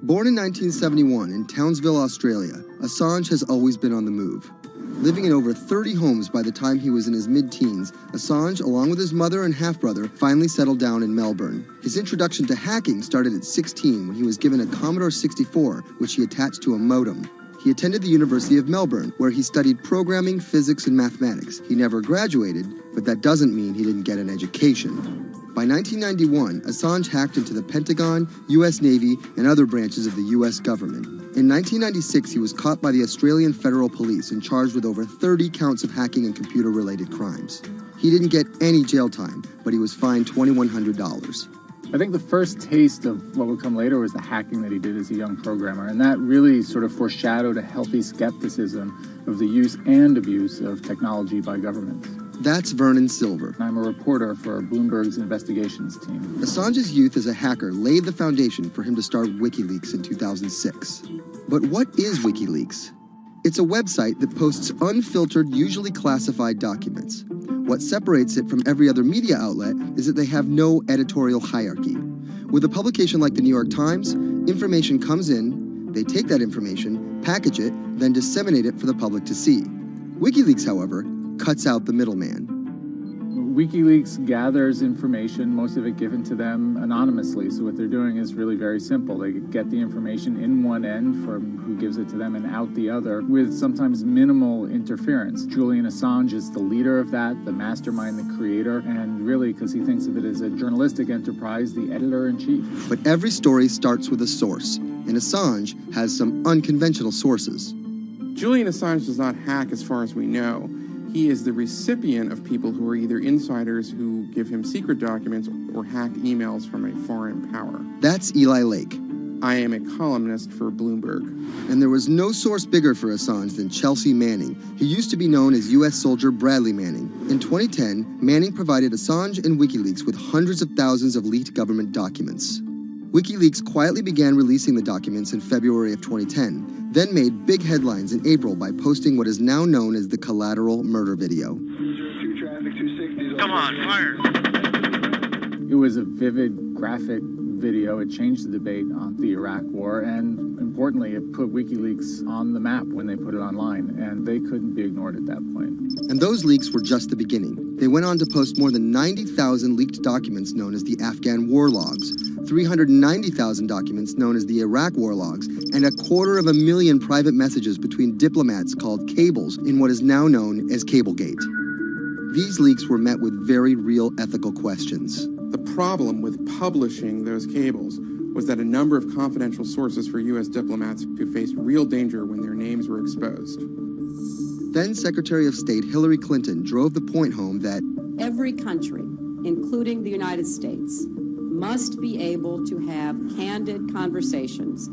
Born in 1971 in Townsville, Australia, Assange has always been on the move. Living in over 30 homes by the time he was in his mid-teens, Assange, along with his mother and half-brother, finally settled down in Melbourne. His introduction to hacking started at 16 when he was given a Commodore 64, which he attached to a modem. He attended the University of Melbourne, where he studied programming, physics, and mathematics. He never graduated, but that doesn't mean he didn't get an education. By 1991, Assange hacked into the Pentagon, U.S. Navy, and other branches of the U.S. government. In 1996, he was caught by the Australian Federal Police and charged with over 30 counts of hacking and computer-related crimes. He didn't get any jail time, but he was fined $2,100. I think the first taste of what would come later was the hacking that he did as a young programmer, and that really sort of foreshadowed a healthy skepticism of the use and abuse of technology by governments. That's Vernon Silver. I'm a reporter for Bloomberg's investigations team. Assange's youth as a hacker laid the foundation for him to start WikiLeaks in 2006. But what is WikiLeaks? It's a website that posts unfiltered, usually classified documents. What separates it from every other media outlet is that they have no editorial hierarchy. With a publication like the New York Times, information comes in, they take that information, package it, then disseminate it for the public to see. WikiLeaks, however, cuts out the middleman. WikiLeaks gathers information, most of it given to them anonymously. So what they're doing is really very simple. They get the information in one end from who gives it to them and out the other with sometimes minimal interference. Julian Assange is the leader of that, the mastermind, the creator, and really, because he thinks of it as a journalistic enterprise, the editor-in-chief. But every story starts with a source, and Assange has some unconventional sources. Julian Assange does not hack as far as we know. He is the recipient of people who are either insiders who give him secret documents or hacked emails from a foreign power. That's Eli Lake. I am a columnist for Bloomberg. And there was no source bigger for Assange than Chelsea Manning. He used to be known as U.S. soldier Bradley Manning. In 2010, Manning provided Assange and WikiLeaks with hundreds of thousands of leaked government documents. WikiLeaks quietly began releasing the documents in February of 2010, then made big headlines in April by posting what is now known as the collateral murder video. Come on, fire! It was a vivid, graphic video. It changed the debate on the Iraq War, and importantly, it put WikiLeaks on the map when they put it online, and they couldn't be ignored at that point. And those leaks were just the beginning. They went on to post more than 90,000 leaked documents known as the Afghan war logs, 390,000 documents known as the Iraq war logs, and 250,000 private messages between diplomats called cables in what is now known as Cablegate. These leaks were met with very real ethical questions. The problem with publishing those cables was that a number of confidential sources for U.S. diplomats who faced real danger when their names were exposed. Then Secretary of State Hillary Clinton drove the point home that every country, including the United States, must be able to have candid conversations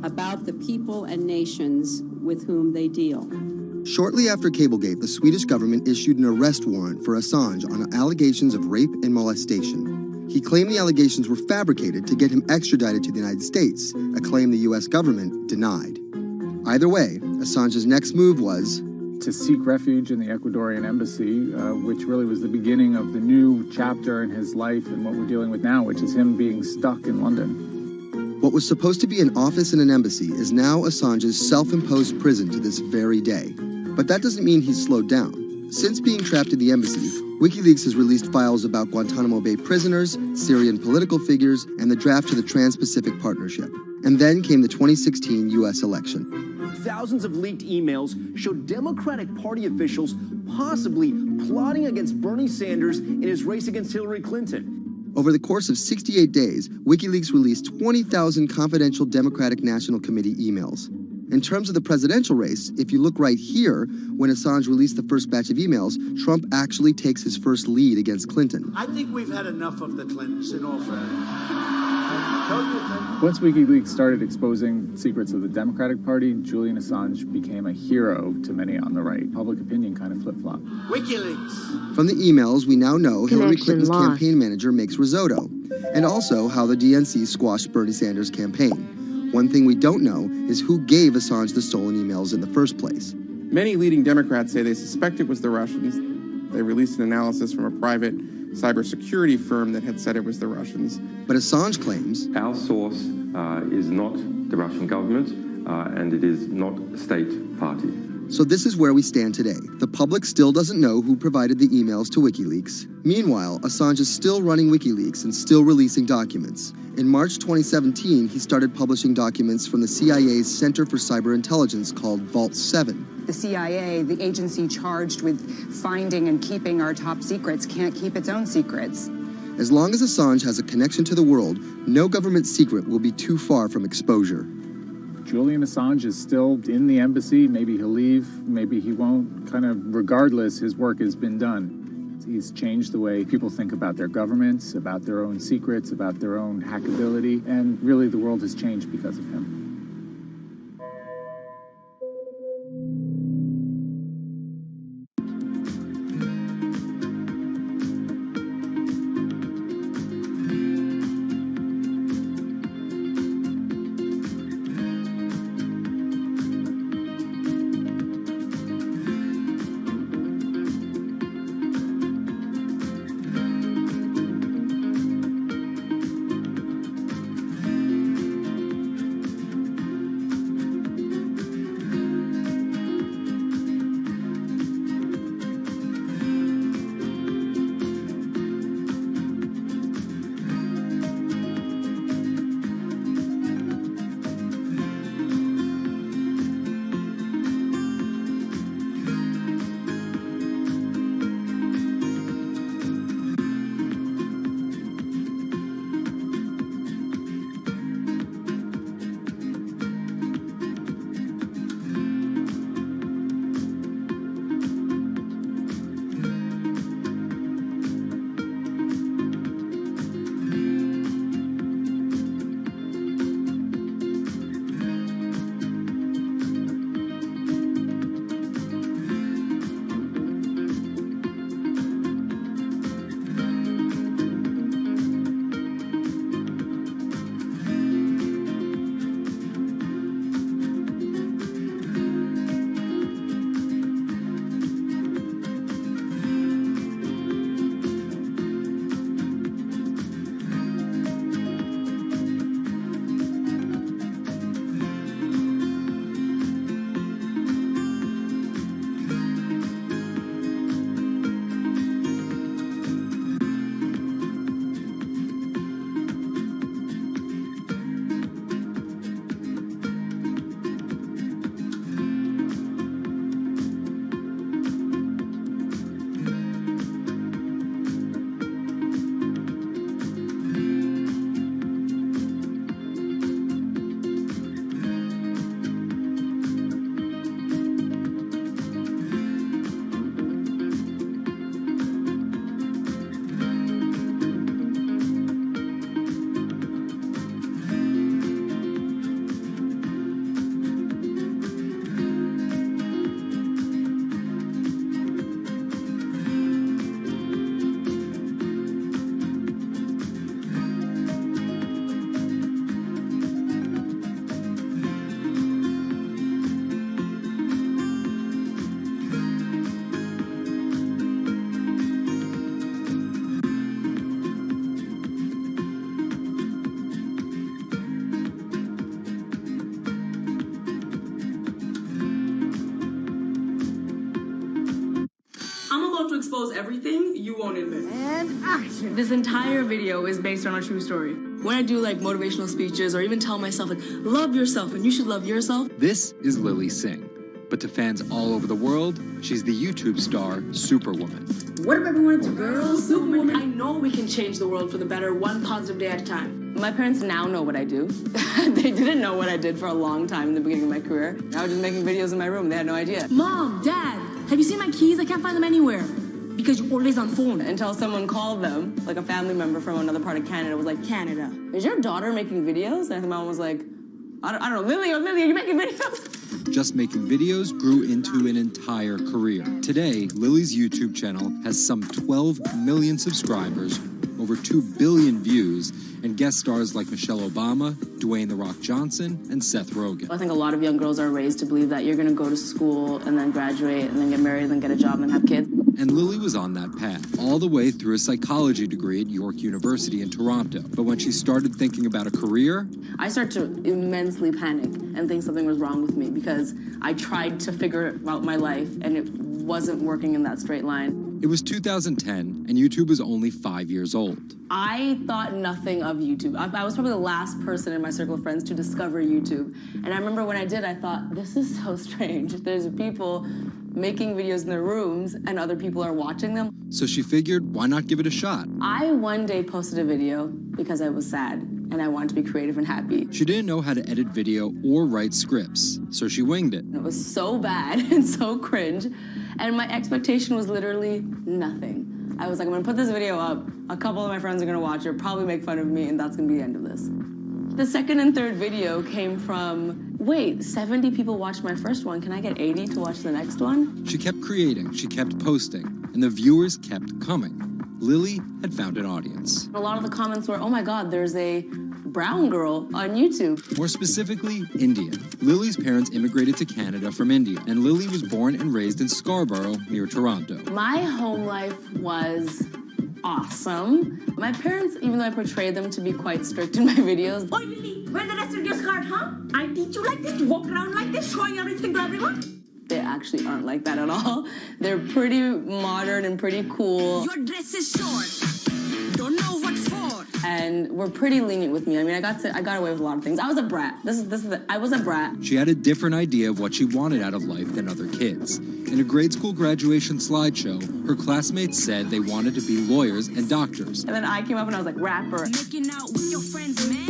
about the people and nations with whom they deal. Shortly after Cablegate, the Swedish government issued an arrest warrant for Assange on allegations of rape and molestation. He claimed the allegations were fabricated to get him extradited to the United States, a claim the U.S. government denied. Either way, Assange's next move was to seek refuge in the Ecuadorian embassy, which really was the beginning of the new chapter in his life and what we're dealing with now, which is him being stuck in London. What was supposed to be an office in an embassy is now Assange's self-imposed prison to this very day. But that doesn't mean he's slowed down. Since being trapped in the embassy, WikiLeaks has released files about Guantanamo Bay prisoners, Syrian political figures, and the draft to the Trans-Pacific Partnership. And then came the 2016 U.S. election. Thousands of leaked emails showed Democratic Party officials possibly plotting against Bernie Sanders in his race against Hillary Clinton. Over the course of 68 days, WikiLeaks released 20,000 confidential Democratic National Committee emails. In terms of the presidential race, if you look right here, when Assange released the first batch of emails, Trump actually takes his first lead against Clinton. I think we've had enough of the Clintons, in all fairness. Once WikiLeaks started exposing secrets of the Democratic Party, Julian Assange became a hero to many on the right. Public opinion kind of flip-flopped. WikiLeaks. From the emails, we now know Hillary Clinton's lost. campaign manager makes risotto, and also how the DNC squashed Bernie Sanders' campaign. One thing we don't know is who gave Assange the stolen emails in the first place. Many leading Democrats say they suspect it was the Russians. They released an analysis from a private cybersecurity firm that had said it was the Russians. But Assange claims our source is not the Russian government, and it is not a state party. So this is where we stand today. The public still doesn't know who provided the emails to WikiLeaks. Meanwhile, Assange is still running WikiLeaks and still releasing documents. In March 2017, he started publishing documents from the CIA's Center for Cyber Intelligence called Vault 7. The CIA, the agency charged with finding and keeping our top secrets, can't keep its own secrets. As long as Assange has a connection to the world, no government secret will be too far from exposure. Julian Assange is still in the embassy. Maybe he'll leave, maybe he won't. Kind of regardless, his work has been done. He's changed the way people think about their governments, about their own secrets, about their own hackability, and really the world has changed because of him. Expose everything you won't admit. And action. This entire video is based on a true story. When I do like motivational speeches or even tell myself like love yourself and you should love yourself. This is Lily Singh. But to fans all over the world, she's the YouTube star Superwoman. What if everyone's a girl, Superwoman? I know we can change the world for the better, one positive day at a time. My parents now know what I do. They didn't know what I did for a long time in the beginning of my career. I was just making videos in my room. They had no idea. Mom, Dad, have you seen my keys? I can't find them anywhere. Because you're always on phone. Until someone called them, like a family member from another part of Canada, was like, Canada, is your daughter making videos? And I think my mom was like, I don't know, Lily, are you making videos? Just making videos grew into an entire career. Today, Lily's YouTube channel has some 12 million subscribers, over 2 billion views, and guest stars like Michelle Obama, Dwayne "The Rock" Johnson, and Seth Rogen. I think a lot of young girls are raised to believe that you're going to go to school and then graduate and then get married and then get a job and then have kids. And Lily was on that path, all the way through a psychology degree at York University in Toronto. But when she started thinking about a career, I started to immensely panic and think something was wrong with me because I tried to figure out my life and it wasn't working in that straight line. It was 2010, and YouTube was only 5 years old. I thought nothing of YouTube. I was probably the last person in my circle of friends to discover YouTube. And I remember when I did, I thought, this is so strange. There's people making videos in their rooms, and other people are watching them. So she figured, why not give it a shot? I one day posted a video because I was sad, and I wanted to be creative and happy. She didn't know how to edit video or write scripts, so she winged it. It was so bad and so cringe, and my expectation was literally nothing. I was like, I'm gonna put this video up, a couple of my friends are gonna watch it, probably make fun of me, and that's gonna be the end of this. The second and third video came from, wait, 70 people watched my first one, can I get 80 to watch the next one? She kept creating, she kept posting, and the viewers kept coming. Lily had found an audience. A lot of the comments were, oh my God, there's a brown girl on YouTube. More specifically, Indian. Lily's parents immigrated to Canada from India, and Lily was born and raised in Scarborough, near Toronto. My home life was awesome. My parents, even though I portrayed them to be quite strict in my videos. Oh, Lily, wear the rest of your skirt, huh? I teach you like this, walk around like this, showing everything to everyone. They actually aren't like that at all. They're pretty modern and pretty cool. Your dress is short. Don't know what for. And were pretty lenient with me. I mean, I got away with a lot of things. I was a brat. I was a brat. She had a different idea of what she wanted out of life than other kids. In a grade school graduation slideshow, her classmates said they wanted to be lawyers and doctors. And then I came up and I was like, rapper. Making out with your friends, man.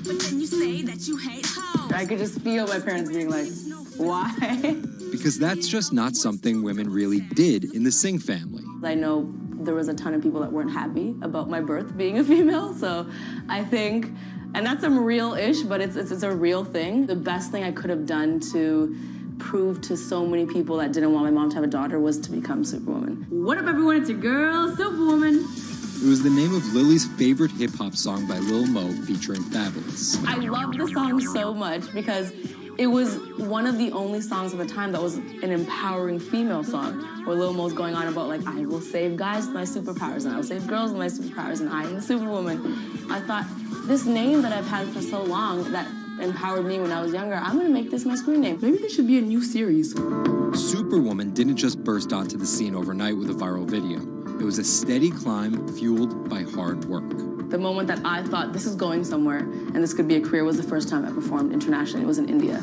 But then you say that you hate hoes. I could just feel my parents being like, why? Because that's just not something women really did in the Singh family. I know there was a ton of people that weren't happy about my birth being a female, so I think, and that's some real-ish, but it's a real thing. The best thing I could have done to prove to so many people that didn't want my mom to have a daughter was to become Superwoman. What up, everyone? It's your girl, Superwoman. It was the name of Lily's favorite hip-hop song by Lil Mo featuring Fabulous. I love the song so much because it was one of the only songs at the time that was an empowering female song, where Lil Mo's going on about, like, I will save guys with my superpowers, and I will save girls with my superpowers, and I am Superwoman. I thought, this name that I've had for so long that empowered me when I was younger, I'm gonna make this my screen name. Maybe there should be a new series. Superwoman didn't just burst onto the scene overnight with a viral video. It was a steady climb fueled by hard work. The moment that I thought this is going somewhere and this could be a career was the first time I performed internationally. It was in India.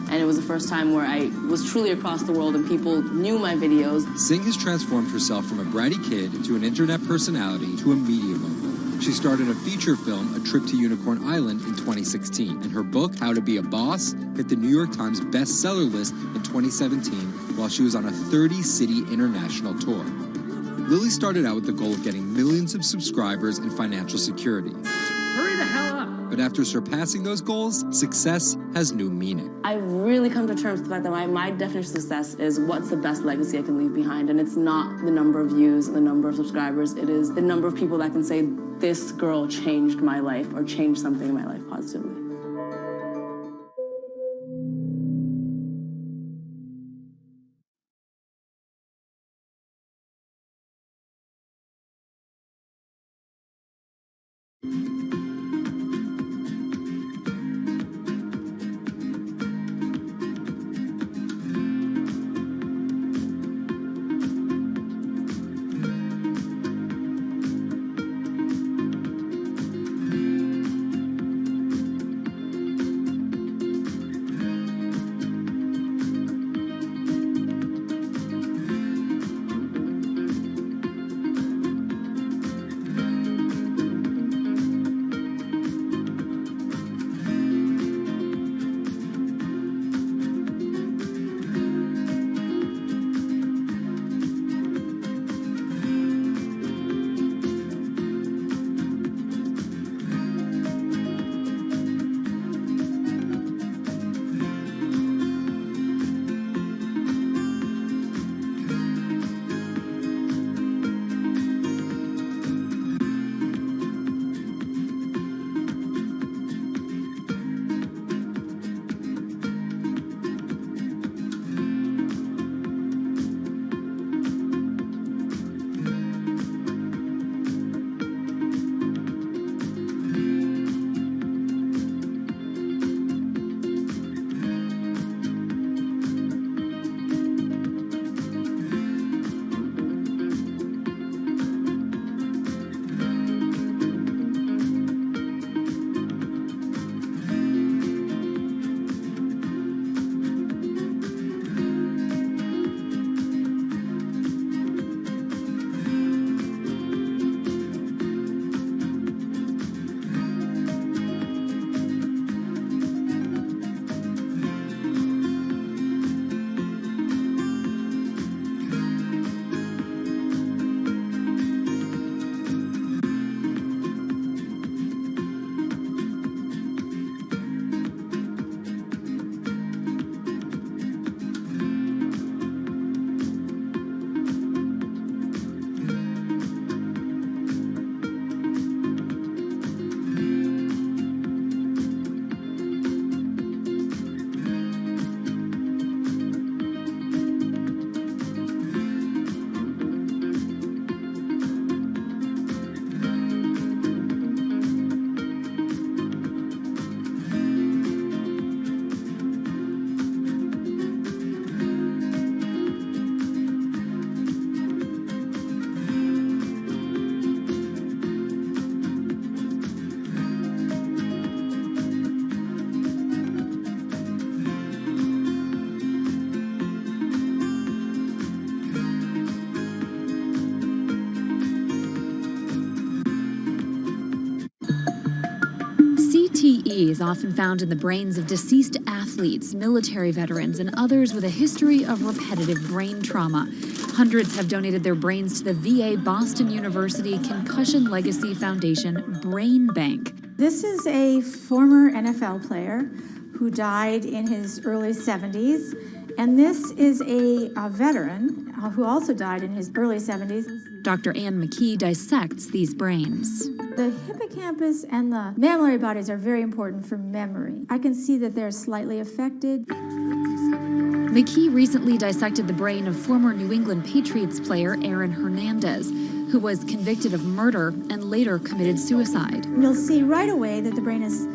And it was the first time where I was truly across the world and people knew my videos. Singh has transformed herself from a bratty kid to an internet personality to a media mogul. She starred in a feature film, A Trip to Unicorn Island, in 2016. And her book, How to Be a Boss, hit the New York Times bestseller list in 2017 while she was on a 30-city international tour. Lily started out with the goal of getting millions of subscribers and financial security. Hurry the hell up! But after surpassing those goals, success has new meaning. I've really come to terms with the fact that my definition of success is what's the best legacy I can leave behind. And it's not the number of views and the number of subscribers. It is the number of people that can say, this girl changed my life or changed something in my life positively. CTE is often found in the brains of deceased athletes, military veterans, and others with a history of repetitive brain trauma. Hundreds have donated their brains to the VA Boston University Concussion Legacy Foundation Brain Bank. This is a former NFL player who died in his early 70s, and this is a veteran who also died in his early 70s. Dr. Ann McKee dissects these brains. The hippocampus and the mammillary bodies are very important for memory. I can see that they're slightly affected. McKee recently dissected the brain of former New England Patriots player Aaron Hernandez, who was convicted of murder and later committed suicide. You'll see right away that the brain is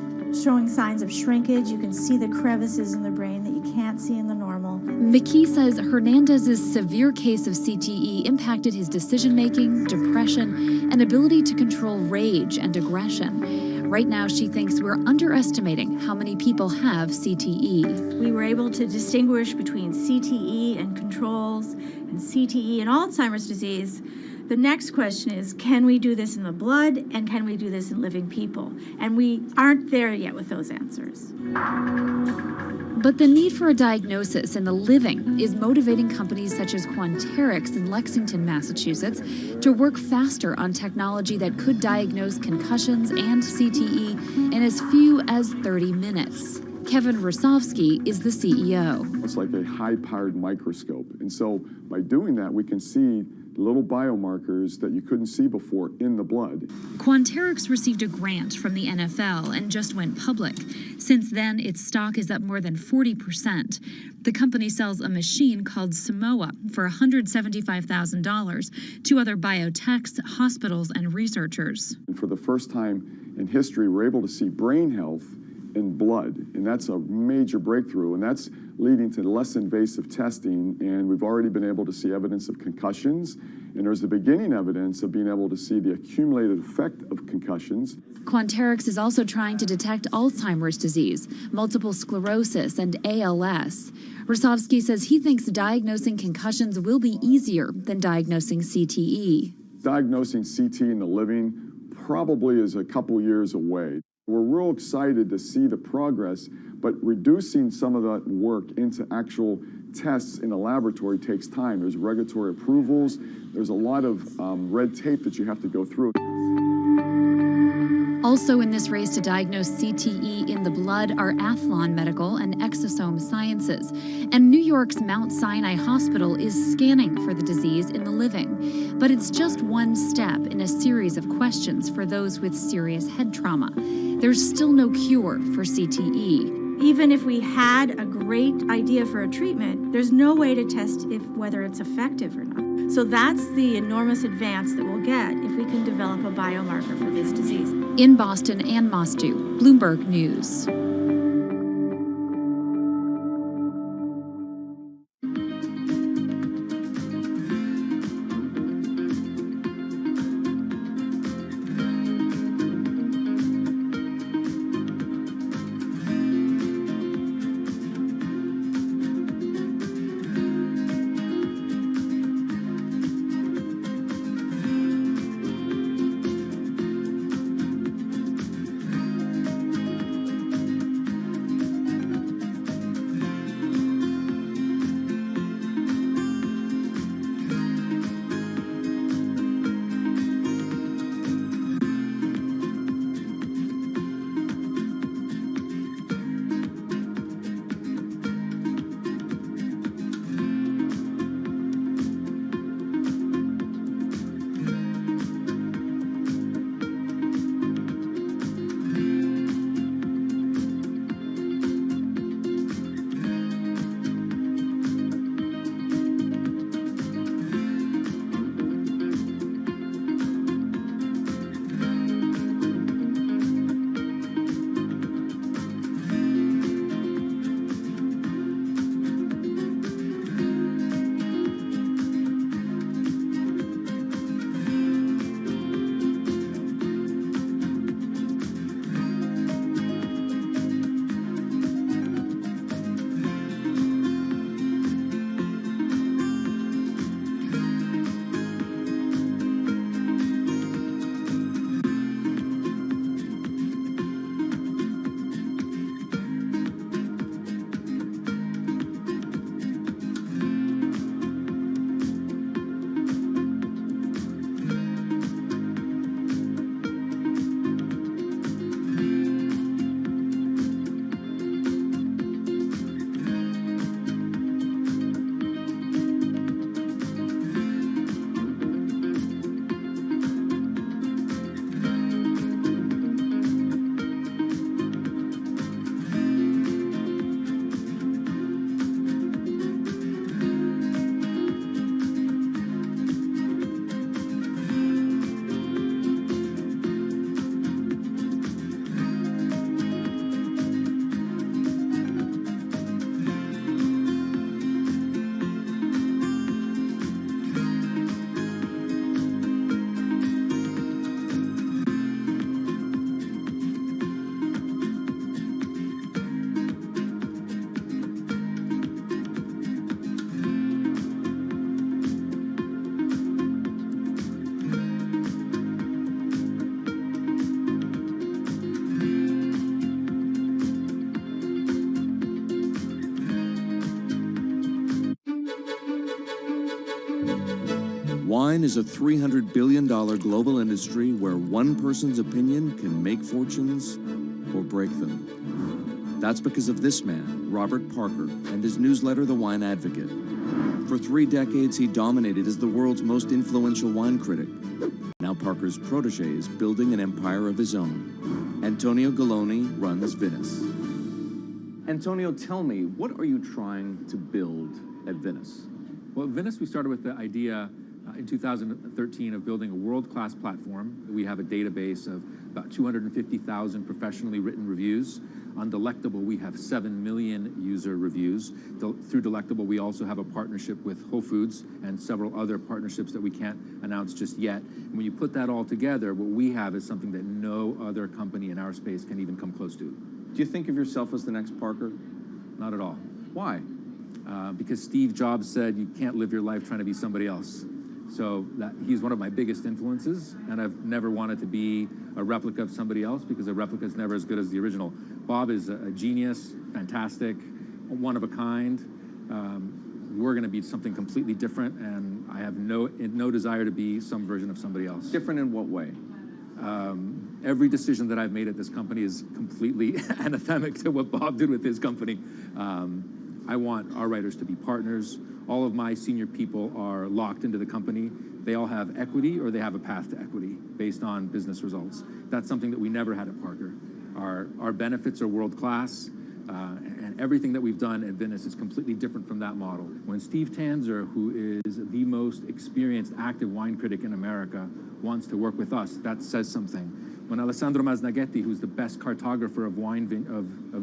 showing signs of shrinkage. You can see the crevices in the brain that you can't see in the normal. McKee says Hernandez's severe case of CTE impacted his decision-making, depression, and ability to control rage and aggression. Right now, she thinks we're underestimating how many people have CTE. We were able to distinguish between CTE and controls and CTE and Alzheimer's disease. The next question is, can we do this in the blood, and can we do this in living people? And we aren't there yet with those answers. But the need for a diagnosis in the living is motivating companies such as Quanterix in Lexington, Massachusetts, to work faster on technology that could diagnose concussions and CTE in as few as 30 minutes. Kevin Rosovsky is the CEO. It's like a high-powered microscope. And so by doing that, we can see little biomarkers that you couldn't see before in the blood. Quanterix received a grant from the NFL and just went public. Since then, its stock is up more than 40%. The company sells a machine called Simoa for $175,000 to other biotechs, hospitals, and researchers. And for the first time in history, we're able to see brain health in blood, and that's a major breakthrough, and that's leading to less invasive testing, and we've already been able to see evidence of concussions, and there's the beginning evidence of being able to see the accumulated effect of concussions. Quanterix is also trying to detect Alzheimer's disease, multiple sclerosis, and ALS. Rosovsky says he thinks diagnosing concussions will be easier than diagnosing CTE. Diagnosing CT in the living probably is a couple years away. We're real excited to see the progress, but reducing some of that work into actual tests in a laboratory takes time. There's regulatory approvals. There's a lot of red tape that you have to go through. Also in this race to diagnose CTE in the blood are Athlon Medical and Exosome Sciences. And New York's Mount Sinai Hospital is scanning for the disease in the living. But it's just one step in a series of questions for those with serious head trauma. There's still no cure for CTE. Even if we had a great idea for a treatment, there's no way to test whether it's effective or not. So that's the enormous advance that we'll get if we can develop a biomarker for this disease. In Boston, Ann Mostu, Bloomberg News. Wine is a $300 billion global industry where one person's opinion can make fortunes or break them. That's because of this man, Robert Parker, and his newsletter, The Wine Advocate. For 3 decades, he dominated as the world's most influential wine critic. Now Parker's protege is building an empire of his own. Antonio Galloni runs Venice. Antonio, tell me, what are you trying to build at Venice? Well, at Venice, we started with the idea in 2013 of building a world-class platform. We have a database of about 250,000 professionally written reviews. On Delectable, we have 7 million user reviews. Through Delectable, we also have a partnership with Whole Foods and several other partnerships that we can't announce just yet. And when you put that all together, what we have is something that no other company in our space can even come close to. Do you think of yourself as the next Parker? Not at all. Why? Because Steve Jobs said you can't live your life trying to be somebody else. So he's one of my biggest influences, and I've never wanted to be a replica of somebody else because a replica is never as good as the original. Bob is a genius, fantastic, one of a kind. We're going to be something completely different, and I have no desire to be some version of somebody else. Different in what way? Every decision that I've made at this company is completely anathemic to what Bob did with his company. I want our writers to be partners. All of my senior people are locked into the company. They all have equity or they have a path to equity based on business results. That's something that we never had at Parker. Our benefits are world-class, and everything that we've done at Venice is completely different from that model. When Steve Tanzer, who is the most experienced active wine critic in America, wants to work with us, that says something. When Alessandro Masnaghetti, who's the best cartographer of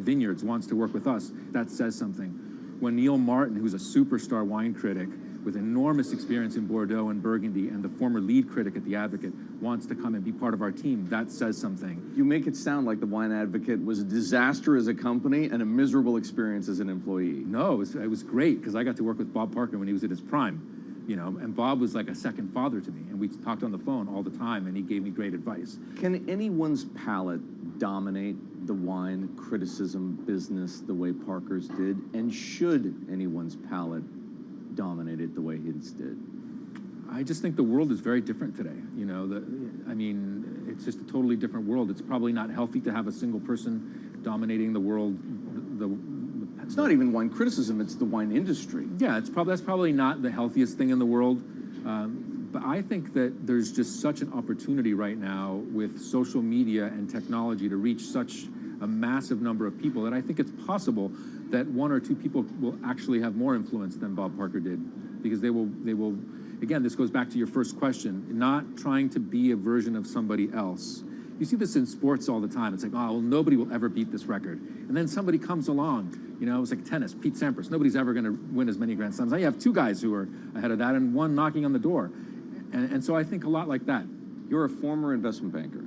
vineyards, wants to work with us, that says something. When Neil Martin, who's a superstar wine critic with enormous experience in Bordeaux and Burgundy and the former lead critic at The Advocate, wants to come and be part of our team, that says something. You make it sound like The Wine Advocate was a disaster as a company and a miserable experience as an employee. No, it was great because I got to work with Bob Parker when he was at his prime, and Bob was like a second father to me, and we talked on the phone all the time, and he gave me great advice. Can anyone's palate dominate the wine criticism business the way Parker's did, and should anyone's palate dominate it the way his did? I just think the world is very different today. It's just a totally different world. It's probably not healthy to have a single person dominating the world. It's not even wine criticism, it's the wine industry. Yeah, that's probably not the healthiest thing in the world. But I think that there's just such an opportunity right now with social media and technology to reach such a massive number of people that I think it's possible that 1 or 2 people will actually have more influence than Bob Parker did, because they will, again, this goes back to your first question, not trying to be a version of somebody else. You see this in sports all the time. It's like, oh, well, nobody will ever beat this record. And then somebody comes along, it was like tennis, Pete Sampras. Nobody's ever going to win as many Grand Slams. Now you have 2 guys who are ahead of that and 1 knocking on the door. And so I think a lot like that. You're a former investment banker.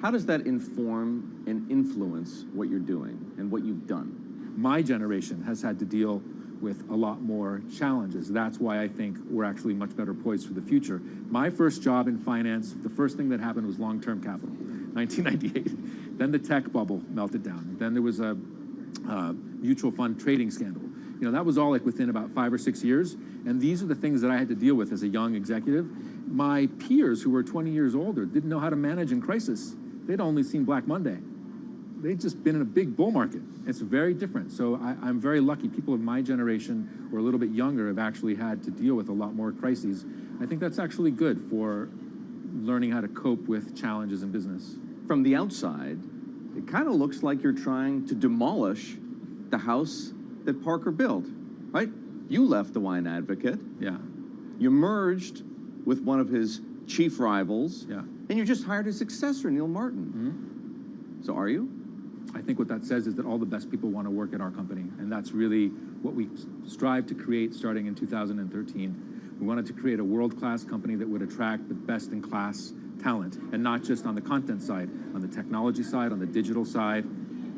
How does that inform and influence what you're doing and what you've done? My generation has had to deal with a lot more challenges. That's why I think we're actually much better poised for the future. My first job in finance, the first thing that happened was long-term capital, 1998. Then the tech bubble melted down. Then there was a mutual fund trading scandal. That was all like within about 5 or 6 years. And these are the things that I had to deal with as a young executive. My peers who were 20 years older didn't know how to manage in crisis. They'd only seen Black Monday. They'd just been in a big bull market. It's very different. So I'm very lucky. People of my generation or a little bit younger have actually had to deal with a lot more crises. I think that's actually good for learning how to cope with challenges in business. From the outside, it kind of looks like you're trying to demolish the house that Parker built, right? You left The Wine Advocate. Yeah. You merged with one of his chief rivals. Yeah. And you just hired his successor, Neil Martin. Mm-hmm. So are you? I think what that says is that all the best people want to work at our company. And that's really what we strive to create starting in 2013. We wanted to create a world-class company that would attract the best-in-class talent, and not just on the content side, on the technology side, on the digital side,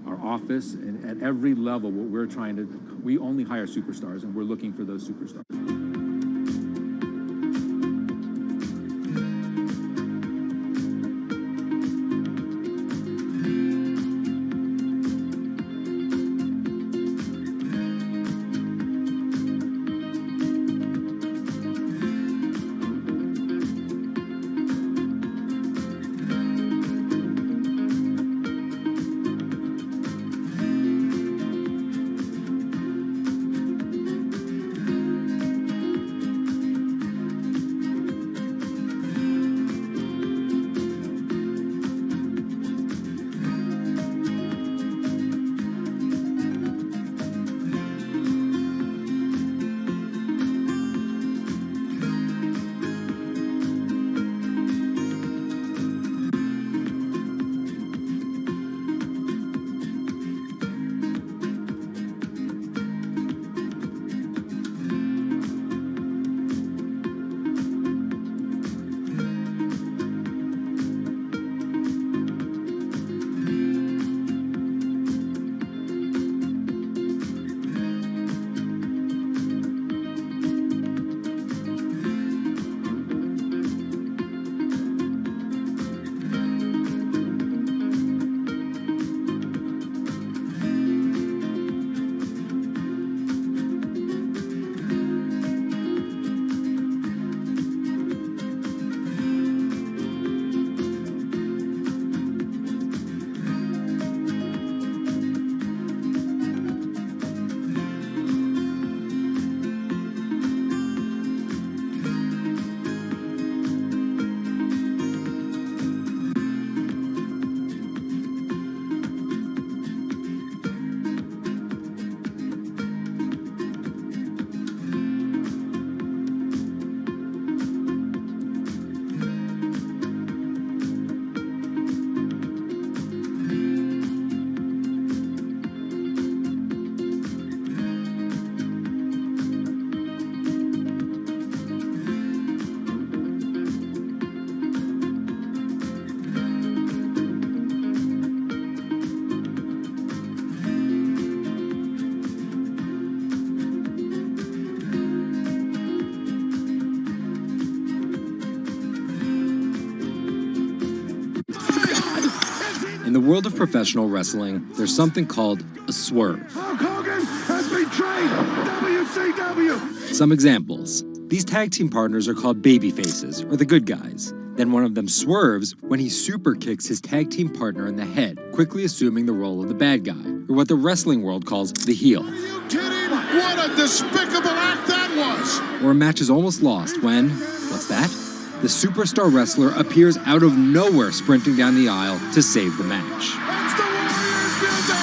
our office, and at every level, what we're trying to, we only hire superstars, and we're looking for those superstars. In the world of professional wrestling, there's something called a swerve. Hulk Hogan has betrayed WCW. Some examples. These tag team partners are called babyfaces, or the good guys. Then one of them swerves when he super kicks his tag team partner in the head, quickly assuming the role of the bad guy, or what the wrestling world calls the heel. Are you kidding? What a despicable act that was! Or a match is almost lost when, what's that? The superstar wrestler appears out of nowhere sprinting down the aisle to save the match. That's the Warriors music!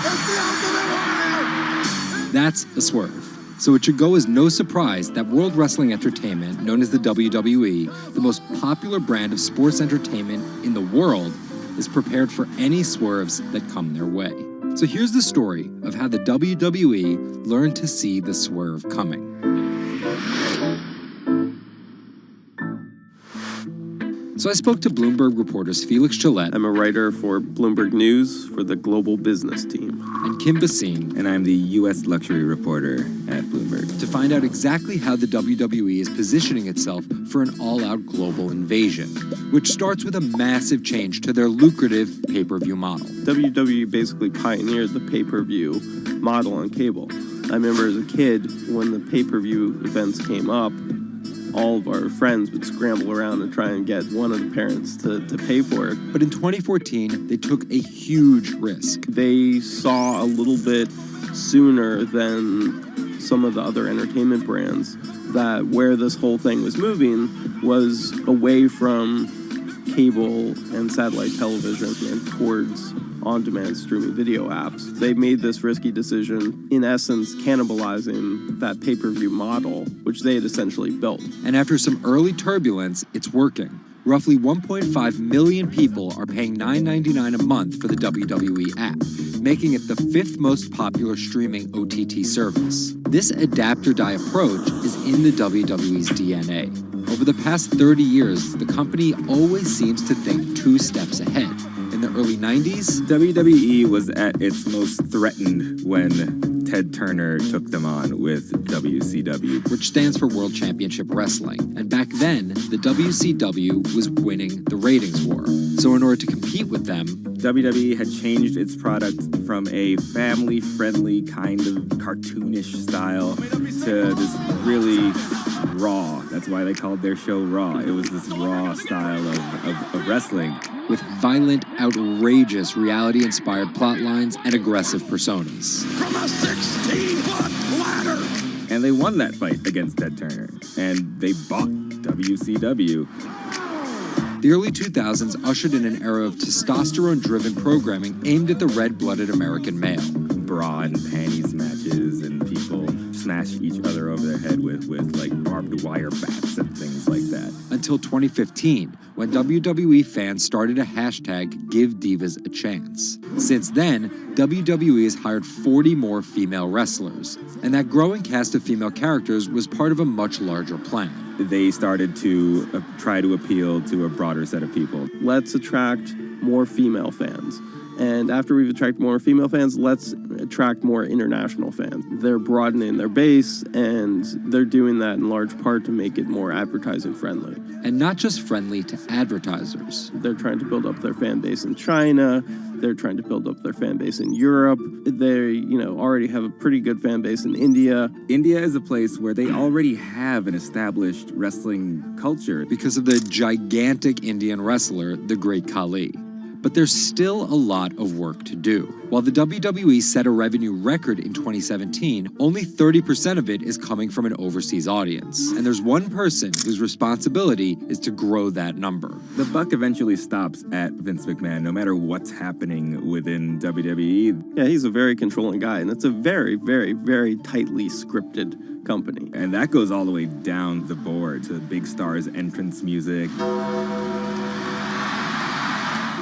It's the Ultimate Warrior! That's a swerve. So it should go as no surprise that World Wrestling Entertainment, known as the WWE, the most popular brand of sports entertainment in the world, is prepared for any swerves that come their way. So here's the story of how the WWE learned to see the swerve coming. So I spoke to Bloomberg reporters Felix Gillette. I'm a writer for Bloomberg News for the global business team. And Kim Basine. And I'm the U.S. luxury reporter at Bloomberg. To find out exactly how the WWE is positioning itself for an all-out global invasion, which starts with a massive change to their lucrative pay-per-view model. WWE basically pioneered the pay-per-view model on cable. I remember as a kid, when the pay-per-view events came up, all of our friends would scramble around and try and get one of the parents to pay for it. But in 2014, they took a huge risk. They saw a little bit sooner than some of the other entertainment brands that where this whole thing was moving was away from cable and satellite television and towards on-demand streaming video apps. They made this risky decision, in essence, cannibalizing that pay-per-view model, which they had essentially built. And after some early turbulence, it's working. Roughly 1.5 million people are paying $9.99 a month for the WWE app, making it the 5th most popular streaming OTT service. This adapt-or-die approach is in the WWE's DNA. Over the past 30 years, the company always seems to think 2 steps ahead. In the early 90s, WWE was at its most threatened when Ted Turner took them on with WCW, which stands for World Championship Wrestling. And back then, the WCW was winning the ratings war. So in order to compete with them, WWE had changed its product from a family-friendly kind of cartoonish style to this really raw. That's why they called their show Raw. It was this raw style of wrestling. With violent, outrageous, reality-inspired plot lines and aggressive personas. From a 16-foot ladder! And they won that fight against Ted Turner. And they bought WCW. The early 2000s ushered in an era of testosterone-driven programming aimed at the red-blooded American male. Bra and panties matches, and people smash each other over their head with like barbed wire bats and things like that. Until 2015, when WWE fans started a hashtag #GiveDivas a Chance. Since then, WWE has hired 40 more female wrestlers, and that growing cast of female characters was part of a much larger plan. They started to try to appeal to a broader set of people. Let's attract more female fans. And after we've attracted more female fans, let's attract more international fans. They're broadening their base, and they're doing that in large part to make it more advertising friendly. And not just friendly to advertisers. They're trying to build up their fan base in China. They're trying to build up their fan base in Europe. They, already have a pretty good fan base in India. India is a place where they already have an established wrestling culture. Because of the gigantic Indian wrestler, the Great Khali. But there's still a lot of work to do. While the WWE set a revenue record in 2017, only 30% of it is coming from an overseas audience. And there's one person whose responsibility is to grow that number. The buck eventually stops at Vince McMahon, no matter what's happening within WWE. Yeah, he's a very controlling guy, and it's a very, very, very tightly scripted company. And that goes all the way down the board to big stars' entrance music.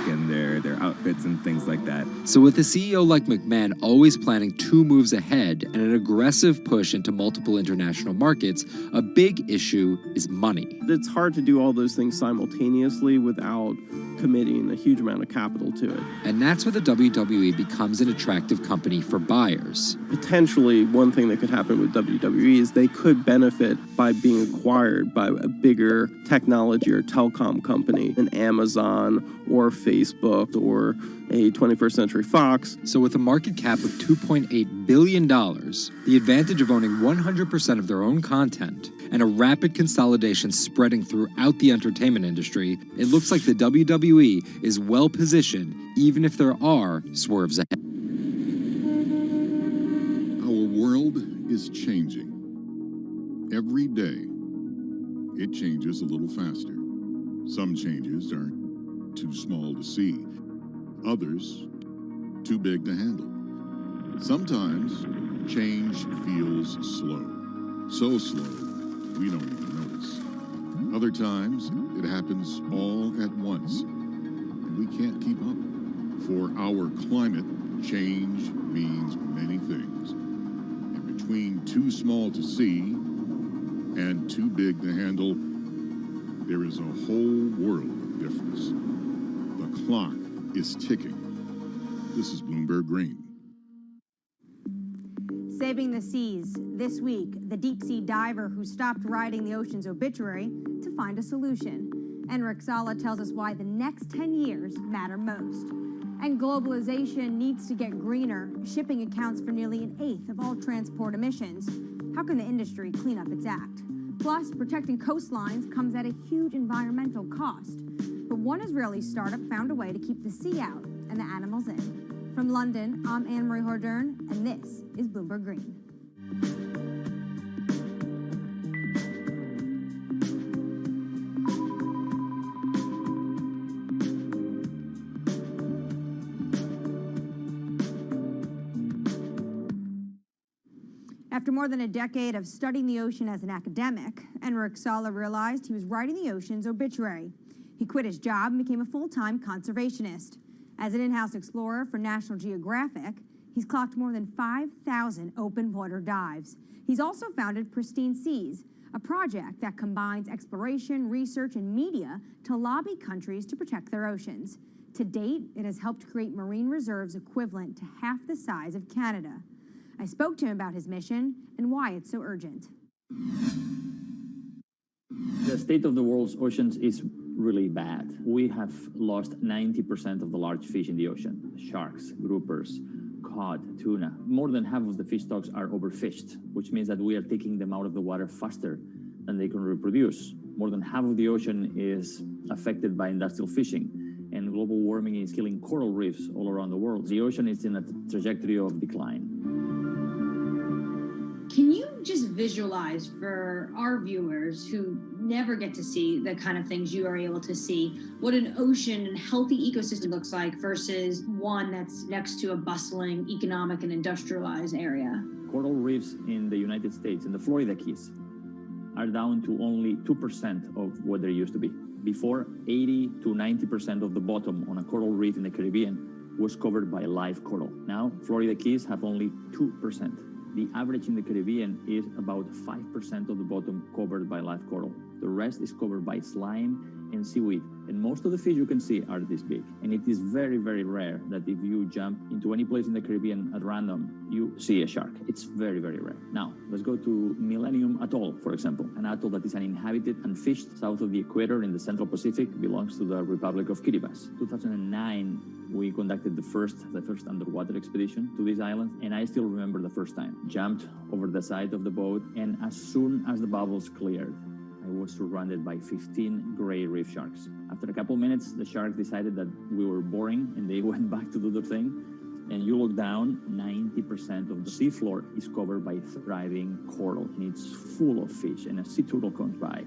And their outfits and things like that. So with a CEO like McMahon always planning 2 moves ahead and an aggressive push into multiple international markets, a big issue is money. It's hard to do all those things simultaneously without committing a huge amount of capital to it. And that's where the WWE becomes an attractive company for buyers. Potentially, one thing that could happen with WWE is they could benefit by being acquired by a bigger technology or telecom company, an Amazon or Facebook or a 21st Century Fox. So with a market cap of $2.8 billion, the advantage of owning 100% of their own content, and a rapid consolidation spreading throughout the entertainment industry, it looks like the WWE is well positioned, even if there are swerves ahead. Our world is changing. Every day, it changes a little faster. Some changes are too small to see. Others, too big to handle. Sometimes, change feels slow. So slow, we don't even notice. Other times, it happens all at once, and we can't keep up. For our climate, change means many things. And between too small to see and too big to handle, there is a whole world of difference. The clock is ticking. This is Bloomberg Green. Saving the seas. This week, the deep-sea diver who stopped writing the ocean's obituary to find a solution. Enric Sala tells us why the next 10 years matter most. And globalization needs to get greener. Shipping accounts for nearly an eighth of all transport emissions. How can the industry clean up its act? Plus, protecting coastlines comes at a huge environmental cost. But one Israeli startup found a way to keep the sea out and the animals in. From London, I'm Anne-Marie Hordern, and this is Bloomberg Green. After more than a decade of studying the ocean as an academic, Enric Sala realized he was writing the ocean's obituary. He quit his job and became a full-time conservationist. As an in-house explorer for National Geographic, he's clocked more than 5,000 open water dives. He's also founded Pristine Seas, a project that combines exploration, research, and media to lobby countries to protect their oceans. To date, it has helped create marine reserves equivalent to half the size of Canada. I spoke to him about his mission and why it's so urgent. The state of the world's oceans is really bad. We have lost 90% of the large fish in the ocean. Sharks, groupers, cod, tuna. More than half of the fish stocks are overfished, which means that we are taking them out of the water faster than they can reproduce. More than half of the ocean is affected by industrial fishing, and global warming is killing coral reefs all around the world. The ocean is in a trajectory of decline. Can you just visualize for our viewers who never get to see the kind of things you are able to see, what an ocean and healthy ecosystem looks like versus one that's next to a bustling economic and industrialized area? Coral reefs in the United States, in the Florida Keys, are down to only 2% of what they used to be. Before, 80 to 90% of the bottom on a coral reef in the Caribbean was covered by live coral. Now, Florida Keys have only 2%. The average in the Caribbean is about 5% of the bottom covered by live coral. The rest is covered by slime and seaweed. And most of the fish you can see are this big. And it is very, very rare that if you jump into any place in the Caribbean at random, you see a shark. It's very, very rare. Now, let's go to Millennium Atoll, for example. An atoll that is uninhabited and fished south of the equator in the Central Pacific, belongs to the Republic of Kiribati. 2009, we conducted the first underwater expedition to this island, and I still remember the first time. Jumped over the side of the boat, and as soon as the bubbles cleared, I was surrounded by 15 gray reef sharks. After a couple minutes, the sharks decided that we were boring, and they went back to do their thing. And you look down, 90% of the seafloor is covered by thriving coral, and it's full of fish, and a sea turtle comes by.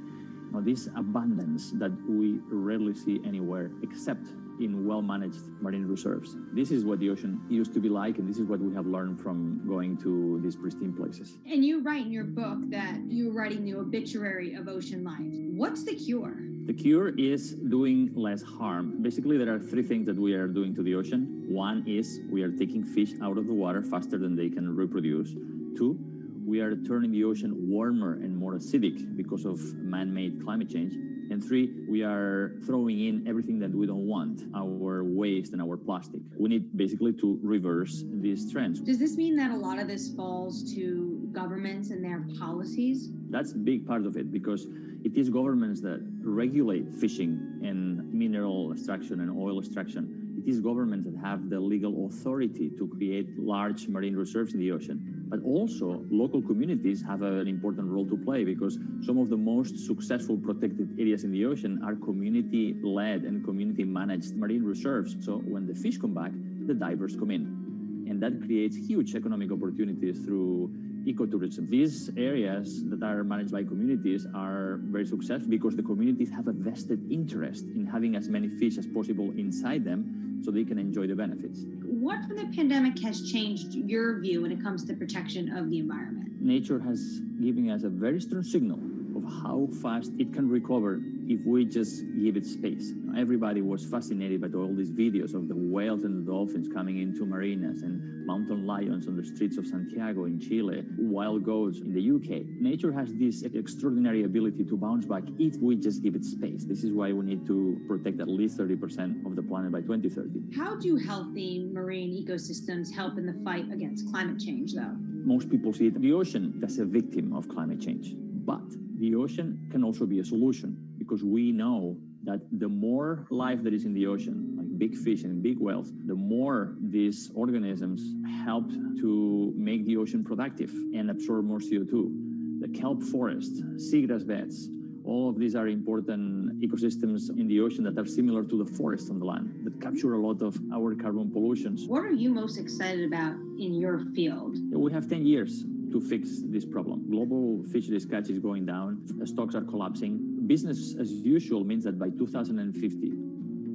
Now, this abundance that we rarely see anywhere except in well-managed marine reserves. This is what the ocean used to be like, and this is what we have learned from going to these pristine places. And you write in your book that you're writing the obituary of ocean life. What's the cure? The cure is doing less harm. Basically, there are three things that we are doing to the ocean. One is we are taking fish out of the water faster than they can reproduce. Two, we are turning the ocean warmer and more acidic because of man-made climate change. And 3, we are throwing in everything that we don't want, our waste and our plastic. We need basically to reverse these trends. Does this mean that a lot of this falls to governments and their policies? That's a big part of it, because it is governments that regulate fishing and mineral extraction and oil extraction. It is governments that have the legal authority to create large marine reserves in the ocean. But also, local communities have an important role to play, because some of the most successful protected areas in the ocean are community-led and community-managed marine reserves. So when the fish come back, the divers come in. And that creates huge economic opportunities through ecotourism. These areas that are managed by communities are very successful because the communities have a vested interest in having as many fish as possible inside them so they can enjoy the benefits. What from the pandemic has changed your view when it comes to protection of the environment? Nature has given us a very strong signal of how fast it can recover if we just give it space. Everybody was fascinated by all these videos of the whales and the dolphins coming into marinas and mountain lions on the streets of Santiago in Chile, wild goats in the UK. Nature has this extraordinary ability to bounce back if we just give it space. This is why we need to protect at least 30% of the planet by 2030. How do healthy marine ecosystems help in the fight against climate change, though? Most people see the ocean as a victim of climate change, but the ocean can also be a solution, because we know that the more life that is in the ocean, like big fish and big whales, the more these organisms help to make the ocean productive and absorb more CO2. The kelp forest, seagrass beds, all of these are important ecosystems in the ocean that are similar to the forests on the land, that capture a lot of our carbon pollutions. What are you most excited about in your field? We have 10 years to fix this problem. Global fisheries catch is going down, stocks are collapsing. Business as usual means that by 2050,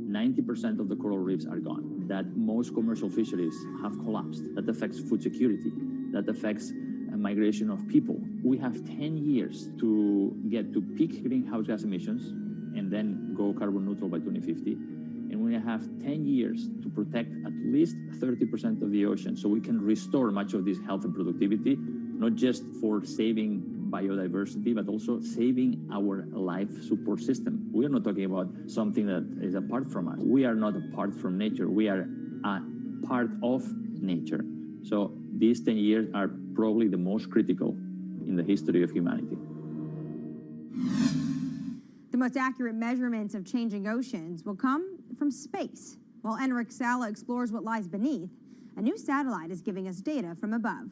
90% of the coral reefs are gone, that most commercial fisheries have collapsed. That affects food security, that affects migration of people. We have 10 years to get to peak greenhouse gas emissions and then go carbon neutral by 2050. And we have 10 years to protect at least 30% of the ocean so we can restore much of this health and productivity, not just for saving biodiversity, but also saving our life support system. We are not talking about something that is apart from us. We are not apart from nature. We are a part of nature. So these 10 years are probably the most critical in the history of humanity. The most accurate measurements of changing oceans will come from space. While Enric Sala explores what lies beneath, a new satellite is giving us data from above.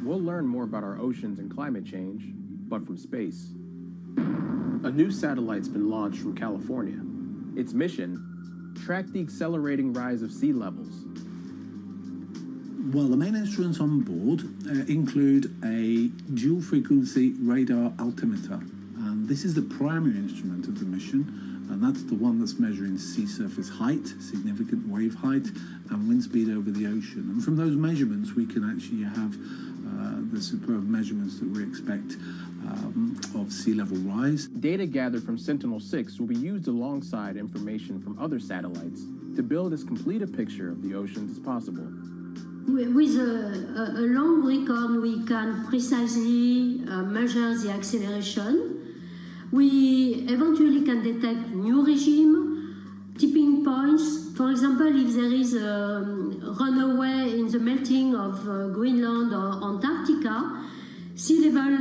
We'll learn more about our oceans and climate change, but from space. A new satellite's been launched from California. Its mission: track the accelerating rise of sea levels. Well, the main instruments on board include a dual-frequency radar altimeter. And this is the primary instrument of the mission, and that's the one that's measuring sea surface height, significant wave height, and wind speed over the ocean. And from those measurements, we can actually have the superb measurements that we expect of sea level rise. Data gathered from Sentinel-6 will be used alongside information from other satellites to build as complete a picture of the oceans as possible. With a long record, we can precisely measure the acceleration. We eventually can detect new regime, tipping points. For example, if there is a runaway in the melting of Greenland or Antarctica, sea level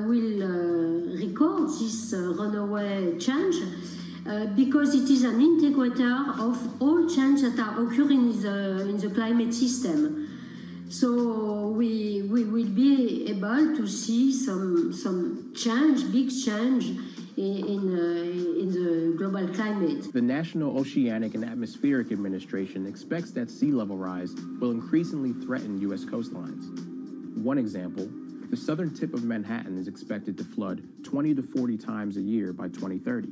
will record this runaway change because it is an integrator of all changes that are occurring in the climate system. So we will be able to see some change, big change in the global climate. The National Oceanic and Atmospheric Administration expects that sea level rise will increasingly threaten U.S. coastlines. One example, the southern tip of Manhattan is expected to flood 20 to 40 times a year by 2030.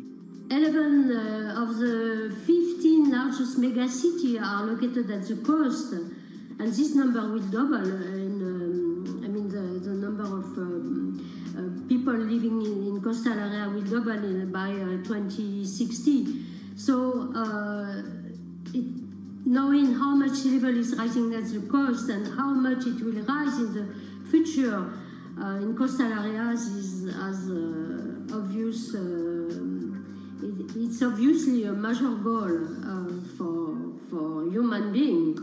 11 of the 15 largest megacities are located at the coast, and this number will double. The number of people living in coastal area will double by 2060. So, knowing how much sea level is rising at the coast and how much it will rise in the future, in coastal areas is as obvious. It's obviously a major goal for human beings.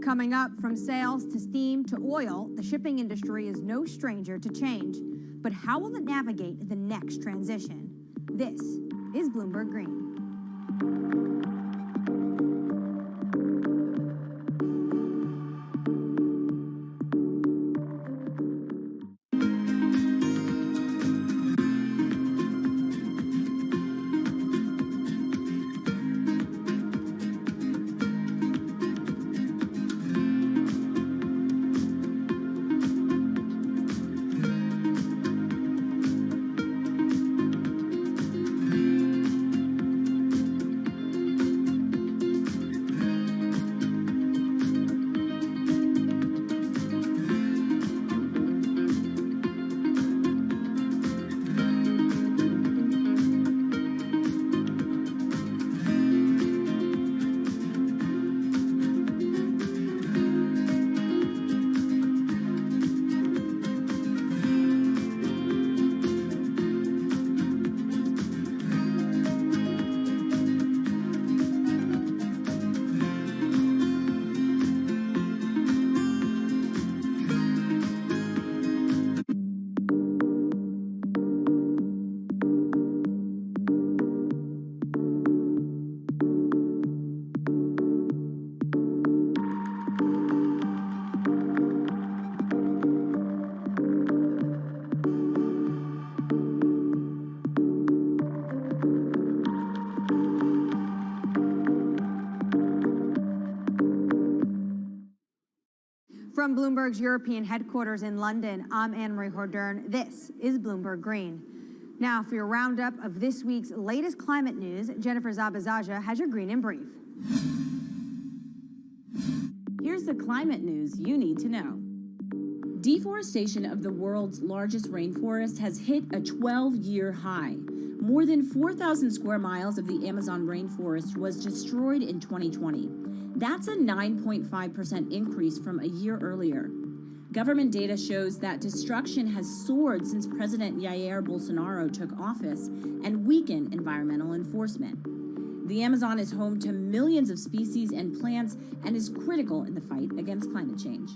Coming up, from sails to steam to oil, the shipping industry is no stranger to change. But how will it navigate the next transition? This is Bloomberg Green. From Bloomberg's European headquarters in London, I'm Anne-Marie Hordern. This is Bloomberg Green. Now, for your roundup of this week's latest climate news, Jennifer Zabazaja has your Green in Brief. Here's the climate news you need to know. Deforestation of the world's largest rainforest has hit a 12-year high. More than 4,000 square miles of the Amazon rainforest was destroyed in 2020. That's a 9.5% increase from a year earlier. Government data shows that destruction has soared since President Jair Bolsonaro took office and weakened environmental enforcement. The Amazon is home to millions of species and plants and is critical in the fight against climate change.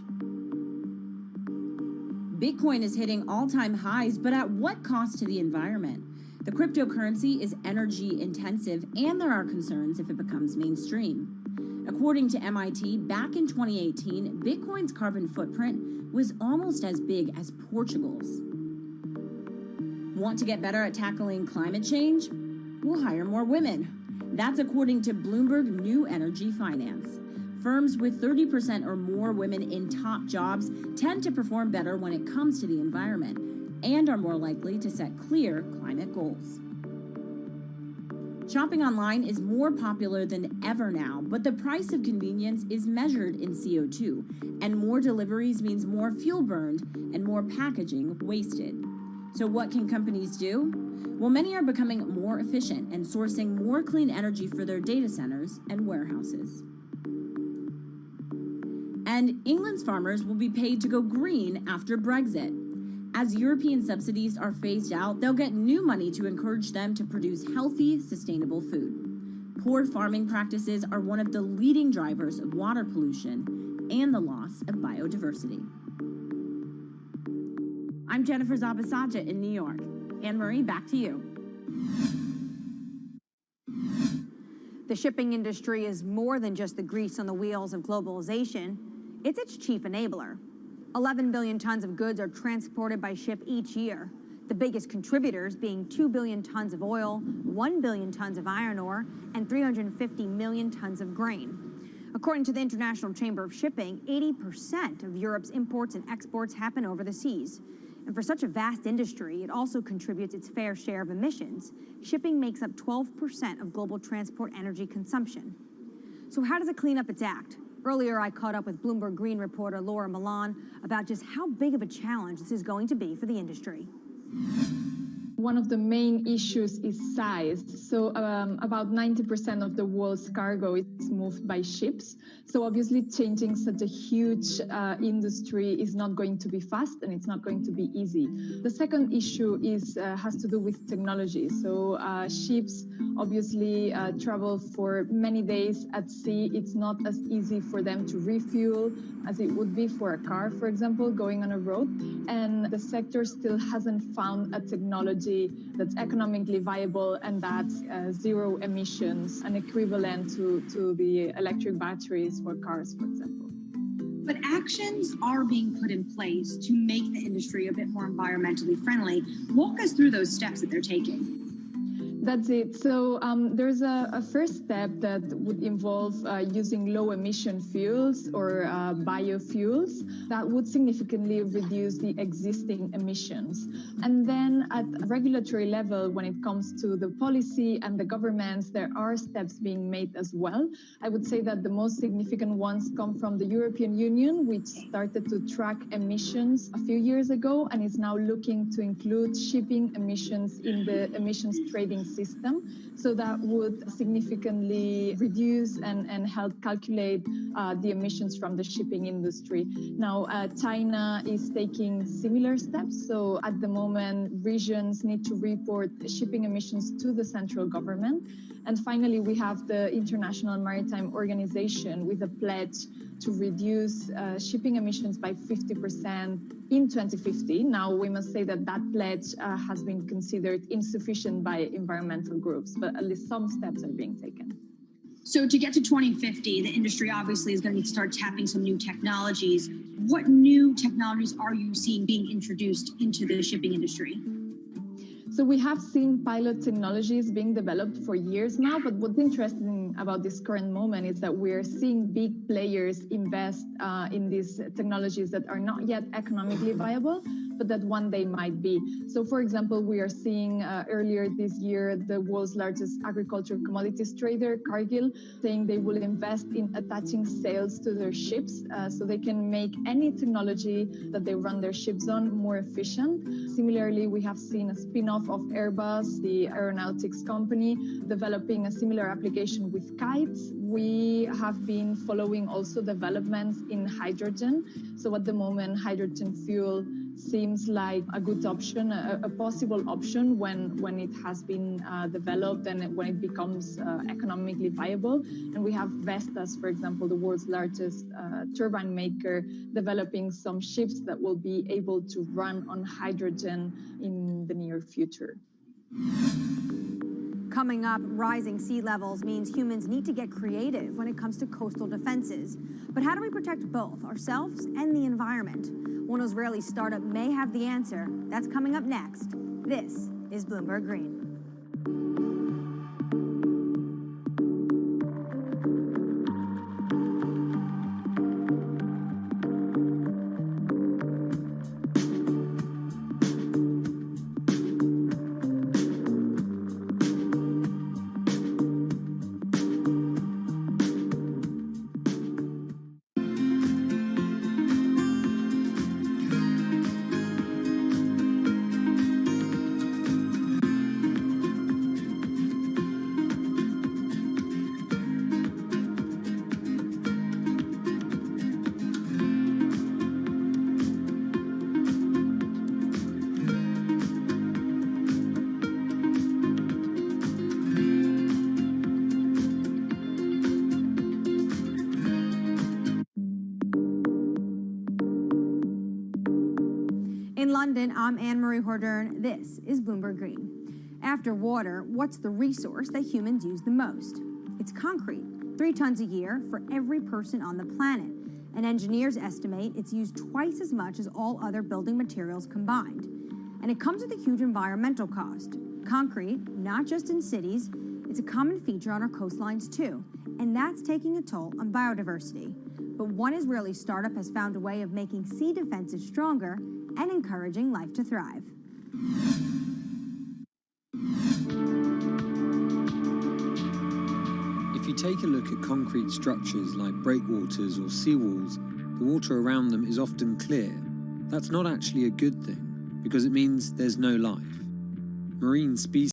Bitcoin is hitting all-time highs, but at what cost to the environment? The cryptocurrency is energy intensive, and there are concerns if it becomes mainstream. According to MIT, back in 2018, Bitcoin's carbon footprint was almost as big as Portugal's. Want to get better at tackling climate change? We'll hire more women. That's according to Bloomberg New Energy Finance. Firms with 30% or more women in top jobs tend to perform better when it comes to the environment and are more likely to set clear climate goals. Shopping online is more popular than ever now, but the price of convenience is measured in CO2, and more deliveries means more fuel burned and more packaging wasted. So what can companies do? Well, many are becoming more efficient and sourcing more clean energy for their data centers and warehouses. And England's farmers will be paid to go green after Brexit. As European subsidies are phased out, they'll get new money to encourage them to produce healthy, sustainable food. Poor farming practices are one of the leading drivers of water pollution and the loss of biodiversity. I'm Jennifer Zabazaja in New York. Anne-Marie, back to you. The shipping industry is more than just the grease on the wheels of globalization. It's its chief enabler. 11 billion tons of goods are transported by ship each year, the biggest contributors being 2 billion tons of oil, 1 billion tons of iron ore, and 350 million tons of grain. According to the International Chamber of Shipping, 80% of Europe's imports and exports happen over the seas. And for such a vast industry, it also contributes its fair share of emissions. Shipping makes up 12% of global transport energy consumption. So how does it clean up its act? Earlier, I caught up with Bloomberg Green reporter Laura Milan about just how big of a challenge this is going to be for the industry. One of the main issues is size. So about 90% of the world's cargo is moved by ships. So obviously changing such a huge industry is not going to be fast and it's not going to be easy. The second issue has to do with technology. So ships obviously travel for many days at sea. It's not as easy for them to refuel as it would be for a car, for example, going on a road. And the sector still hasn't found a technology that's economically viable and that's zero emissions, an equivalent to the electric batteries for cars, for example. But actions are being put in place to make the industry a bit more environmentally friendly. Walk us through those steps that they're taking. That's it. So there's a first step that would involve using low emission fuels or biofuels that would significantly reduce the existing emissions. And then at a regulatory level, when it comes to the policy and the governments, there are steps being made as well. I would say that the most significant ones come from the European Union, which started to track emissions a few years ago and is now looking to include shipping emissions in the emissions trading system. So that would significantly reduce and help calculate the emissions from the shipping industry. Now, China is taking similar steps. So at the moment, regions need to report shipping emissions to the central government. And finally, we have the International Maritime Organization with a pledge to reduce shipping emissions by 50% in 2050. Now, we must say that that pledge has been considered insufficient by environmental groups, but at least some steps are being taken. So to get to 2050, the industry obviously is going to need to start tapping some new technologies. What new technologies are you seeing being introduced into the shipping industry? So we have seen pilot technologies being developed for years now, but what's interesting about this current moment is that we're seeing big players invest in these technologies that are not yet economically viable, but that one day might be. So for example, we are seeing earlier this year, the world's largest agricultural commodities trader, Cargill, saying they will invest in attaching sails to their ships so they can make any technology that they run their ships on more efficient. Similarly, we have seen a spin-off of Airbus, the aeronautics company, developing a similar application with kites. We have been following also developments in hydrogen. So at the moment, hydrogen fuel seems like a good option, a possible option when it has been developed and when it becomes economically viable. And we have Vestas, for example, the world's largest turbine maker, developing some ships that will be able to run on hydrogen in the near future. Coming up, rising sea levels means humans need to get creative when it comes to coastal defenses. But how do we protect both ourselves and the environment? One Israeli startup may have the answer. That's coming up next. This is Bloomberg Green. In London, I'm Anne-Marie Hordern. This is Bloomberg Green. After water, what's the resource that humans use the most? It's concrete, 3 tons a year for every person on the planet. And engineers estimate it's used twice as much as all other building materials combined. And it comes with a huge environmental cost. Concrete, not just in cities, it's a common feature on our coastlines too. And that's taking a toll on biodiversity. But one Israeli startup has found a way of making sea defenses stronger and encouraging life to thrive. If you take a look at concrete structures like breakwaters or seawalls, the water around them is often clear. That's not actually a good thing, because it means there's no life. marine species